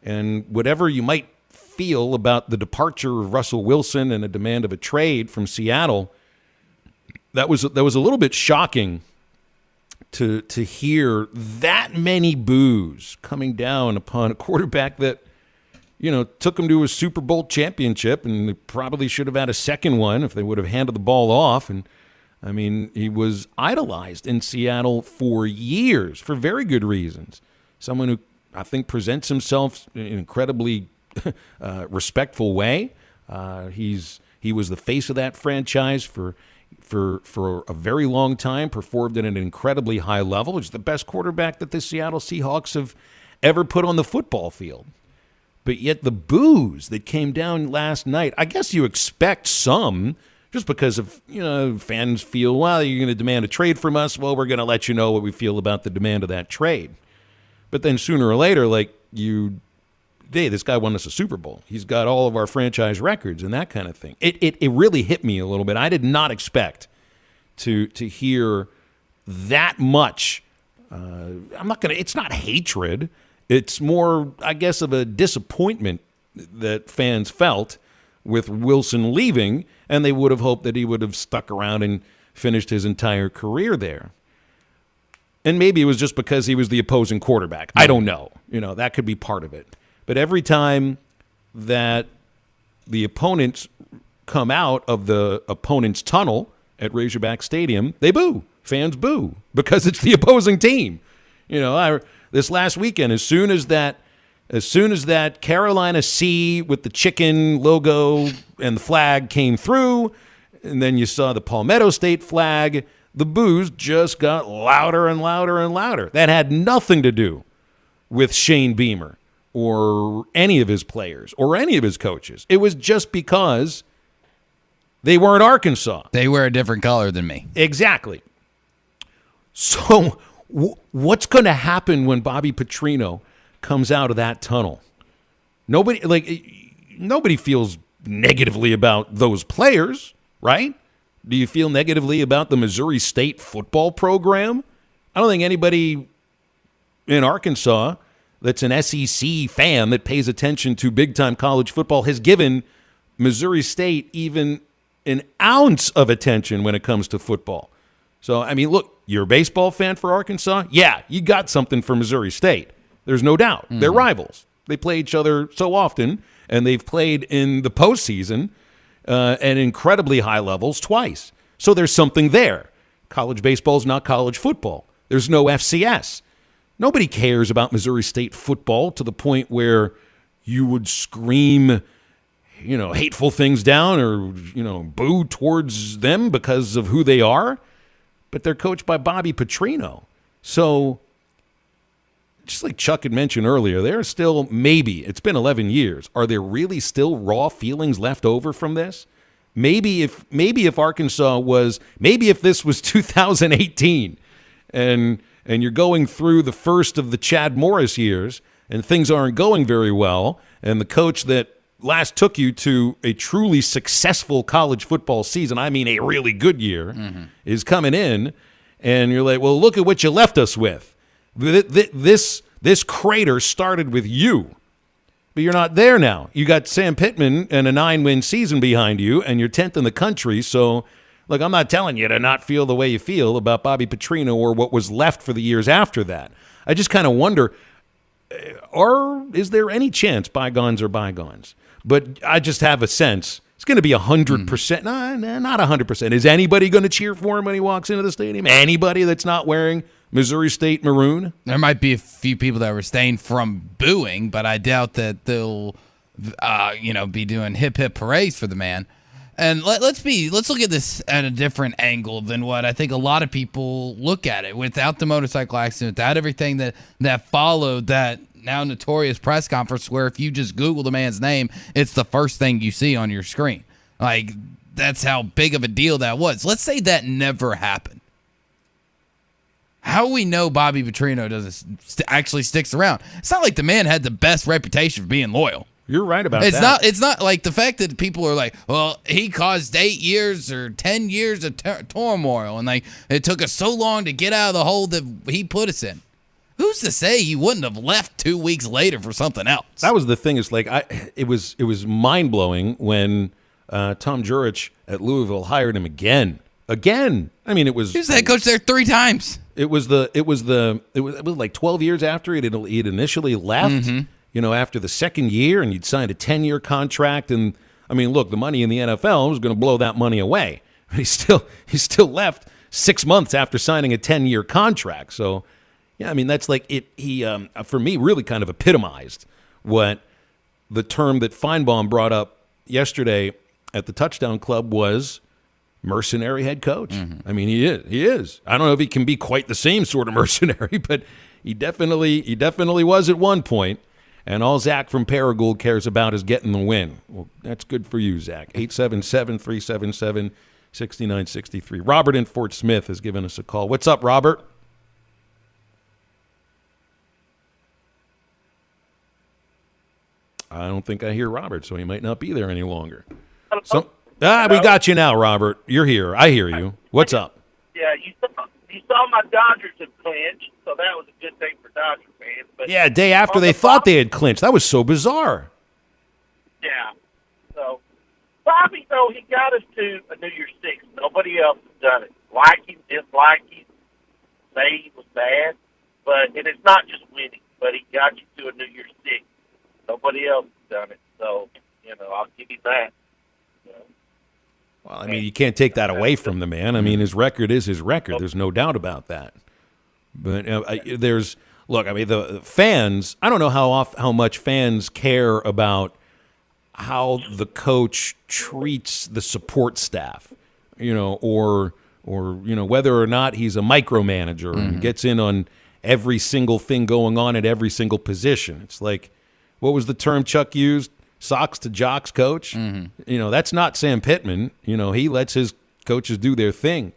and whatever you might feel about the departure of Russell Wilson and a demand of a trade from Seattle, that was a little bit shocking to hear that many boos coming down upon a quarterback that, took him to a Super Bowl championship, and they probably should have had a second one if they would have handed the ball off. And I mean, he was idolized in Seattle for years for very good reasons. Someone who I think presents himself in an incredibly respectful way. He was the face of that franchise for a very long time, performed at an incredibly high level. He's the best quarterback that the Seattle Seahawks have ever put on the football field. But yet the boos that came down last night, I guess you expect some, just because of, fans feel, well, you're going to demand a trade from us. Well, we're going to let you know what we feel about the demand of that trade. But then sooner or later, this guy won us a Super Bowl. He's got all of our franchise records and that kind of thing. It really hit me a little bit. I did not expect to hear that much it's not hatred. It's more, I guess, of a disappointment that fans felt with Wilson leaving, and they would have hoped that he would have stuck around and finished his entire career there. And maybe it was just because he was the opposing quarterback. I don't know. That could be part of it. But every time that the opponents come out of the opponent's tunnel at Razorback Stadium, they boo. Fans boo because it's the opposing team. This last weekend, as soon as that Carolina C with the chicken logo and the flag came through, and then you saw the Palmetto State flag, the boos just got louder and louder and louder. That had nothing to do with Shane Beamer or any of his players or any of his coaches. It was just because they weren't Arkansas. They wear a different color than me. Exactly. So what's going to happen when Bobby Petrino comes out of that tunnel? Nobody feels negatively about those players, right? Do you feel negatively about the Missouri State football program? I don't think anybody in Arkansas that's an SEC fan that pays attention to big-time college football has given Missouri State even an ounce of attention when it comes to football. So, look, you're a baseball fan for Arkansas? Yeah, you got something for Missouri State. There's no doubt. They're rivals. They play each other so often, and they've played in the postseason at incredibly high levels twice. So there's something there. College baseball is not college football. There's no FCS. Nobody cares about Missouri State football to the point where you would scream, hateful things down or, boo towards them because of who they are. But they're coached by Bobby Petrino. So, just like Chuck had mentioned earlier, there are still maybe, it's been 11 years, are there really still raw feelings left over from this? Maybe if this was 2018 and you're going through the first of the Chad Morris years and things aren't going very well, and the coach that last took you to a truly successful college football season, a really good year, is coming in, and you're like, well, look at what you left us with. This crater started with you, but you're not there now. You got Sam Pittman and a 9-win season behind you, and you're 10th in the country. So, look, I'm not telling you to not feel the way you feel about Bobby Petrino or what was left for the years after that. I just kind of wonder, is there any chance bygones are bygones? But I just have a sense it's going to be 100%. Not 100%. Is anybody going to cheer for him when he walks into the stadium? Anybody that's not wearing Missouri State maroon? There might be a few people that refrain from booing, but I doubt that they'll, be doing hip hip parades for the man. And let's look at this at a different angle than what I think a lot of people look at it. Without the motorcycle accident, without everything that followed that now notorious press conference where if you just Google the man's name, it's the first thing you see on your screen. Like, that's how big of a deal that was. Let's say that never happened. How we know Bobby Petrino doesn't actually sticks around? It's not like the man had the best reputation for being loyal. You're right about that. It's not like the fact that people are like, well, he caused 8 years or 10 years of turmoil, and like it took us so long to get out of the hole that he put us in. Who's to say he wouldn't have left 2 weeks later for something else? That was the thing. It's like it was mind blowing when Tom Jurich at Louisville hired him again. It was. He was the head coach there 3 times. It was like 12 years after he'd initially left. Mm-hmm. After the second year, and you'd signed a 10-year contract, and look, the money in the NFL was going to blow that money away. But he still left 6 months after signing a 10-year contract. So. Yeah, that's like it. He, for me, really kind of epitomized what the term that Feinbaum brought up yesterday at the Touchdown Club was mercenary head coach. Mm-hmm. He is. I don't know if he can be quite the same sort of mercenary, but he definitely was at one point. And all Zach from Paragould cares about is getting the win. Well, that's good for you, Zach. 877-377-6963. Robert in Fort Smith has given us a call. What's up, Robert? I don't think I hear Robert, so he might not be there any longer. Hello? We got you now, Robert. You're here. I hear you. What's up? Yeah, you saw my Dodgers have clinched, so that was a good thing for Dodger fans. But Yeah, a day after they thought they had clinched. That was so bizarre. Yeah. So, Bobby, though, he got us to a New Year's Six. Nobody else has done it. Like him, dislike him, say he was bad. But, and it's not just winning, but he got you to a New Year's Six. Nobody else has done it. So, I'll give you that. Well, I mean, you can't take that away from the man. I mean, his record is his record. There's no doubt about that. But the fans, I don't know how much fans care about how the coach treats the support staff, or whether or not he's a micromanager and gets in on every single thing going on at every single position. It's like, what was the term Chuck used? Socks to jocks coach. That's not Sam Pittman. He lets his coaches do their thing.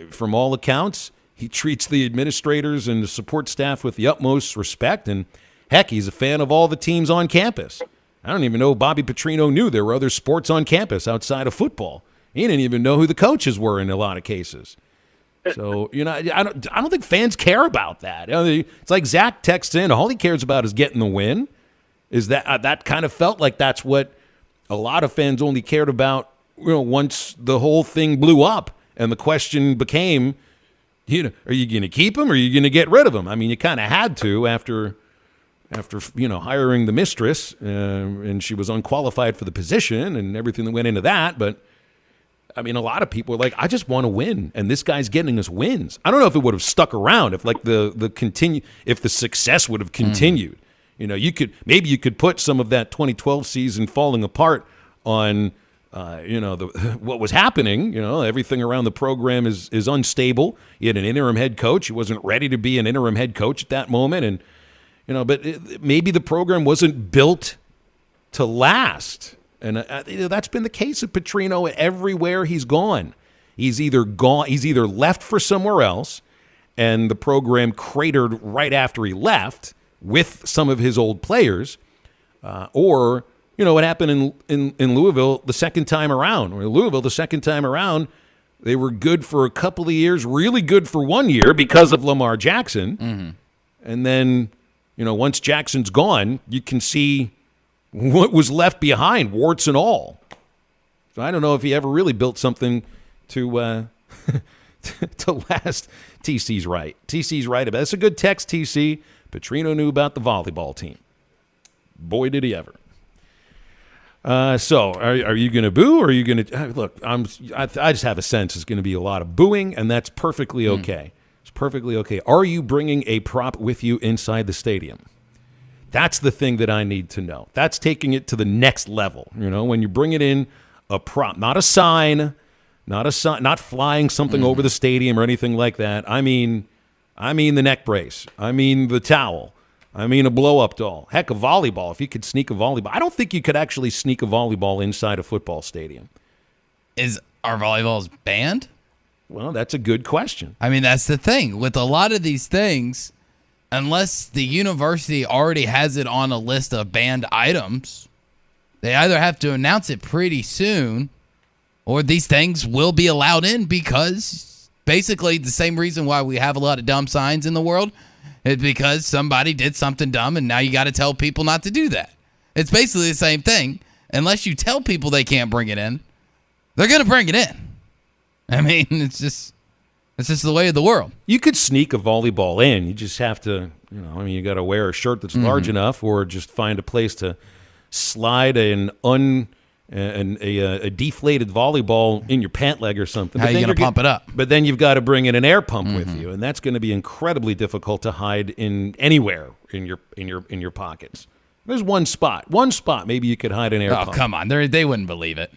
From all accounts, he treats the administrators and the support staff with the utmost respect. And heck, he's a fan of all the teams on campus. I don't even know Bobby Petrino knew there were other sports on campus outside of football. He didn't even know who the coaches were in a lot of cases. So, I don't think fans care about that. It's like Zach texts in. All he cares about is getting the win. Is that kind of felt like that's what a lot of fans only cared about, once the whole thing blew up and the question became, are you going to keep him or are you going to get rid of him? I mean, you kind of had to after hiring the mistress, and she was unqualified for the position and everything that went into that. But I mean, a lot of people are like, I just want to win, and this guy's getting us wins. I don't know if it would have stuck around if if the success would have continued. You could put some of that 2012 season falling apart on, what was happening. Everything around the program is unstable. You had an interim head coach. He wasn't ready to be an interim head coach at that moment. And, maybe the program wasn't built to last. And that's been the case of Petrino everywhere he's gone. He's either left for somewhere else, and the program cratered right after he left with some of his old players, or what happened in Louisville the second time around. Louisville the second time around, they were good for a couple of years, really good for 1 year because of Lamar Jackson, and then once Jackson's gone, you can see what was left behind, warts and all. So I don't know if he ever really built something to to last. TC's right. TC's right about it. That's a good text, TC. Petrino knew about the volleyball team. Boy, did he ever. So, are you going to boo, or are you going to look? I just have a sense it's going to be a lot of booing, and that's perfectly okay. It's perfectly okay. Are you bringing a prop with you inside the stadium? That's the thing that I need to know. That's taking it to the next level. When you bring it in a prop, not a sign, not flying something over the stadium or anything like that. I mean the neck brace. I mean the towel. I mean a blow-up doll. Heck, a volleyball. If you could sneak a volleyball. I don't think you could actually sneak a volleyball inside a football stadium. Are volleyballs banned? Well, that's a good question. I mean, that's the thing. With a lot of these things, unless the university already has it on a list of banned items, they either have to announce it pretty soon, or these things will be allowed in, because basically the same reason why we have a lot of dumb signs in the world is because somebody did something dumb, and now you got to tell people not to do that. It's basically the same thing. Unless you tell people they can't bring it in, they're going to bring it in. I mean, it's just the way of the world. You could sneak a volleyball in. You just have to, you got to wear a shirt that's large enough, or just find a place to slide a deflated volleyball in your pant leg or something. How are you going to pump it up? But then you've got to bring in an air pump with you, and that's going to be incredibly difficult to hide in anywhere in your pockets. There's one spot maybe you could hide an air pump. Oh, come on. They wouldn't believe it.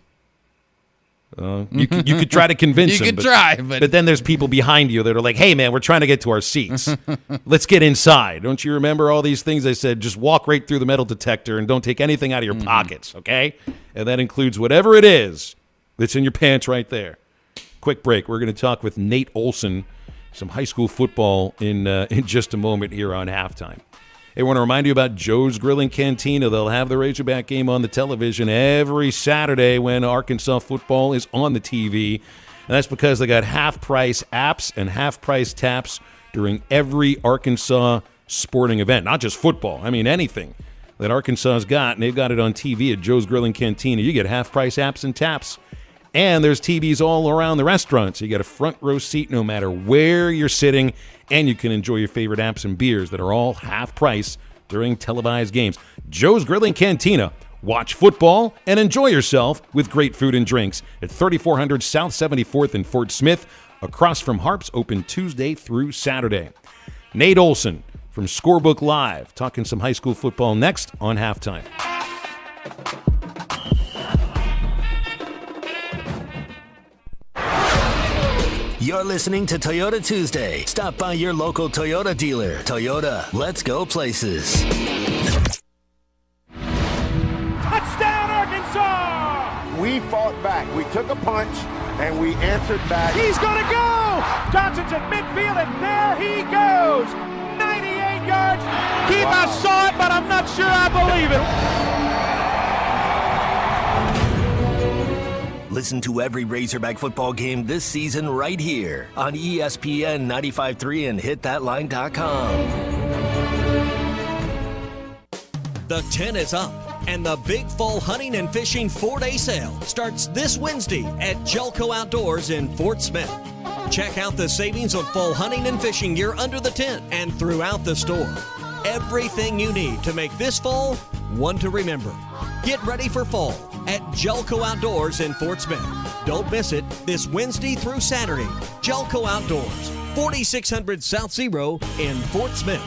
You could try to convince them. You could try, but then there's people behind you that are like, hey, man, we're trying to get to our seats. Let's get inside. Don't you remember all these things? They said, just walk right through the metal detector and don't take anything out of your pockets, okay? And that includes whatever it is that's in your pants right there. Quick break. We're going to talk with Nate Olson, some high school football in just a moment here on Halftime. Hey, I want to remind you about Joe's Grilling Cantina. They'll have the Razorback game on the television every Saturday when Arkansas football is on the TV. And that's because they got half-price apps and half-price taps during every Arkansas sporting event, not just football. I mean, anything that Arkansas's got, and they've got it on TV at Joe's Grill and Cantina. You get half-price apps and taps. And there's TVs all around the restaurant, so you get a front row seat no matter where you're sitting, and you can enjoy your favorite apps and beers that are all half price during televised games. Joe's Grill and Cantina. Watch football and enjoy yourself with great food and drinks at 3400 South 74th in Fort Smith, across from Harps, open Tuesday through Saturday. Nate Olson from Scorebook Live, talking some high school football next on Halftime. You're listening to Toyota Tuesday. Stop by your local Toyota dealer. Toyota, let's go places. Touchdown, Arkansas! We fought back. We took a punch, and we answered back. He's going to go! Johnson's at midfield, and there he goes! 98 yards. Keith, I saw it, but I'm not sure I believe it. Listen to every Razorback football game this season right here on ESPN 95.3 and hitthatline.com. The 10 is up, and the big fall hunting and fishing 4-day sale starts this Wednesday at Jelco Outdoors in Fort Smith. Check out the savings on fall hunting and fishing gear under the tent and throughout the store. Everything you need to make this fall one to remember. Get ready for fall at Jelco Outdoors in Fort Smith. Don't miss it this Wednesday through Saturday. Jelco Outdoors, 4600 South Zero in Fort Smith.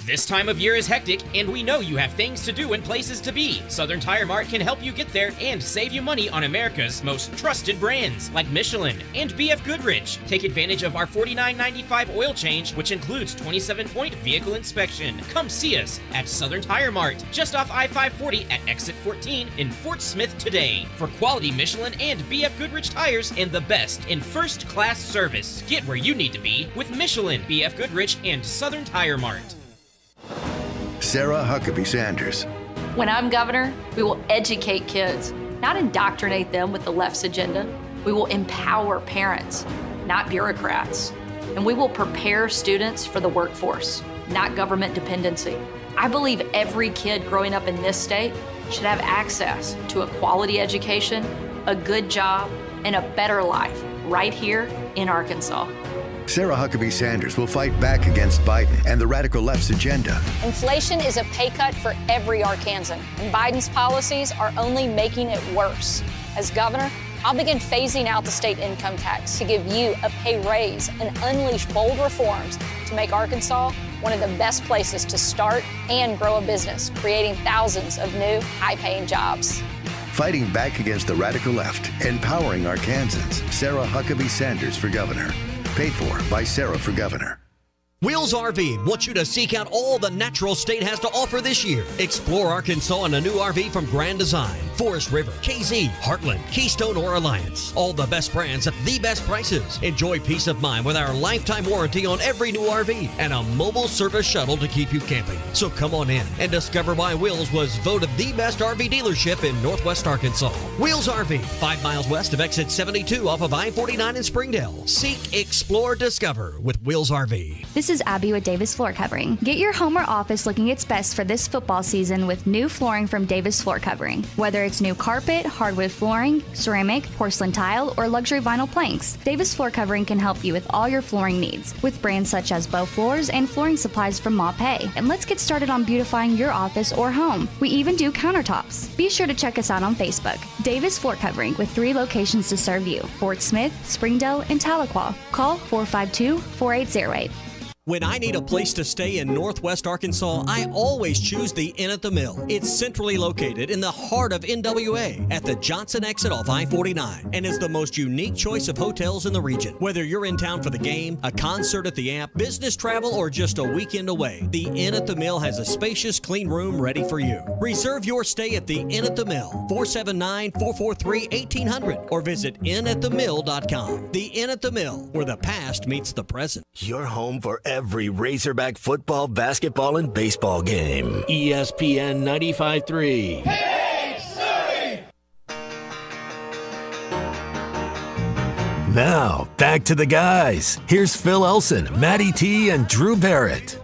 This time of year is hectic, and we know you have things to do and places to be. Southern Tire Mart can help you get there and save you money on America's most trusted brands like Michelin and BF Goodrich. Take advantage of our $49.95 oil change, which includes 27-point vehicle inspection. Come see us at Southern Tire Mart, just off I-540 at exit 14 in Fort Smith today. For quality Michelin and BF Goodrich tires and the best in first-class service. Get where you need to be with Michelin, BF Goodrich, and Southern Tire Mart. Sarah Huckabee Sanders. When I'm governor, we will educate kids, not indoctrinate them with the left's agenda. We will empower parents, not bureaucrats. And we will prepare students for the workforce, not government dependency. I believe every kid growing up in this state should have access to a quality education, a good job, and a better life right here in Arkansas. Sarah Huckabee Sanders will fight back against Biden and the radical left's agenda. Inflation is a pay cut for every Arkansan, and Biden's policies are only making it worse. As governor, I'll begin phasing out the state income tax to give you a pay raise and unleash bold reforms to make Arkansas one of the best places to start and grow a business, creating thousands of new, high-paying jobs. Fighting back against the radical left, empowering Arkansans. Sarah Huckabee Sanders for governor. Paid for by Sarah for governor. Wheels RV wants you to seek out all the natural state has to offer this year. Explore Arkansas in a new RV from Grand Design, Forest River, KZ, Heartland, Keystone, or Alliance. All the best brands at the best prices. Enjoy peace of mind with our lifetime warranty on every new RV and a mobile service shuttle to keep you camping. So come on in and discover why Wheels was voted the best RV dealership in Northwest Arkansas. Wheels RV, 5 miles west of exit 72 off of I-49 in Springdale. Seek, explore, discover with Wheels RV. This is Abby with Davis Floor Covering. Get your home or office looking its best for this football season with new flooring from Davis Floor Covering. Whether it's new carpet, hardwood flooring, ceramic, porcelain tile, or luxury vinyl planks, Davis Floor Covering can help you with all your flooring needs with brands such as Bow Floors and flooring supplies from Maupe. And let's get started on beautifying your office or home. We even do countertops. Be sure to check us out on Facebook. Davis Floor Covering with 3 locations to serve you: Fort Smith, Springdale, and Tahlequah. Call 452-4808. When I need a place to stay in Northwest Arkansas, I always choose the Inn at the Mill. It's centrally located in the heart of NWA at the Johnson exit off I-49 and is the most unique choice of hotels in the region. Whether you're in town for the game, a concert at the Amp, business travel, or just a weekend away, the Inn at the Mill has a spacious, clean room ready for you. Reserve your stay at the Inn at the Mill, 479-443-1800, or visit innatthemill.com. The Inn at the Mill, where the past meets the present. Your home for every Razorback football, basketball, and baseball game. ESPN 95.3. Hey, Surrey! Now, back to the guys. Here's Phil Olson, Matty T, and Drew Barrett.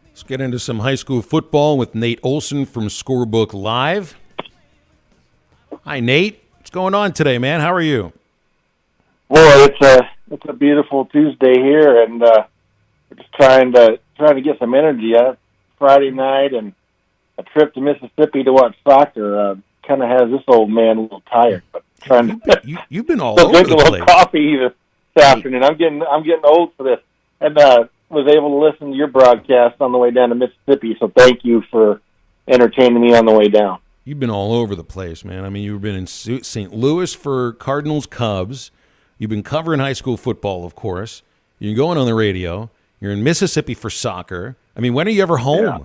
Let's get into some high school football with Nate Olson from Scorebook Live. Hi, Nate. What's going on today, man? How are you? Boy, it's a beautiful Tuesday here, and we're just trying to get some energy out. Friday night and a trip to Mississippi to watch soccer kind of has this old man a little tired. But trying to you've been all over drink the a little place. coffee this afternoon. I'm getting old for this, and was able to listen to your broadcast on the way down to Mississippi. So thank you for entertaining me on the way down. You've been all over the place, man. I mean, you've been in St. Louis for Cardinals Cubs. You've been covering high school football, of course. You're going on the radio. You're in Mississippi for soccer. I mean, when are you ever home? Yeah.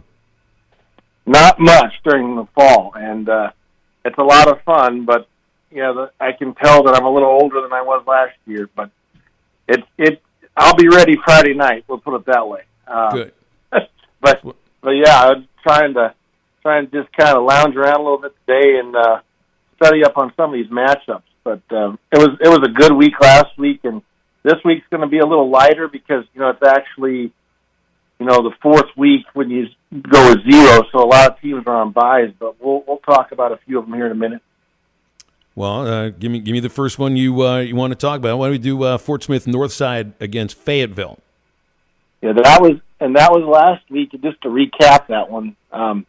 Not much during the fall, and it's a lot of fun. But I can tell that I'm a little older than I was last year. But I'll be ready Friday night. We'll put it that way. Good. but yeah, I'm trying to just kind of lounge around a little bit today and study up on some of these matchups. But it was a good week last week, and this week's going to be a little lighter because it's actually the fourth week when you go with 0, so a lot of teams are on byes. But we'll talk about a few of them here in a minute. Well, give me the first one you want to talk about. Why don't we do Fort Smith Northside against Fayetteville? Yeah, that was last week. Just to recap that one, I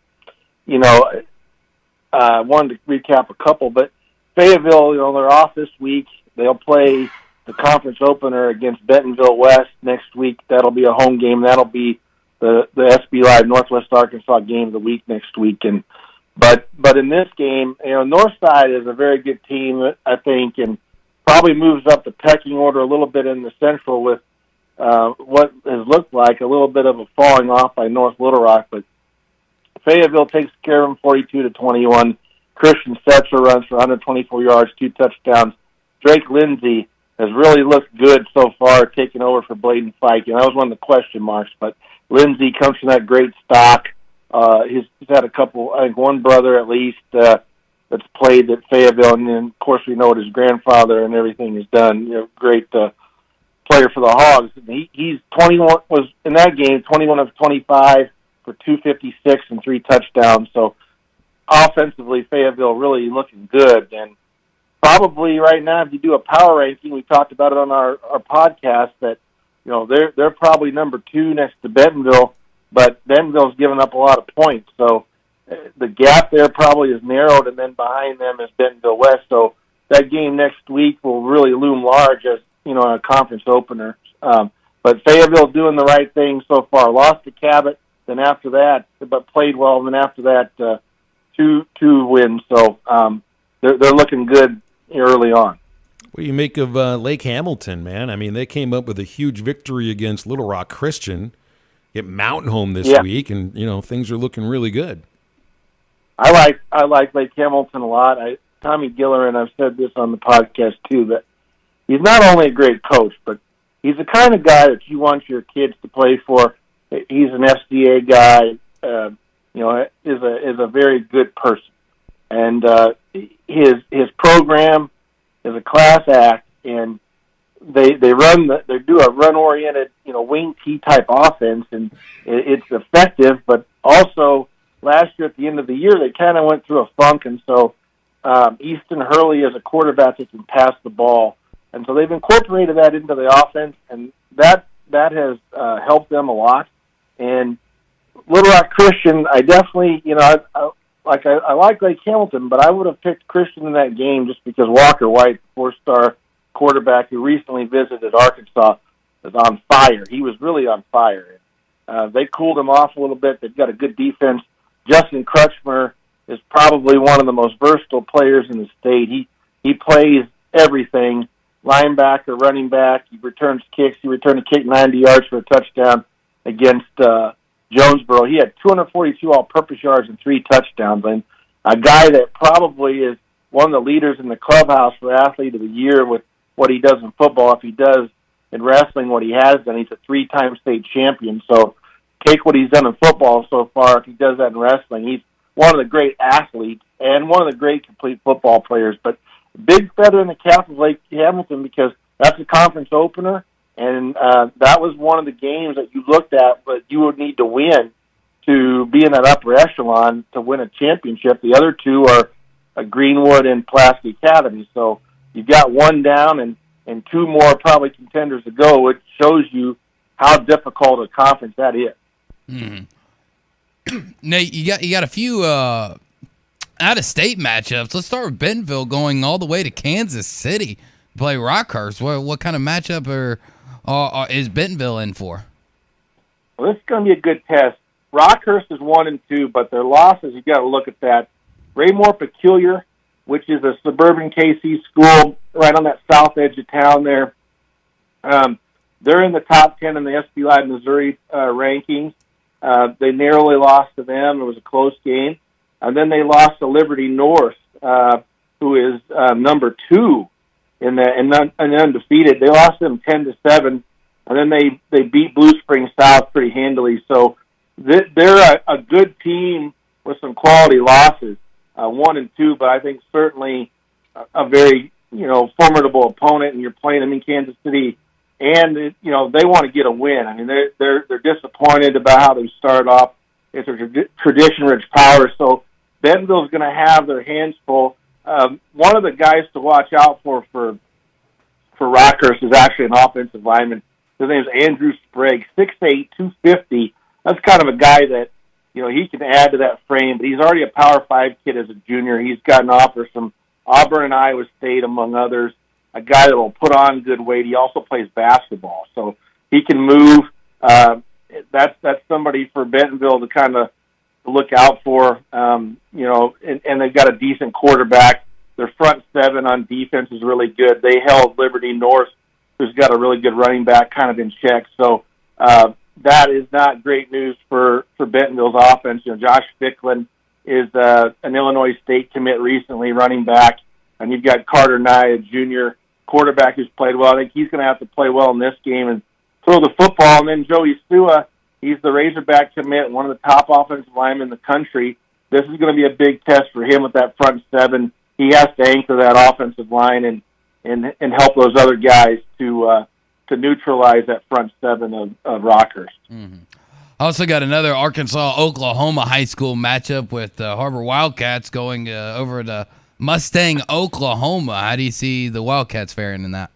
wanted to recap a couple, but Fayetteville, they're off this week. They'll play the conference opener against Bentonville West next week. That'll be a home game. That'll be the SB Live Northwest Arkansas game of the week next week. But in this game, Northside is a very good team, I think, and probably moves up the pecking order a little bit in the Central with what has looked like a little bit of a falling off by North Little Rock. But Fayetteville takes care of them 42-21. Christian Setzer runs for 124 yards, 2 touchdowns. Drake Lindsay has really looked good so far, taking over for Bladen Fike, and that was one of the question marks. But Lindsay comes from that great stock. He's had a couple, I think one brother at least that's played at Fayetteville, and then of course we know what his grandfather and everything has done. Great player for the Hogs. And he's 21 was in that game 21 of 25 for 256 and 3 touchdowns. So offensively, Fayetteville really looking good. And probably right now, if you do a power ranking, we talked about it on our podcast that they're probably number 2 next to Bentonville, but Bentonville's given up a lot of points. So the gap there probably is narrowed, and then behind them is Bentonville West. So that game next week will really loom large as a conference opener. But Fayetteville doing the right thing so far. Lost to Cabot, then after that, but played well. And then after that, two wins. So they're looking good early on. What do you make of Lake Hamilton, man? I mean, they came up with a huge victory against Little Rock Christian. Get Mountain home this week, and things are looking really good. I like Lake Hamilton a lot. Tommy Gillerin, I've said this on the podcast too, that he's not only a great coach, but he's the kind of guy that you want your kids to play for. He's an FCA guy. Is a very good person, and his program is a class act, and they do a run oriented wing T type offense, and it's effective. But also last year at the end of the year they kind of went through a funk, and so Easton Hurley is a quarterback that can pass the ball, and so they've incorporated that into the offense, and that has helped them a lot. And Little Rock Christian, I definitely, I like Lake Hamilton, but I would have picked Christian in that game just because Walker White, the 4-star quarterback who recently visited Arkansas, is on fire. He was really on fire. They cooled him off a little bit. They've got a good defense. Justin Crutchmer is probably one of the most versatile players in the state. He plays everything, linebacker, running back. He returns kicks. He returned a kick 90 yards for a touchdown against Jonesboro. He had 242 all-purpose yards and 3 touchdowns. And a guy that probably is one of the leaders in the clubhouse for Athlete of the Year with what he does in football. If he does in wrestling what he has done. He's a 3-time state champion. So take what he's done in football so far. If he does that in wrestling, he's one of the great athletes and one of the great complete football players. But big feather in the cap of Lake Hamilton because that's a conference opener, and that was one of the games that you looked at, but you would need to win to be in that upper echelon to win a championship. The other two are Greenwood and Pulaski Academy. So you've got one down and two more probably contenders to go, which shows you how difficult a conference that is. Mm-hmm. Nate, you got a few out-of-state matchups. Let's start with Bentonville going all the way to Kansas City to play Rockhurst. What kind of matchup is Bentonville in for? Well, this is going to be a good test. Rockhurst is 1-2, but their losses, you've got to look at that. Raymore Peculiar, which is a suburban KC school right on that south edge of town there. They're in the top 10 in the SB Live Missouri rankings. They narrowly lost to them. It was a close game. And then they lost to Liberty North, who is number 2 and undefeated. They lost them 10-7, and then they beat Blue Springs South pretty handily. So they're a good team with some quality losses, 1-2, but I think certainly a very formidable opponent, and you're playing them in Kansas City, and they want to get a win. I mean, they're disappointed about how they started off. It's a tradition-rich power, so Bentonville's going to have their hands full. One of the guys to watch out for Rockhurst is actually an offensive lineman. His name is Andrew Sprague, 6'8", 250. That's kind of a guy that, he can add to that frame, but he's already a Power 5 kid as a junior. He's got an offer from Auburn and Iowa State, among others, a guy that will put on good weight. He also plays basketball, so he can move. That's somebody for Bentonville to kind of look out for, and they've got a decent quarterback. Their front seven on defense is really good. They held Liberty North, who's got a really good running back, kind of in check. So that is not great news for Bentonville's offense. Josh Ficklin is an Illinois State commit recently, running back, and you've got Carter Nye, a junior quarterback who's played well. I think he's going to have to play well in this game and throw the football. And then Joey Stua, he's the Razorback commit, one of the top offensive linemen in the country. This is going to be a big test for him with that front seven. He has to anchor that offensive line and help those other guys to neutralize that front seven of Rockhurst. Mm-hmm. Also got another Arkansas-Oklahoma high school matchup with Harbor Wildcats going over to Mustang, Oklahoma. How do you see the Wildcats faring in that?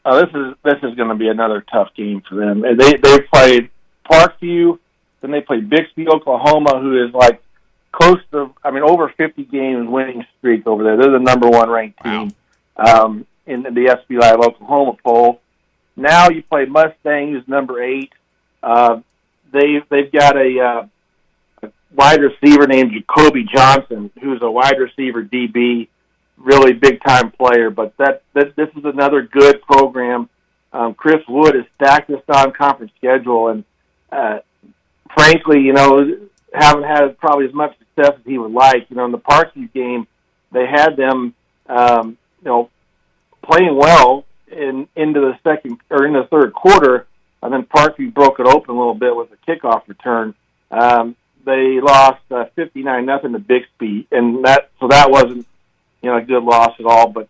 This is going to be another tough game for them. They played Parkview, then they played Bixby, Oklahoma, who is like close to, over 50 games winning streak over there. They're the number 1 ranked team in the SB Live Oklahoma poll. Now you play Mustang, who's number 8. They've got a wide receiver named Jacoby Johnson, who's a wide receiver DB, really big-time player. But this is another good program. Chris Wood has stacked this non-conference schedule, and frankly, haven't had probably as much success as he would like. In the Parkview game, they had them, playing well into the second or in the third quarter, and then Parkview broke it open a little bit with a kickoff return. They lost 59-0 to Bixby, and that wasn't a good loss at all. But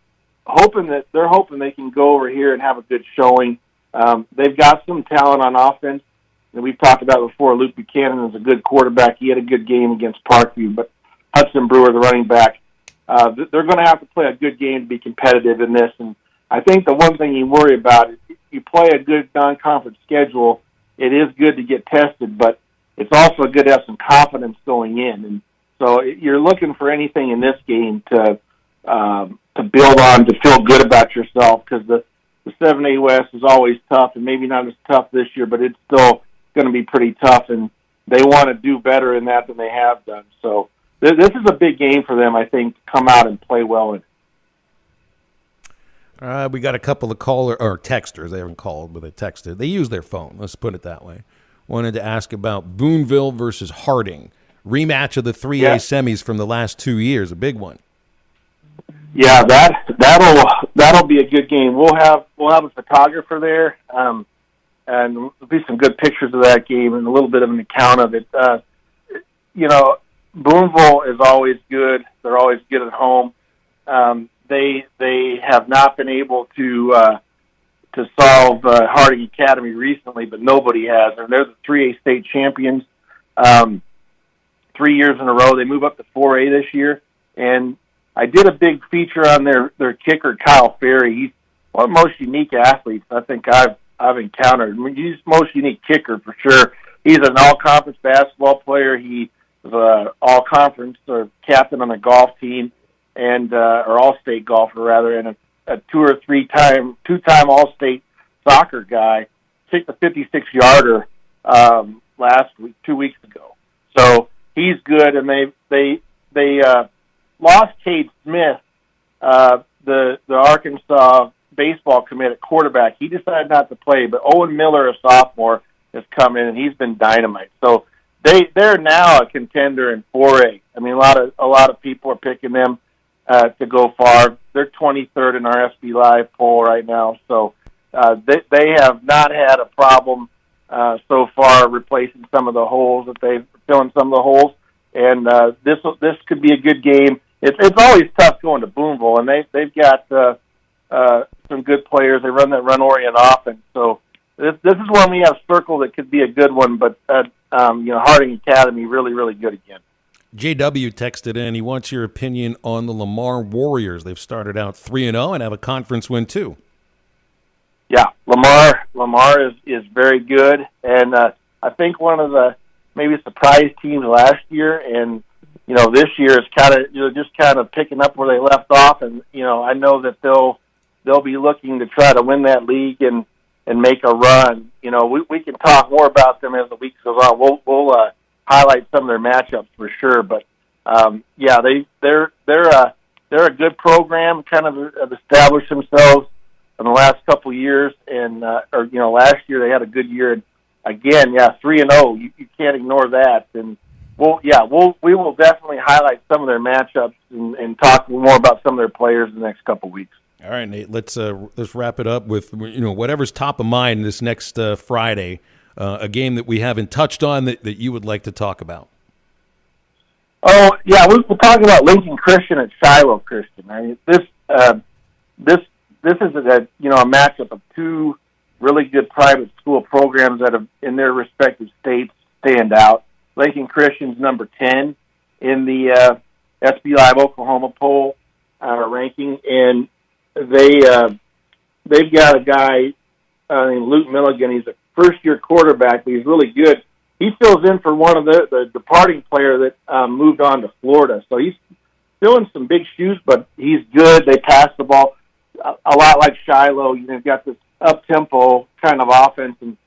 they're hoping they can go over here and have a good showing. They've got some talent on offense. And we've talked about before, Luke Buchanan is a good quarterback. He had a good game against Parkview, but Hudson Brewer, the running back, they're going to have to play a good game to be competitive in this. And I think the one thing you worry about is if you play a good non-conference schedule, it is good to get tested, but it's also good to have some confidence going in. And so you're looking for anything in this game to build on, to feel good about yourself, because the 7A West is always tough, and maybe not as tough this year, but it's still going to be pretty tough, and they want to do better in that than they have done. So this is a big game for them, I think, to come out and play well in. We got a couple of texters. They haven't called, but they texted. They use their phone. Let's put it that way. Wanted to ask about Boonville versus Harding. Rematch of the 3A semis from the last 2 years. A big one. Yeah, that'll be a good game. We'll have a photographer there, and there'll be some good pictures of that game and a little bit of an account of it. Boonville is always good. They're always good at home. They have not been able to solve Harding Academy recently, but nobody has. And they're the 3A state champions 3 years in a row. They move up to 4A this year, and I did a big feature on their kicker, Kyle Ferry. He's one of the most unique athletes I think I've encountered. I mean, he's the most unique kicker for sure. He's an all-conference basketball player. He was an all-conference or captain on a golf team, and or all-state golfer rather, and a two-time all-state soccer guy. Kicked the 56-yarder last week, 2 weeks ago. So he's good, and they lost Cade Smith, the Arkansas baseball commit at quarterback. He decided not to play, but Owen Miller, a sophomore, has come in, and he's been dynamite. So they're now a contender in 4A. I mean, a lot of people are picking them to go far. They're 23rd in our SB Live poll right now. So they have not had a problem so far replacing some of the holes that they've filling some of the holes. And this could be a good game. It's always tough going to Boonville, and they've got some good players. They run that run-orient offense. So this is one we have circled that could be a good one, but Harding Academy really, really good again. JW texted in. He wants your opinion on the Lamar Warriors. They've started out 3-0 and have a conference win too. Yeah, Lamar is very good, and I think one of the maybe surprise teams last year, and this year is just kind of picking up where they left off, and I know that they'll be looking to try to win that league and make a run. We can talk more about them as the week goes on. We'll highlight some of their matchups for sure, but they're a good program, kind of have established themselves in the last couple of years, and last year they had a good year. Again, 3-0. You can't ignore that, and we will definitely highlight some of their matchups and talk more about some of their players in the next couple of weeks. All right, Nate. Let's wrap it up with whatever's top of mind this next Friday. A game that we haven't touched on that you would like to talk about. Oh yeah, we're talking about Lincoln Christian at Shiloh Christian. I mean, this is a matchup of two really good private school programs that have in their respective states stand out. Lincoln Christian's number 10 in the SB Live Oklahoma poll ranking, and they've got a guy named Luke Milligan. He's a first-year quarterback, but he's really good. He fills in for one of the departing player that moved on to Florida. So he's filling some big shoes, but he's good. They pass the ball a lot like Shiloh. You've got this up-tempo kind of offense, and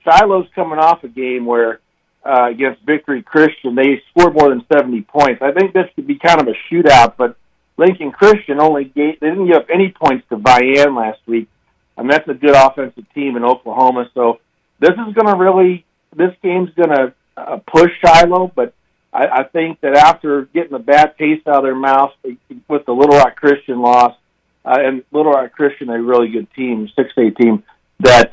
Shiloh's coming off a game where against Victory Christian, they scored more than 70 points. I think this could be kind of a shootout, but Lincoln Christian they didn't give up any points to Vian last week, and that's a good offensive team in Oklahoma. So this game's going to push Shiloh, but I think that after getting a bad taste out of their mouth with the Little Rock Christian loss, and Little Rock Christian, a really good team, 6A team, that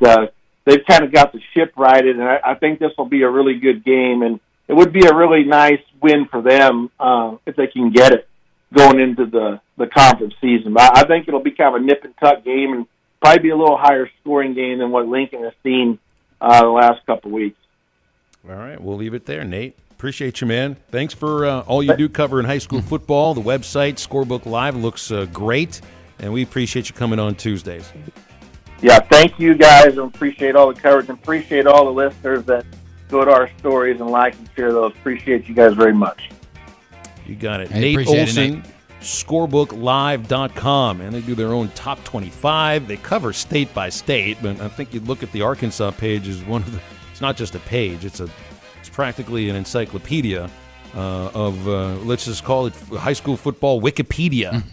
they've kind of got the ship righted, and I think this will be a really good game, and it would be a really nice win for them if they can get it going into the conference season. But I think it'll be kind of a nip-and-tuck game and probably be a little higher scoring game than what Lincoln has seen the last couple of weeks. All right, we'll leave it there, Nate. Appreciate you, man. Thanks for all you do covering high school football. The website, Scorebook Live, looks great, and we appreciate you coming on Tuesdays. Yeah, thank you guys, and appreciate all the coverage, and appreciate all the listeners that go to our stories and like and share those. Appreciate you guys very much. You got it. Hey, Nate Olson, scorebooklive.com, and they do their own top 25. They cover state by state, but I think you'd look at the Arkansas page as one of the, it's not just a page, it's practically an encyclopedia of, let's just call it high school football Wikipedia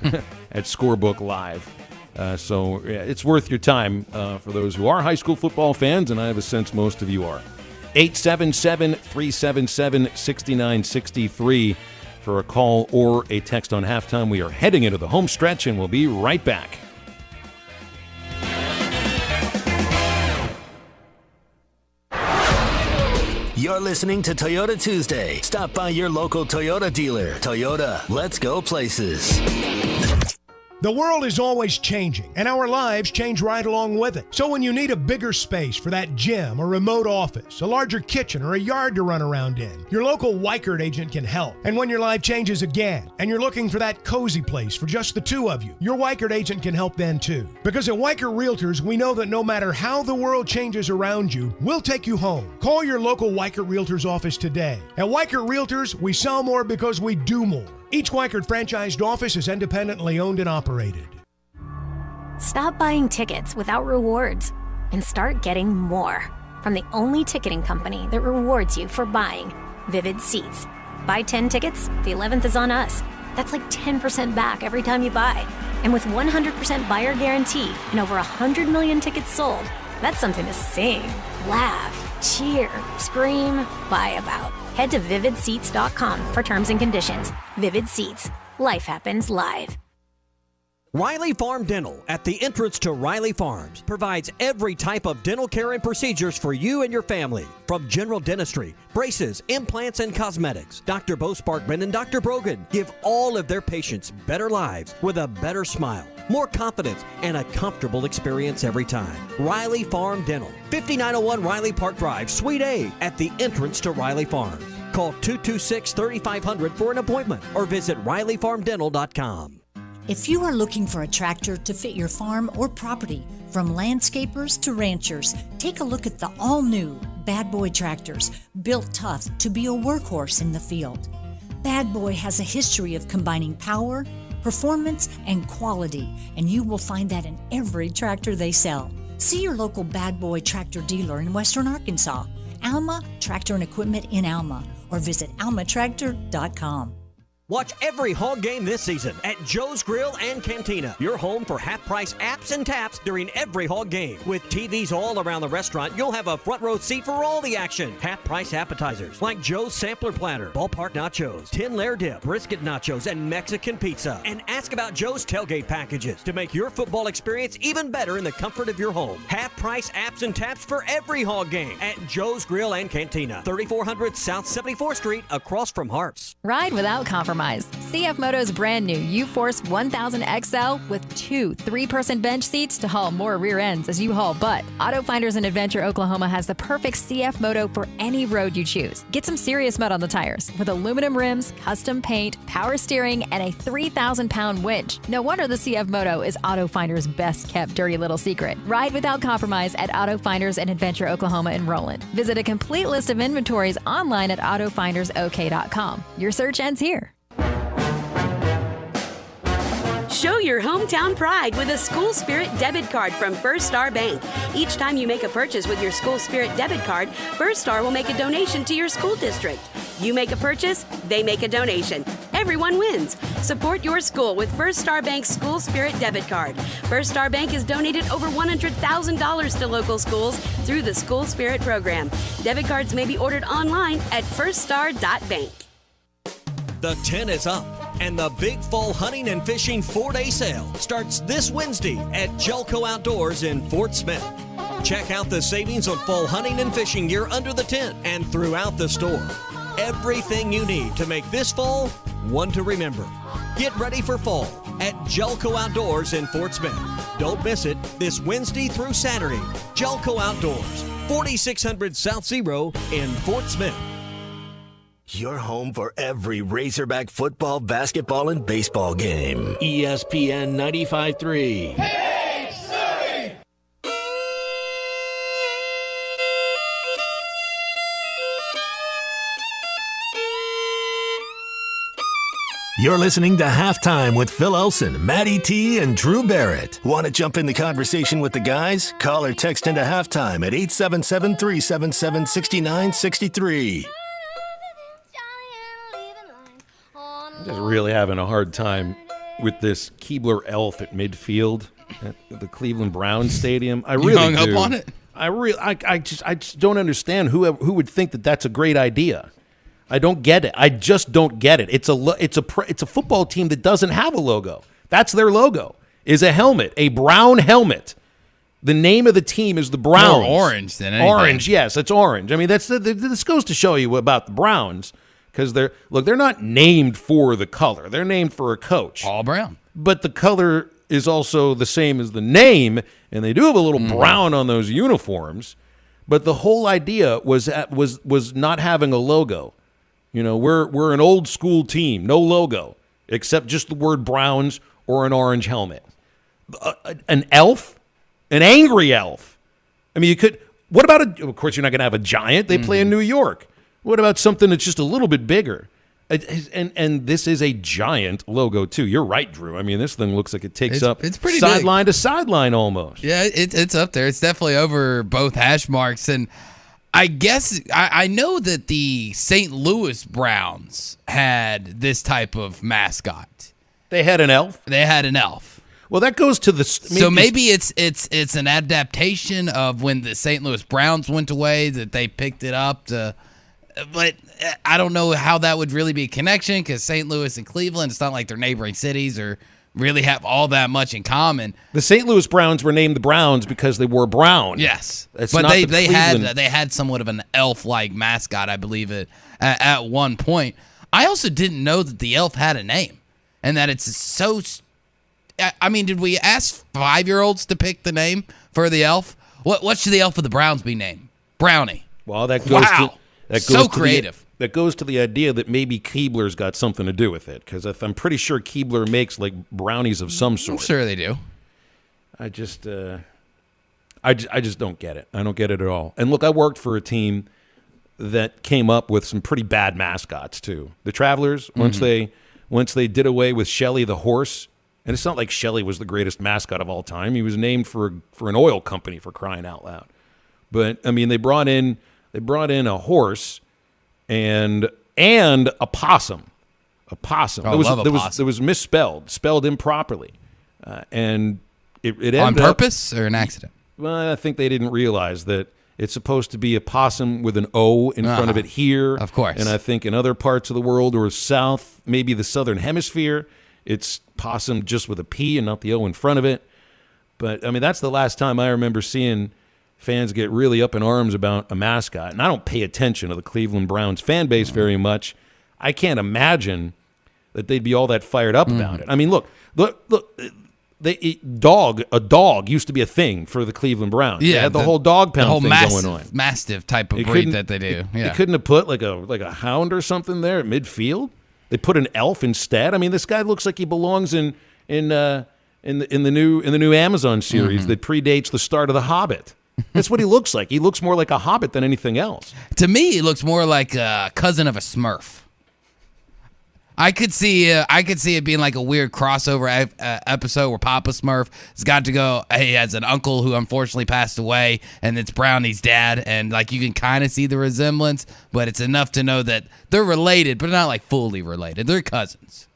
at Scorebook Live. So it's worth your time for those who are high school football fans, and I have a sense most of you are. 877-377-6963 for for a call or a text on halftime. We are heading into the home stretch, and we'll be right back. You're listening to Toyota Tuesday. Stop by your local Toyota dealer. Toyota, let's go places. The world is always changing, and our lives change right along with it. So when you need a bigger space for that gym or remote office, a larger kitchen, or a yard to run around in, your local Weichert agent can help. And when your life changes again, and you're looking for that cozy place for just the two of you, your Weichert agent can help then too. Because at Weichert Realtors, we know that no matter how the world changes around you, we'll take you home. Call your local Weichert Realtors office today. At Weichert Realtors, we sell more because we do more. Each Weichert franchised office is independently owned and operated. Stop buying tickets without rewards and start getting more from the only ticketing company that rewards you for buying, Vivid Seats. Buy 10 tickets, the 11th is on us. That's like 10% back every time you buy. And with 100% buyer guarantee and over 100 million tickets sold, that's something to sing, laugh, cheer, scream, buy about. Head to vividseats.com for terms and conditions. Vivid Seats. Life happens live. Riley Farm Dental, at the entrance to Riley Farms, provides every type of dental care and procedures for you and your family. From general dentistry, braces, implants, and cosmetics, Dr. Bo Sparkman and Dr. Brogan give all of their patients better lives with a better smile, more confidence, and a comfortable experience every time. Riley Farm Dental, 5901 Riley Park Drive, Suite A, at the entrance to Riley Farms. Call 226-3500 for an appointment or visit RileyFarmDental.com. If you are looking for a tractor to fit your farm or property, from landscapers to ranchers, take a look at the all-new Bad Boy tractors, built tough to be a workhorse in the field. Bad Boy has a history of combining power, performance, and quality, and you will find that in every tractor they sell. See your local Bad Boy tractor dealer in Western Arkansas, Alma Tractor and Equipment in Alma, or visit almatractor.com. Watch every Hog game this season at Joe's Grill and Cantina, your home for half-price apps and taps during every Hog game. With TVs all around the restaurant, you'll have a front row seat for all the action. Half-price appetizers like Joe's Sampler Platter, Ballpark Nachos, 10-layer dip, brisket nachos, and Mexican pizza. And ask about Joe's tailgate packages to make your football experience even better in the comfort of your home. Half-price apps and taps for every Hog game at Joe's Grill and Cantina, 3400 South 74th Street, across from Harps. Ride without compromise. CF Moto's brand new U-Force 1000 XL with 2 3-person bench seats to haul more rear ends as you haul butt. Auto Finders in Adventure, Oklahoma has the perfect CF Moto for any road you choose. Get some serious mud on the tires with aluminum rims, custom paint, power steering, and a 3,000-pound winch. No wonder the CF Moto is Auto Finders' best-kept dirty little secret. Ride without compromise at Auto Finders in Adventure, Oklahoma in Roland. Visit a complete list of inventories online at autofindersok.com. Your search ends here. Show your hometown pride with a School Spirit debit card from First Star Bank. Each time you make a purchase with your School Spirit debit card, First Star will make a donation to your school district. You make a purchase, they make a donation. Everyone wins. Support your school with First Star Bank's School Spirit debit card. First Star Bank has donated over $100,000 to local schools through the School Spirit program. Debit cards may be ordered online at firststar.bank. The 10 is up, and the Big Fall Hunting and Fishing 4-day sale starts this Wednesday at Jelco Outdoors in Fort Smith. Check out the savings on fall hunting and fishing gear under the tent and throughout the store. Everything you need to make this fall one to remember. Get ready for fall at Jelco Outdoors in Fort Smith. Don't miss it this Wednesday through Saturday. Jelco Outdoors, 4600 South Zero in Fort Smith. Your home for every Razorback football, basketball, and baseball game. ESPN 95.3. Hey, Surrey! You're listening to Halftime with Phil Olson, Matty T, and Drew Barrett. Want to jump in the conversation with the guys? Call or text into Halftime at 877-377-6963. I'm just really having a hard time with this Keebler Elf at midfield at the Cleveland Browns Stadium. I really hung up on it? I just don't understand who would think that that's a great idea. I don't get it. I just don't get it. It's a football team that doesn't have a logo. That's their logo. Is a helmet, a brown helmet. The name of the team is the Browns. More orange than anything. Orange, yes, it's orange. I mean, this goes to show you about the Browns because they're not named for the color. They're named for a coach. All brown. But the color is also the same as the name, and they do have a little brown on those uniforms. But the whole idea was not having a logo. You know, we're an old school team, no logo except just the word Browns or an orange helmet. An elf, an angry elf. I mean, you could. What about of course, you're not going to have a giant. They play in New York. What about something that's just a little bit bigger? And this is a giant logo too. You're right, Drew. I mean, this thing looks like it takes up it's pretty sideline to sideline almost. Yeah, it's up there. It's definitely over both hash marks. And I guess I know that the St. Louis Browns had this type of mascot. They had an elf. They had an elf. Well, that goes to the. So maybe it's an adaptation of when the St. Louis Browns went away that they picked it up to. But I don't know how that would really be a connection because St. Louis and Cleveland, it's not like they're neighboring cities or really have all that much in common. The St. Louis Browns were named the Browns because they wore brown. Yes, it's but not they had somewhat of an elf-like mascot, I believe at one point. I also didn't know that the elf had a name and that it's so. I mean, did we ask 5-year-olds to pick the name for the elf? What should the elf of the Browns be named? Brownie. Well, that goes to. That goes so creative. That goes to the idea that maybe Keebler's got something to do with it, because I'm pretty sure Keebler makes like brownies of some sort. I'm sure they do. I just don't get it. I don't get it at all. And look, I worked for a team that came up with some pretty bad mascots too. The Travelers, once they did away with Shelly the horse, and it's not like Shelly was the greatest mascot of all time. He was named for an oil company, for crying out loud. But I mean, they brought in a horse and a possum. A possum. Oh, It was misspelled, spelled improperly, and it ended on purpose or an accident. Well, I think they didn't realize that it's supposed to be a possum with an O in front of it here. Of course. And I think in other parts of the world or south, maybe the southern hemisphere, it's possum just with a P and not the O in front of it. But I mean, that's the last time I remember seeing fans get really up in arms about a mascot. And I don't pay attention to the Cleveland Browns fan base very much. I can't imagine that they'd be all that fired up about it. I mean, look, a dog used to be a thing for the Cleveland Browns. Yeah, they had the whole dog pound thing going on. Mastiff type of breed that they do. Yeah. They couldn't have put like a hound or something there at midfield. They put an elf instead. I mean, this guy looks like he belongs in the new Amazon series that predates the start of The Hobbit. That's what he looks like. He looks more like a Hobbit than anything else. To me, he looks more like a cousin of a Smurf. I could see it being like a weird crossover episode where Papa Smurf has got to go. He has an uncle who unfortunately passed away, and it's Brownie's dad, and like you can kind of see the resemblance, but it's enough to know that they're related, but not like fully related. They're cousins.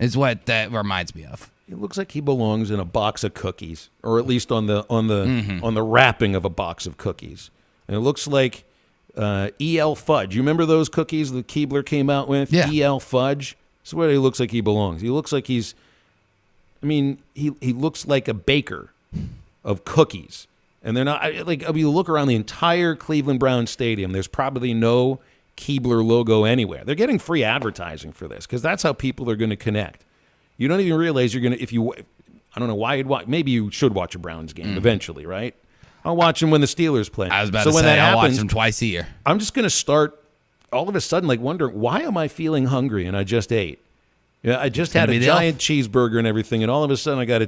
Is what that reminds me of. It looks like he belongs in a box of cookies, or at least on the wrapping of a box of cookies. And it looks like EL Fudge. You remember those cookies that Keebler came out with? Yeah. EL Fudge. That's where he looks like he belongs. He looks like he looks like a baker of cookies. And they're not like, I mean, you look around the entire Cleveland Browns stadium, there's probably no Keebler logo anywhere. They're getting free advertising for this because that's how people are going to connect. You don't even realize you're going to, I don't know why you'd watch, maybe you should watch a Browns game eventually, right? I'll watch them when the Steelers play. I was about to say, I'll watch them twice a year. I'm just going to start all of a sudden like wondering, why am I feeling hungry and I just ate? Yeah, I just had a giant cheeseburger and everything, and all of a sudden I got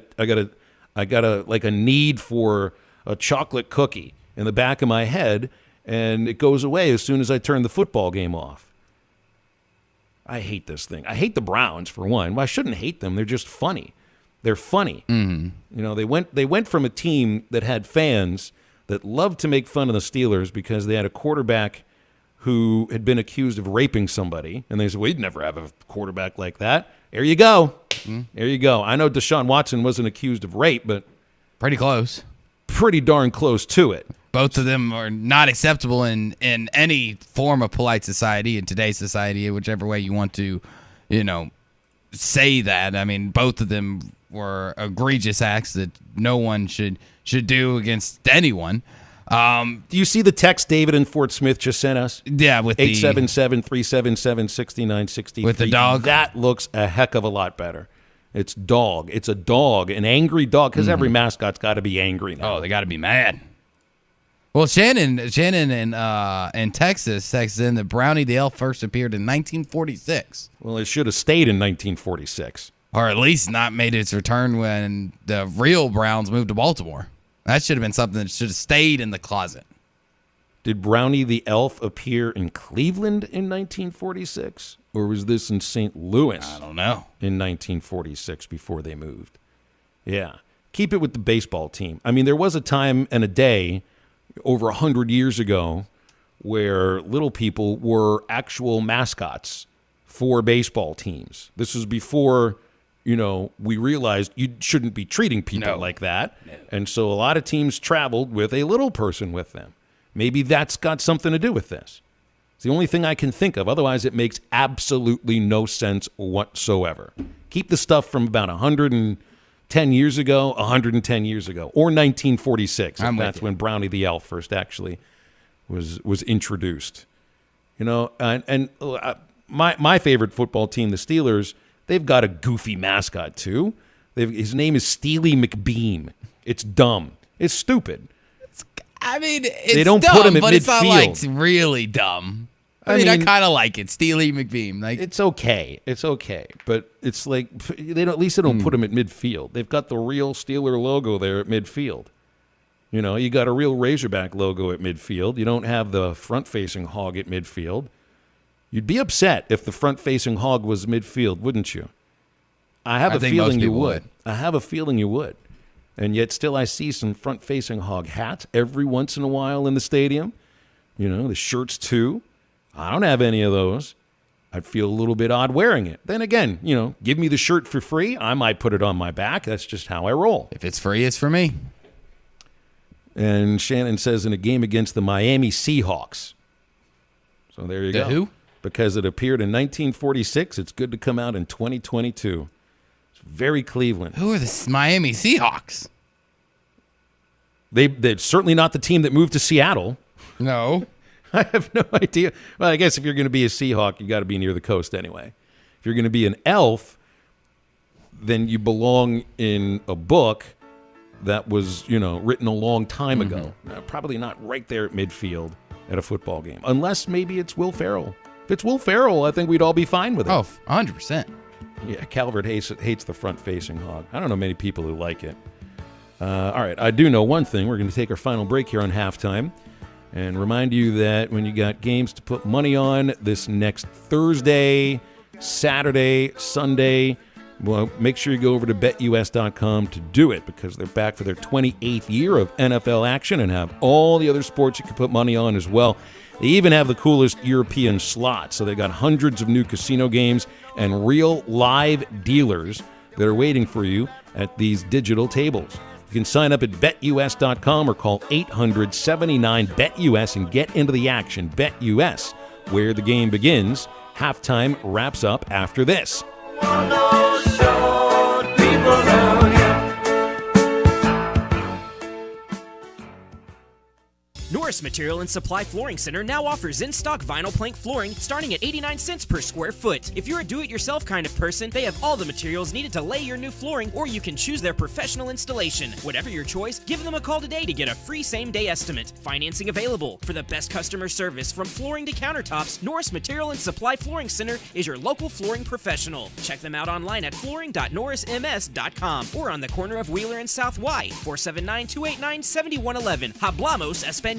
a like a need for a chocolate cookie in the back of my head, and it goes away as soon as I turn the football game off. I hate this thing. I hate the Browns, for one. Well, I shouldn't hate them. They're just funny. They're funny. Mm-hmm. You know, they went from a team that had fans that loved to make fun of the Steelers because they had a quarterback who had been accused of raping somebody, and they said, we'd never have a quarterback like that. There you go. There you go. I know Deshaun Watson wasn't accused of rape, but pretty close. pretty darn close to it. Both of them are not acceptable in any form of polite society, in today's society, whichever way you want to, say that. I mean, both of them were egregious acts that no one should do against anyone. Do you see the text David in Fort Smith just sent us? Yeah, with 877-377-6963. With the dog? That looks a heck of a lot better. It's dog. It's a dog, an angry dog, because every mascot's got to be angry now. Oh, they got to be mad. Well, Shannon in Texas texted in that Brownie the Elf first appeared in 1946. Well, it should have stayed in 1946. Or at least not made its return when the real Browns moved to Baltimore. That should have been something that should have stayed in the closet. Did Brownie the Elf appear in Cleveland in 1946? Or was this in St. Louis? I don't know. In 1946 before they moved. Yeah. Keep it with the baseball team. I mean, there was a time and a day over 100 years ago where little people were actual mascots for baseball teams. This was before, we realized you shouldn't be treating people like that. No. And so a lot of teams traveled with a little person with them. Maybe that's got something to do with this. It's the only thing I can think of. Otherwise, it makes absolutely no sense whatsoever. Keep the stuff from about 110 years ago, or 1946. If that's when Brownie the Elf first actually was introduced. My favorite football team, the Steelers, they've got a goofy mascot too. His name is Steely McBeam. It's dumb. It's stupid. They don't dumb, put him at but midfield. It's not like really dumb. I mean, I kind of like it. Steely McBeam. It's okay. It's okay. But it's like, at least they don't put him at midfield. They've got the real Steeler logo there at midfield. You got a real Razorback logo at midfield. You don't have the front-facing hog at midfield. You'd be upset if the front-facing hog was midfield, wouldn't you? I have a feeling you would. I have a feeling you would. And yet still I see some front-facing hog hats every once in a while in the stadium. The shirts too. I don't have any of those. I'd feel a little bit odd wearing it. Then again, give me the shirt for free. I might put it on my back. That's just how I roll. If it's free, it's for me. And Shannon says in a game against the Miami Seahawks. So there you go. Who? Because it appeared in 1946, it's good to come out in 2022. It's very Cleveland. Who are the Miami Seahawks? They're certainly not the team that moved to Seattle. No. I have no idea. Well, I guess if you're going to be a Seahawk, you got to be near the coast anyway. If you're going to be an elf, then you belong in a book that was, written a long time ago. Probably not right there at midfield at a football game. Unless maybe it's Will Ferrell. If it's Will Ferrell, I think we'd all be fine with it. Oh, 100%. Yeah, Calvert hates the front-facing hog. I don't know many people who like it. All right, I do know one thing. We're going to take our final break here on halftime and remind you that when you got games to put money on this next Thursday, Saturday, Sunday, well, make sure you go over to BetUS.com to do it because they're back for their 28th year of NFL action and have all the other sports you can put money on as well. They even have the coolest European slots, so they got hundreds of new casino games and real live dealers that are waiting for you at these digital tables. You can sign up at BetUS.com or call 800-79-BET-US and get into the action. BetUS, where the game begins. Halftime wraps up after this. Norris Material and Supply Flooring Center now offers in-stock vinyl plank flooring starting at 89 cents per square foot. If you're a do-it-yourself kind of person, they have all the materials needed to lay your new flooring, or you can choose their professional installation. Whatever your choice, give them a call today to get a free same-day estimate. Financing available. For the best customer service from flooring to countertops, Norris Material and Supply Flooring Center is your local flooring professional. Check them out online at flooring.norrisms.com or on the corner of Wheeler and South Y, 479-289-7111. Hablamos Espanol.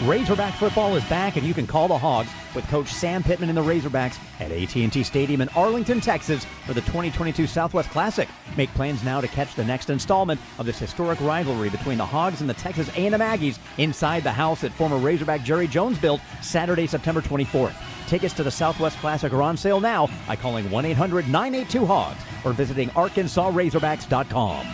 Razorback football is back, and you can call the Hogs with Coach Sam Pittman and the Razorbacks at AT&T Stadium in Arlington, Texas for the 2022 Southwest Classic. Make plans now to catch the next installment of this historic rivalry between the Hogs and the Texas A&M Aggies inside the house at former Razorback Jerry Jones built Saturday, September 24th. Tickets to the Southwest Classic are on sale now by calling 1-800-982-HOGS or visiting ArkansasRazorbacks.com.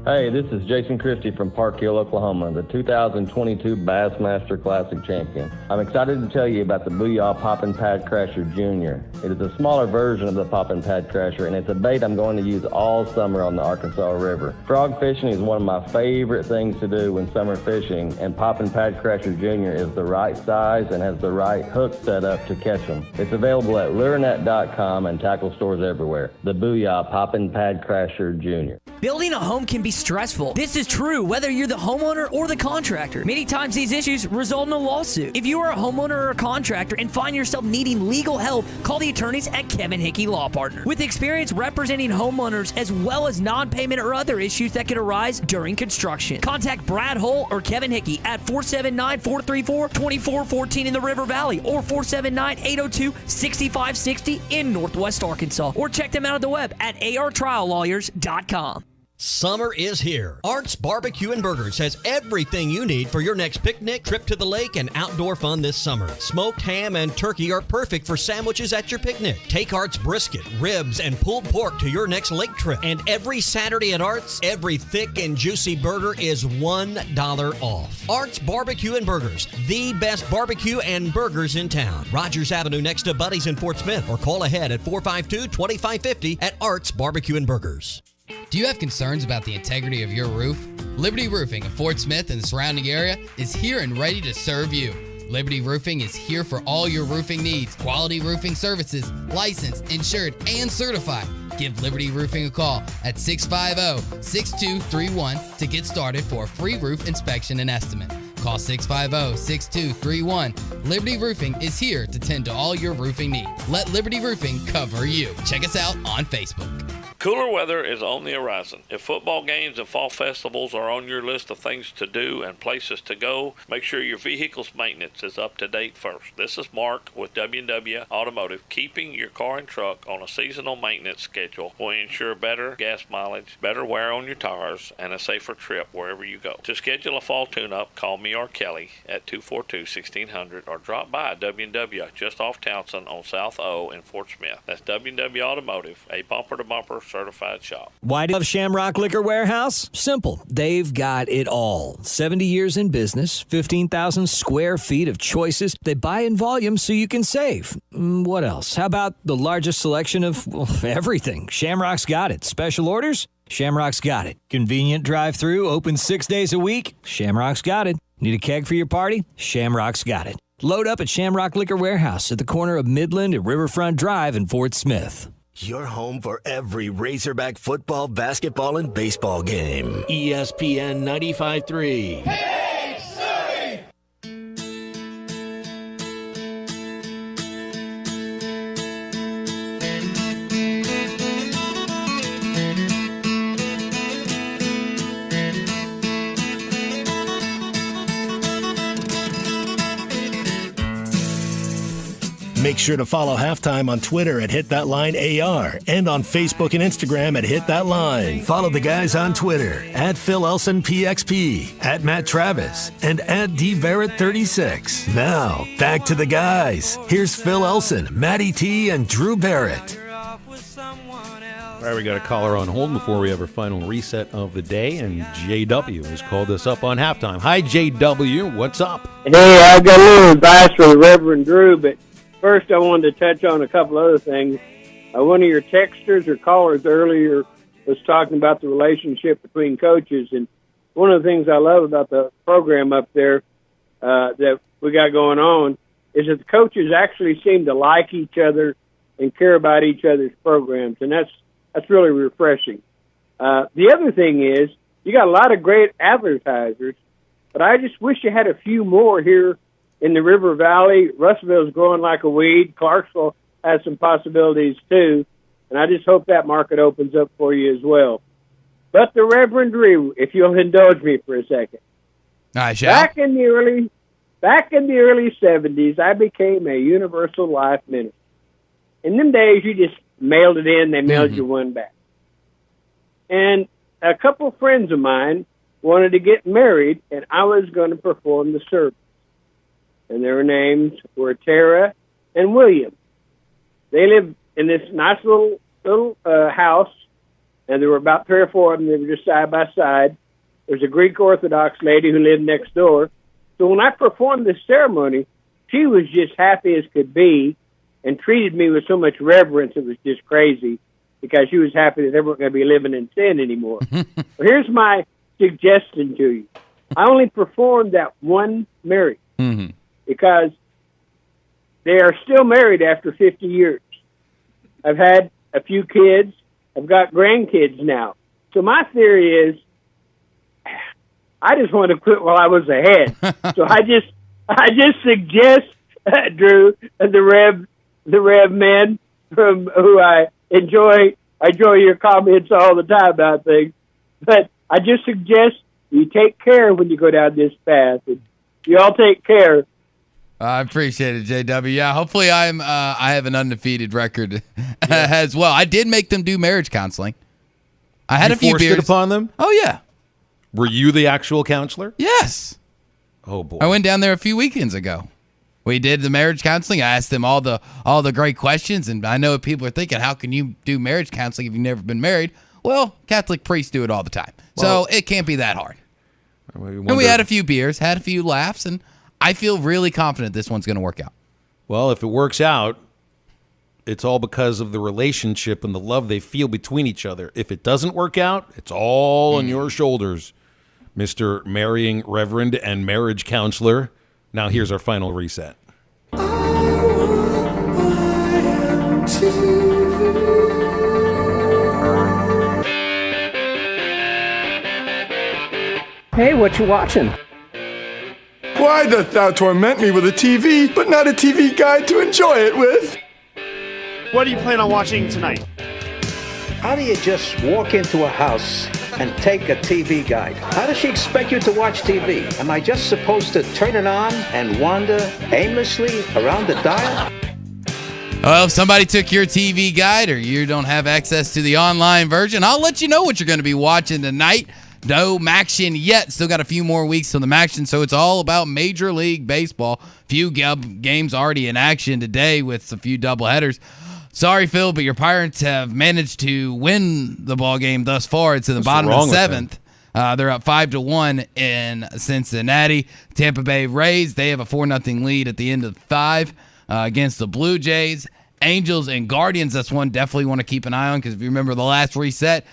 Hey, this is Jason Christie from Park Hill, Oklahoma, the 2022 Bassmaster Classic champion. I'm excited to tell you about the Booyah Poppin' Pad Crasher Jr. It is a smaller version of the Poppin' Pad Crasher, and it's a bait I'm going to use all summer on the Arkansas River. Frog fishing is one of my favorite things to do when summer fishing, and Poppin' Pad Crasher Jr. is the right size and has the right hook set up to catch them. It's available at lurenet.com and tackle stores everywhere. The Booyah Poppin' Pad Crasher Jr. Building a home can be stressful. This is true whether you're the homeowner or the contractor. Many times these issues result in a lawsuit. If you are a homeowner or a contractor and find yourself needing legal help, call the attorneys at Kevin Hickey Law Partner. With experience representing homeowners as well as non-payment or other issues that could arise during construction. Contact Brad Hull or Kevin Hickey at 479-434-2414 in the River Valley or 479-802-6560 in Northwest Arkansas. Or check them out at the web at artriallawyers.com. Summer is here. Art's Barbecue and Burgers has everything you need for your next picnic, trip to the lake, and outdoor fun this summer. Smoked ham and turkey are perfect for sandwiches at your picnic. Take Art's brisket, ribs, and pulled pork to your next lake trip. And every Saturday at Art's, every thick and juicy burger is $1 off. Art's Barbecue and Burgers, the best barbecue and burgers in town. Rogers Avenue next to Buddy's in Fort Smith, or call ahead at 452-2550 at Art's Barbecue and Burgers. Do you have concerns about the integrity of your roof? Liberty Roofing of Fort Smith and the surrounding area is here and ready to serve you. Liberty Roofing is here for all your roofing needs. Quality roofing services, licensed, insured, and certified. Give Liberty Roofing a call at 650-6231 to get started for a free roof inspection and estimate. Call 650-6231. Liberty Roofing is here to tend to all your roofing needs. Let Liberty Roofing cover you. Check us out on Facebook. Cooler weather is on the horizon. If football games and fall festivals are on your list of things to do and places to go, make sure your vehicle's maintenance is up to date first. This is Mark with W&W Automotive. Keeping your car and truck on a seasonal maintenance schedule will ensure better gas mileage, better wear on your tires, and a safer trip wherever you go. To schedule a fall tune-up, call me or Kelly at 242-1600 or drop by W&W just off Townsend on South O in Fort Smith. That's W&W Automotive, a bumper-to-bumper certified shop. Why do you love Shamrock Liquor Warehouse? Simple. They've got it all. 70 years in business, 15,000 square feet of choices. They buy in volume so you can save. What else? How about the largest selection of everything? Shamrock's got it. Special orders? Shamrock's got it. Convenient drive-through, open 6 days a week? Shamrock's got it. Need a keg for your party? Shamrock's got it. Load up at Shamrock Liquor Warehouse at the corner of Midland and Riverfront Drive in Fort Smith. Your home for every Razorback football, basketball, and baseball game. ESPN 95.3. Make sure to follow Halftime on Twitter at HitThatLineAR and on Facebook and Instagram at HitThatLine. Follow the guys on Twitter at PhilElsonPXP, at Matt Travis, and at DBarrett36. Now, back to the guys. Here's Phil Elson, Matty T, and Drew Barrett. All right, we got a caller on hold before we have our final reset of the day, and JW has called us up on halftime. Hi, JW. What's up? Hey, I've got a little advice for the Reverend Drew, but first I wanted to touch on a couple other things. One of your texters or callers earlier was talking about the relationship between coaches, and one of the things I love about the program up there that we got going on is that the coaches actually seem to like each other and care about each other's programs, and that's really refreshing. The other thing is you got a lot of great advertisers, but I just wish you had a few more here in the River Valley. Russellville's growing like a weed. Clarksville has some possibilities too, and I just hope that market opens up for you as well. But the Reverend Drew, if you'll indulge me for a second. I shall. Back in the early 70s, I became a Universal Life minister. In them days, you just mailed it in, they mailed you one back. And a couple friends of mine wanted to get married, and I was going to perform the service. And their names were Tara and William. They lived in this nice little house, and there were about 3 or 4 of them. They were just side by side. There's a Greek Orthodox lady who lived next door. So when I performed this ceremony, she was just happy as could be and treated me with so much reverence it was just crazy, because she was happy that they weren't going to be living in sin anymore. Well, here's my suggestion to you. I only performed that one marriage because they are still married after 50 years. I've had a few kids. I've got grandkids now. So my theory is I just want to quit while I was ahead. So I just suggest, Drew, the Rev men from who I enjoy your comments all the time about things. But I just suggest you take care when you go down this path. And you all take care. I appreciate it, JW. Yeah, hopefully I have an undefeated record as well. I did make them do marriage counseling. I had a few beers. You forced it upon them? Oh, yeah. Were you the actual counselor? Yes. Oh, boy. I went down there a few weekends ago. We did the marriage counseling. I asked them all the great questions, and I know people are thinking, how can you do marriage counseling if you've never been married? Well, Catholic priests do it all the time, so it can't be that hard. And we had a few beers, had a few laughs, and I feel really confident this one's going to work out. Well, if it works out, it's all because of the relationship and the love they feel between each other. If it doesn't work out, it's all on your shoulders, Mr. Marrying Reverend and Marriage Counselor. Now here's our final reset. Hey, what you watching? Why dost thou torment me with a TV, but not a TV guide to enjoy it with? What do you plan on watching tonight? How do you just walk into a house and take a TV guide? How does she expect you to watch TV? Am I just supposed to turn it on and wander aimlessly around the dial? Well, if somebody took your TV guide or you don't have access to the online version, I'll let you know what you're going to be watching tonight. No Maction yet. Still got a few more weeks till the Maction, so it's all about Major League Baseball. Few games already in action today with a few doubleheaders. Sorry, Phil, but your Pirates have managed to win the ball game thus far. It's in the bottom of the 7th. They're up 5-1 in Cincinnati. Tampa Bay Rays, they have a 4-0 lead at the end of 5 against the Blue Jays. Angels and Guardians, that's one definitely want to keep an eye on, because if you remember the last reset,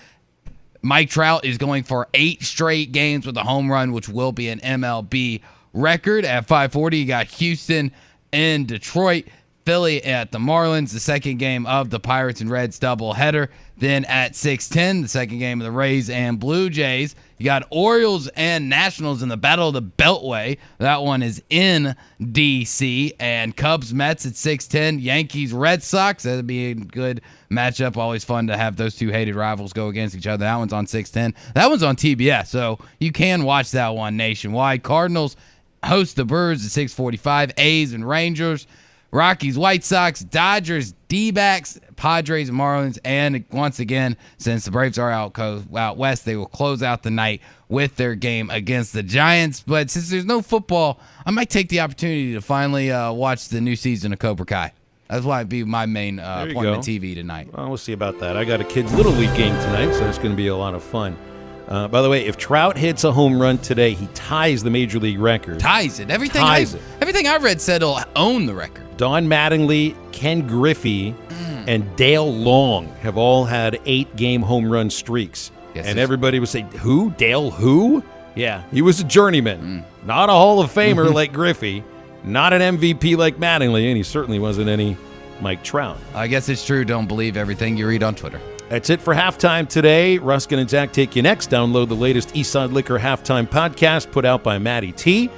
Mike Trout is going for 8 straight games with a home run, which will be an MLB record. At 5:40, you got Houston and Detroit. Philly at the Marlins, the second game of the Pirates and Reds doubleheader. Then at 6:10, the second game of the Rays and Blue Jays. You got Orioles and Nationals in the Battle of the Beltway. That one is in D.C. And Cubs, Mets at 6:10. Yankees, Red Sox. That'd be a good matchup. Always fun to have those two hated rivals go against each other. That one's on 6:10. That one's on TBS, so you can watch that one nationwide. Cardinals host the Birds at 6:45. A's and Rangers. Rockies, White Sox, Dodgers, D-backs, Padres, Marlins, and once again, since the Braves are out west, they will close out the night with their game against the Giants. But since there's no football, I might take the opportunity to finally watch the new season of Cobra Kai. That's why it'd be my main appointment TV tonight. Well, we'll see about that. I got a kids' Little League game tonight, so it's going to be a lot of fun. By the way, if Trout hits a home run today, he ties the Major League record. Ties it. Everything I read said he'll own the record. Don Mattingly, Ken Griffey, and Dale Long have all had 8-game home run streaks. And everybody would say, who? Dale who? Yeah, he was a journeyman. Not a Hall of Famer like Griffey. Not an MVP like Mattingly, and he certainly wasn't any Mike Trout. I guess it's true. Don't believe everything you read on Twitter. That's it for Halftime today. Ruskin and Zach take you next. Download the latest Eastside Liquor Halftime podcast put out by Matty T.